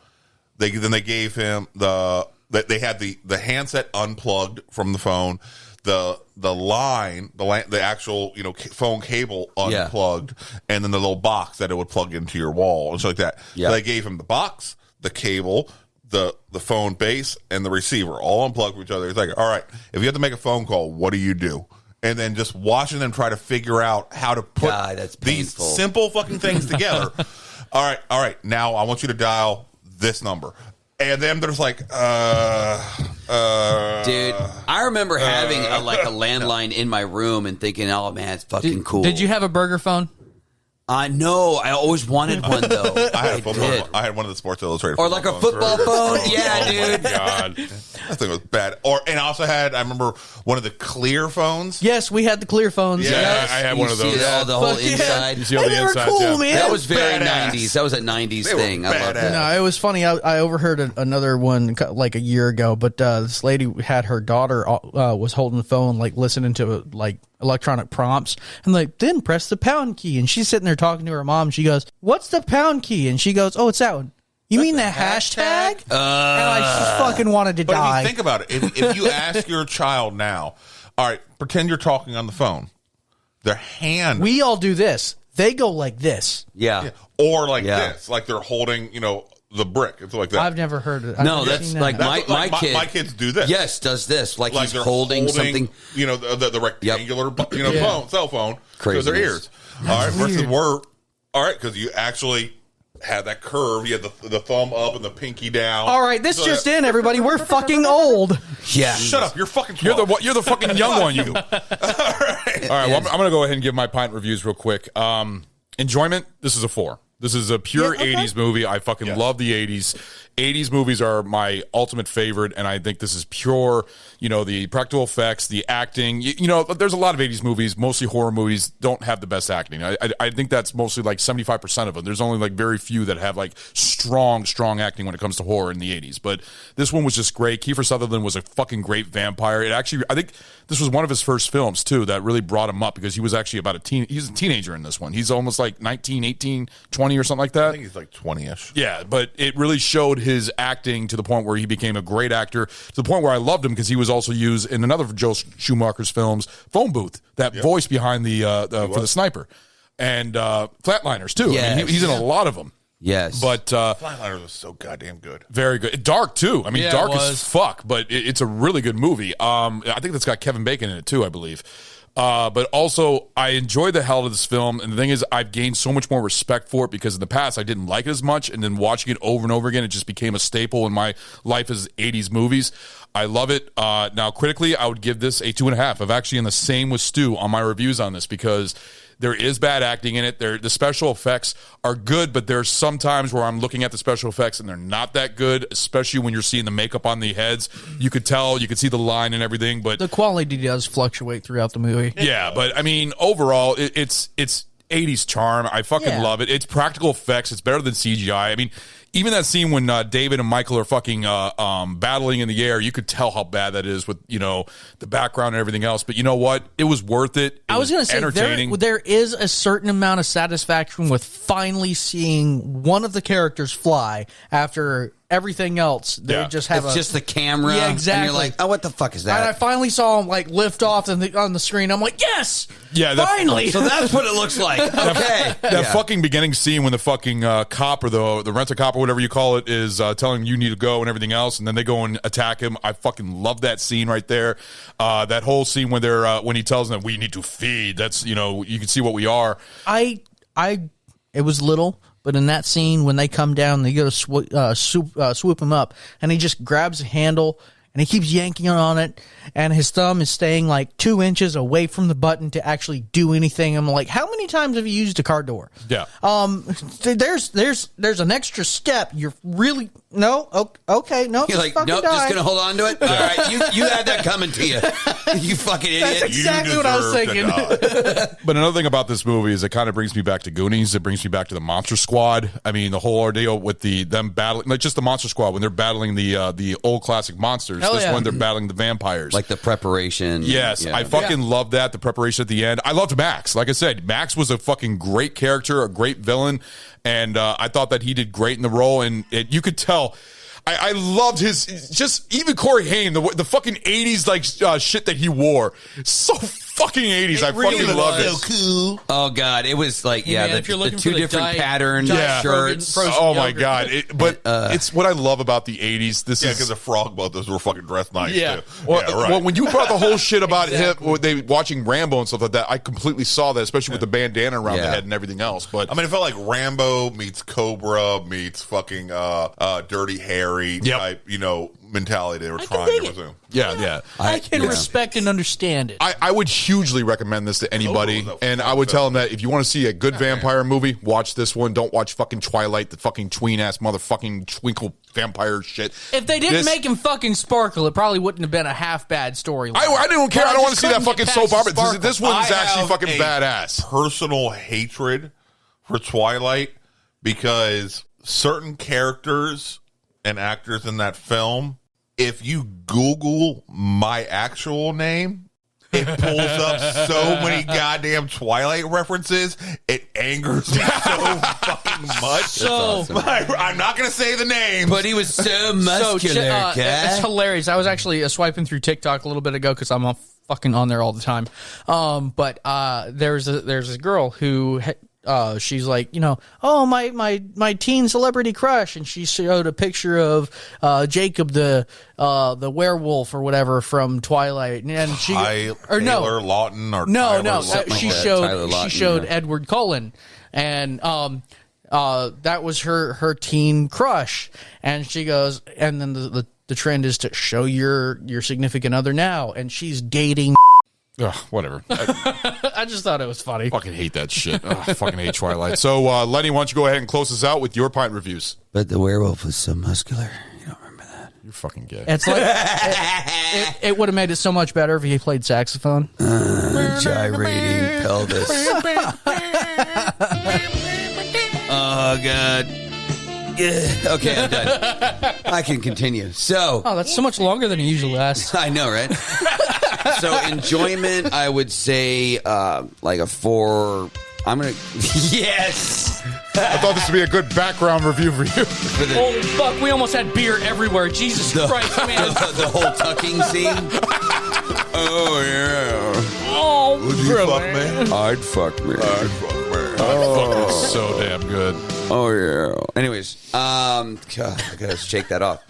Then they gave him they had the handset unplugged from the phone. the actual phone cable unplugged, and then the little box that it would plug into your wall and stuff like that. Yeah. So they gave him the box, the cable, the phone base, and the receiver all unplugged from each other. It's like, all right, if you have to make a phone call, what do you do? And then just watching them try to figure out how to put these simple fucking things together. All right. Now I want you to dial this number. And then there's like, dude, I remember having a landline in my room and thinking, oh man, it's fucking cool. Did you have a burger phone? No, I always wanted one though. I had one of the Sports Illustrated, or like a football phone. Yeah, dude. Oh, God, that thing was bad. And I also had, I remember one of the clear phones. Yes, we had the clear phones. Yeah, yes. I had one of those. See the whole inside. You see all the insides. Cool, man. That was very Badass. 90s. That was a 90s thing. I loved that. No, it was funny. I overheard another one like a year ago, but this lady had her daughter was holding the phone, like listening to like electronic prompts, and like, then press the pound key, and she's sitting there talking to her mom. She goes, "What's the pound key?" And she goes, "Oh, it's that one." You mean the hashtag? And I just fucking wanted to die. But if you think about it, if you ask your child now, all right, pretend you're talking on the phone, their hand, we all do this. They go like this. Yeah. Or like this, like they're holding, the brick. It's like that. I've never heard it. No, that's like my kid. My kids do this. Yes, does this. Like he's they're holding something. The rectangular, phone, cell phone, because their ears. All right, versus we're all right because you actually had that curve. You had the thumb up and the pinky down. All right, this just in, everybody. We're fucking old. Yeah, shut up. You're fucking 12. You're the fucking young one. You. All right. Well, I'm gonna go ahead and give my pint reviews real quick. Enjoyment. This is a 4. This is a pure 80s movie. I fucking love the 80s. 80s movies are my ultimate favorite, and I think this is pure, the practical effects, the acting. There's a lot of 80s movies, mostly horror movies, don't have the best acting. I think that's mostly like 75% of them. There's only like very few that have like strong acting when it comes to horror in the 80s. But this one was just great. Kiefer Sutherland was a fucking great vampire. I think this was one of his first films, too, that really brought him up because he was actually he's a teenager in this one. He's almost like 19, 18, 20 or something like that. I think he's like 20-ish. Yeah, but it really showed his acting to the point where he became a great actor, to the point where I loved him because he was also used in another of Joel Schumacher's films, Phone Booth, that voice behind for the sniper, and Flatliners, too. Yes. I mean, he's in a lot of them. Yes. But Flatliners was so goddamn good. Very good. Dark, too. I mean, dark as fuck, but it's a really good movie. I think that's got Kevin Bacon in it, too, I believe. But also, I enjoy the hell out of this film, and the thing is, I've gained so much more respect for it because in the past, I didn't like it as much, and then watching it over and over again, it just became a staple in my life as 80s movies. I love it. Now, critically, I would give this a 2.5. I'm actually in the same with Stu on my reviews on this because there is bad acting in it. The special effects are good, but there's some times where I'm looking at the special effects and they're not that good, especially when you're seeing the makeup on the heads. You could tell, you could see the line and everything, but the quality does fluctuate throughout the movie. Yeah, but I mean, overall, it's 80s charm. I fucking love it. It's practical effects. It's better than CGI. I mean, even that scene when David and Michael are fucking battling in the air, you could tell how bad that is with, the background and everything else. But you know what? It was worth it. I was going to say, entertaining. there is a certain amount of satisfaction with finally seeing one of the characters fly after everything else. They just have just the camera. Yeah, exactly. And you're like, oh, what the fuck is that? And I finally saw him like lift off on the screen. I'm like, yes, finally. So that's what it looks like. Okay. That fucking beginning scene when the fucking cop or the rent-a-cop or whatever you call it is telling you need to go and everything else, and then they go and attack him. I fucking love that scene right there. That whole scene when they're when he tells them we need to feed. That's you can see what we are. It was little. But in that scene, when they come down, they go to swoop him up, and he just grabs a handle, and he keeps yanking on it, and his thumb is staying like 2 inches away from the button to actually do anything. I'm like, how many times have you used a car door? Yeah. There's an extra step. You're really okay. No, you're like, nope, just gonna hold on to it. All right, you had that coming to you. You fucking idiot. That's exactly what I was thinking. But another thing about this movie is it kind of brings me back to Goonies. It brings me back to the Monster Squad. I mean, the whole ordeal with them battling, like just the Monster Squad when they're battling the old classic monsters. When they're battling the vampires, like the preparation. Yes, I fucking love that. The preparation at the end. I loved Max. Like I said, Max was a fucking great character, a great villain, and I thought that he did great in the role. And you could tell. I loved his just even Corey Haim, the fucking 80s like shit that he wore. So fucking 80s. I fucking loved it. So cool. Oh god, it was like if you're the looking two for the different diet- pattern diet shirts. frozen Oh my yogurt. god! It's what I love about the 80s. This Yeah, is because the frog mothers were fucking dressed nice, Yeah. too. Well, yeah, right. well, when you brought the whole shit about him, they watching Rambo and stuff like that, I completely saw that, especially with the bandana around the Yeah. head and everything else. But I mean, it felt like Rambo meets Cobra meets fucking Dirty Harry type, mentality they were trying dig to it. resume. yeah. I can respect and understand it. I would hugely recommend this to anybody, and I would tell them that if you want to see a good vampire movie, watch this one. Don't watch fucking Twilight, the fucking tween-ass motherfucking twinkle vampire shit. If they didn't make him fucking sparkle, it probably wouldn't have been a half bad storyline. I don't care. But I don't want just to see that couldn't fucking get soap past opera. sparkle. This one's I actually have fucking a badass. Personal hatred for Twilight because certain characters and actors in that film, if you Google my actual name, it pulls up so many goddamn Twilight references. It angers me so fucking much. So I'm not going to say the name. But he was so muscular, it's hilarious. I was actually swiping through TikTok a little bit ago because I'm fucking on there all the time. But there's a girl who she's like, oh my teen celebrity crush, and she showed a picture of Jacob the werewolf or whatever from Twilight, and she Taylor Lawton or no Tyler something she like that. showed Tyler Lawton, she showed yeah. Edward Cullen, and that was her teen crush, and she goes, and then the trend is to show your significant other now, and she's dating. Ugh, whatever. I just thought it was funny. Fucking hate that shit. Ugh, I fucking hate Twilight. So, Lenny, why don't you go ahead and close us out with your pint reviews? But the werewolf was so muscular. You don't remember that? You're fucking gay. It's like it would have made it so much better if he played saxophone. Gyrating pelvis. Oh god. Okay, I'm done. I can continue. So, that's so much longer than he usually lasts. I know, right? So, enjoyment, I would say like a 4. I'm gonna. Yes. I thought this would be a good background review for you. Holy fuck! We almost had beer everywhere. Jesus Christ, man! The whole tucking scene. Oh yeah. Oh, Would you fuck me? I'd fuck me. I'd fuck me. Fucking so damn good. Oh yeah. Anyways, God, I gotta shake that off.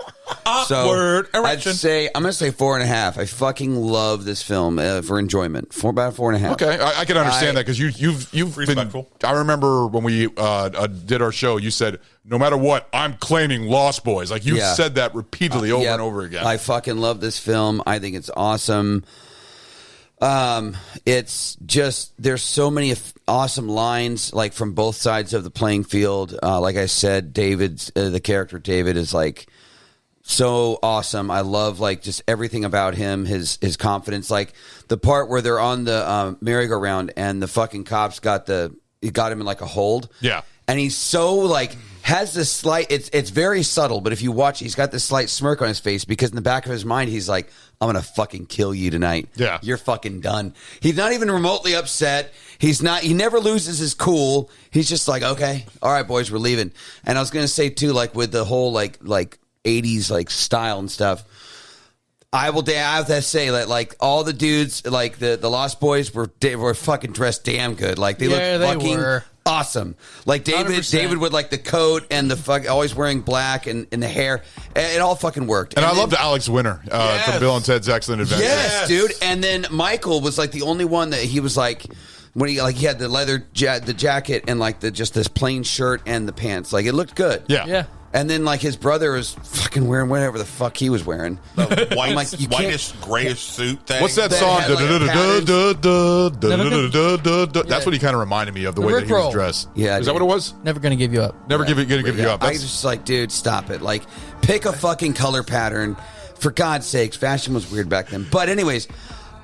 Awkward I'd erection. say I'm gonna say 4.5. I fucking love this film for enjoyment. About 4.5. Okay, I can understand that because you've been. Respectful. I remember when we did our show, you said no matter what, I'm claiming Lost Boys. Like you said that repeatedly over and over again. I fucking love this film. I think it's awesome. It's just there's so many awesome lines like from both sides of the playing field. Like I said, David's the character David is like so awesome. I love like just everything about him, his confidence. Like the part where they're on the merry-go-round and the fucking cops got him in like a hold. Yeah. And he's so like has this slight it's very subtle, but if you watch, he's got this slight smirk on his face because in the back of his mind he's like, I'm gonna fucking kill you tonight. Yeah. You're fucking done. He's not even remotely upset. He never loses his cool. He's just like, okay, all right, boys, we're leaving. And I was gonna say too, like with the whole like 80s like style and stuff, I have to say that like all the dudes like the Lost Boys were fucking dressed damn good. Like they looked fucking awesome. Like David 100%. with like the coat and the fuck always wearing black and the hair. It all fucking worked. and I loved Alex Winter from Bill and Ted's Excellent Adventure. Yes, dude. And then Michael was like the only one that he was like when he had the leather the jacket and like just this plain shirt and the pants. Like it looked good. Yeah. And then, like, his brother was fucking wearing whatever the fuck he was wearing. The I'm like, you can't- whitish, grayish suit thing. What's that That song? had, like, That's what he kind of reminded me of, the way that he was Rickroll. dressed. Yeah, Is that dude. what it was? Never gonna give you up. Never give you up. I That's, was just like, dude, stop it. Like, pick a fucking color pattern. For God's sakes, fashion was weird back then. But anyways,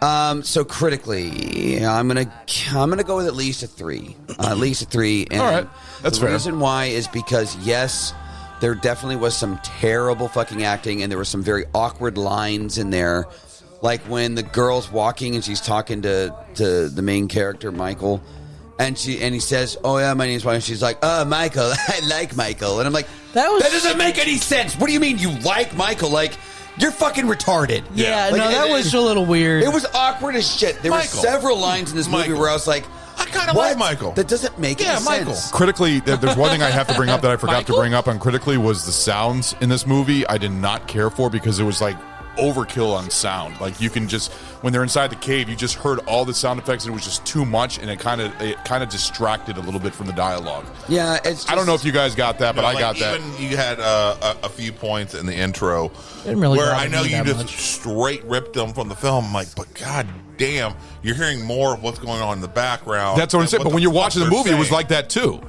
so critically, I'm gonna go with at least a 3. At least a 3. And all right. That's the fair. reason why is because, yes, there definitely was some terrible fucking acting, and there were some very awkward lines in there. Like when the girl's walking and she's talking to the main character, Michael, And he says, "Oh yeah, my name's Michael." And she's like, "Oh, Michael, I like Michael." And I'm like, that doesn't make any sense. What do you mean you like Michael? Like, you're fucking retarded. Yeah, like, no, that was a little weird. It was awkward as shit. There were several lines in this movie where I was like, I kind of like Michael. That doesn't make any Michael. sense. Critically, there's one thing I have to bring up that I forgot to bring up on critically was the sounds in this movie. I did not care for because it was like overkill on sound. Like you can just, when they're inside the cave, you just heard all the sound effects and it was just too much, and it kind of distracted a little bit from the dialogue. Yeah, it's I don't know if you guys got that, but I got that. Even you had a few points in the intro really where I know me you that just much. straight ripped them from the film. I'm like, but god damn, you're hearing more of what's going on in the background. That's what I'm saying. But when you're watching the movie, it was like that too.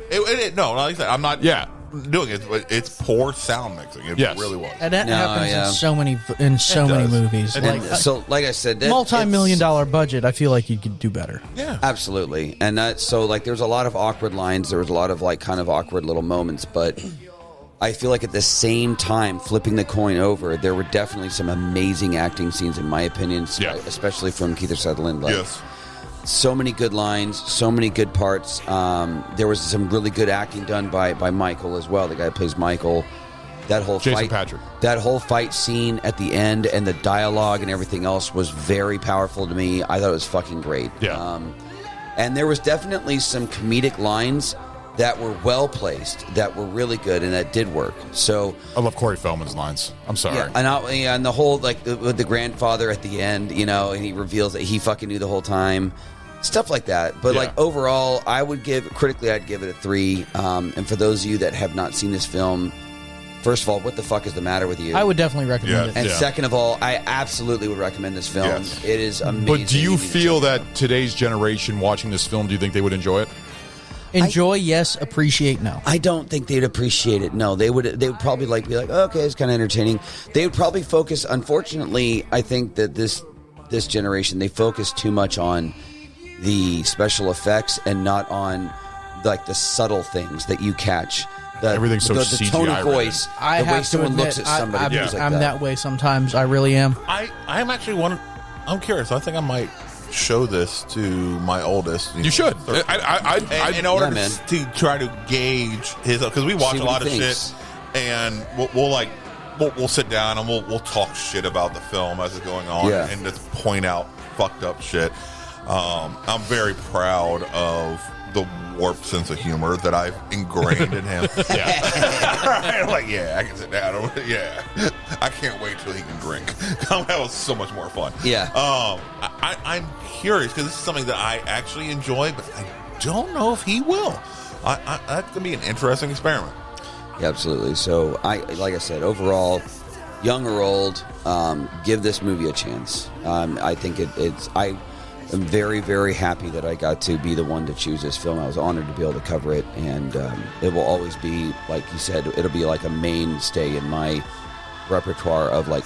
No, like I said, I'm not. Yeah. Doing it, but it's poor sound mixing. It really was, and that happens in so many movies. And so, like I said, multi-million-dollar budget. I feel like you could do better. Yeah, absolutely. And so, like, there's a lot of awkward lines. There was a lot of like kind of awkward little moments, but I feel like at the same time, flipping the coin over, there were definitely some amazing acting scenes, in my opinion, especially from Kiefer Sutherland. Like, yes. So many good lines, so many good parts. There was some really good acting done by Michael as well. The guy who plays Michael. That whole Jason Patrick. That whole fight scene at the end and the dialogue and everything else was very powerful to me. I thought it was fucking great. Yeah. And there was definitely some comedic lines that were well placed, that were really good, and that did work. So I love Corey Feldman's lines. I'm sorry. Yeah, and the whole like with the grandfather at the end, you know, and he reveals that he fucking knew the whole time. Stuff like that. But like overall, I'd give it a 3. And for those of you that have not seen this film, first of all, what the fuck is the matter with you? I would definitely recommend it. And second of all, I absolutely would recommend this film. Yes. It is amazing. But do you feel that today's generation watching this film, do you think they would enjoy it? Enjoy, yes. Appreciate, no. I don't think they'd appreciate it. No, they would probably be like, okay, it's kind of entertaining. They would probably focus. Unfortunately, I think that this generation, they focus too much on the special effects and not on like the subtle things that you catch. Everything's so the CGI tone of voice, I the way have to someone admit, looks at somebody. I'm that way sometimes. I really am. I'm actually I'm curious. I think I might show this to my oldest. You should. In order to try to gauge his, because we watch a lot of shit, and we'll sit down and we'll talk shit about the film as it's going on, and just point out fucked up shit. I'm very proud of the warped sense of humor that I've ingrained in him. Right? Like, I can sit down. I can't wait till he can drink. That was so much more fun. I'm curious because this is something that I actually enjoy, but I don't know if he will. That's gonna be an interesting experiment. Yeah, absolutely. So, like I said, overall, young or old, give this movie a chance. I think I'm very, very happy that I got to be the one to choose this film. I was honored to be able to cover it, and it will always be, like you said, it'll be like a mainstay in my repertoire of like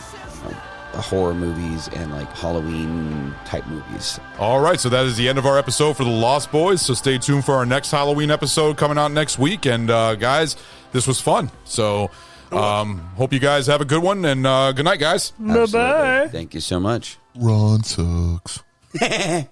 horror movies and like Halloween type movies. All right, so that is the end of our episode for The Lost Boys. So stay tuned for our next Halloween episode coming out next week. And guys, this was fun. So hope you guys have a good one, and good night, guys. Bye-bye. Thank you so much. Ron sucks. Hey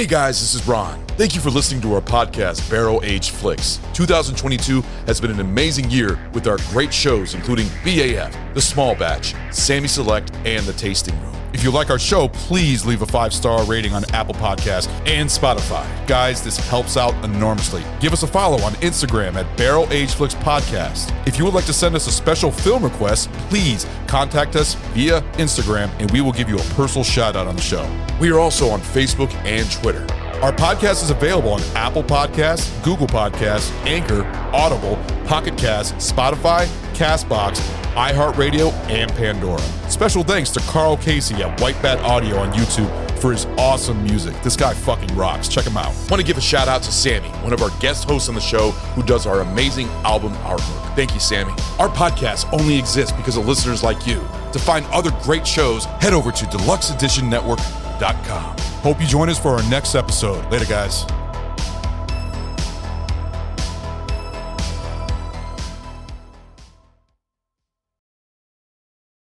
guys, this is Ron. Thank you for listening to our podcast, Barrel Age Flicks. 2022 has been an amazing year with our great shows, including BAF, The Small Batch, Sammy Select, and The Tasting Room. If you like our show, please leave a 5-star rating on Apple Podcasts and Spotify. Guys, this helps out enormously. Give us a follow on Instagram at Barrel Age Flicks Podcast. If you would like to send us a special film request, please contact us via Instagram and we will give you a personal shout out on the show. We are also on Facebook and Twitter. Our podcast is available on Apple Podcasts, Google Podcasts, Anchor, Audible, Pocket Cast, Spotify, CastBox, iHeartRadio, and Pandora. Special thanks to Carl Casey at White Bat Audio on YouTube for his awesome music. This guy fucking rocks. Check him out. Want to give a shout out to Sammy, one of our guest hosts on the show who does our amazing album artwork. Thank you, Sammy. Our podcast only exists because of listeners like you. To find other great shows, head over to deluxeeditionnetwork.com. Hope you join us for our next episode. Later, guys.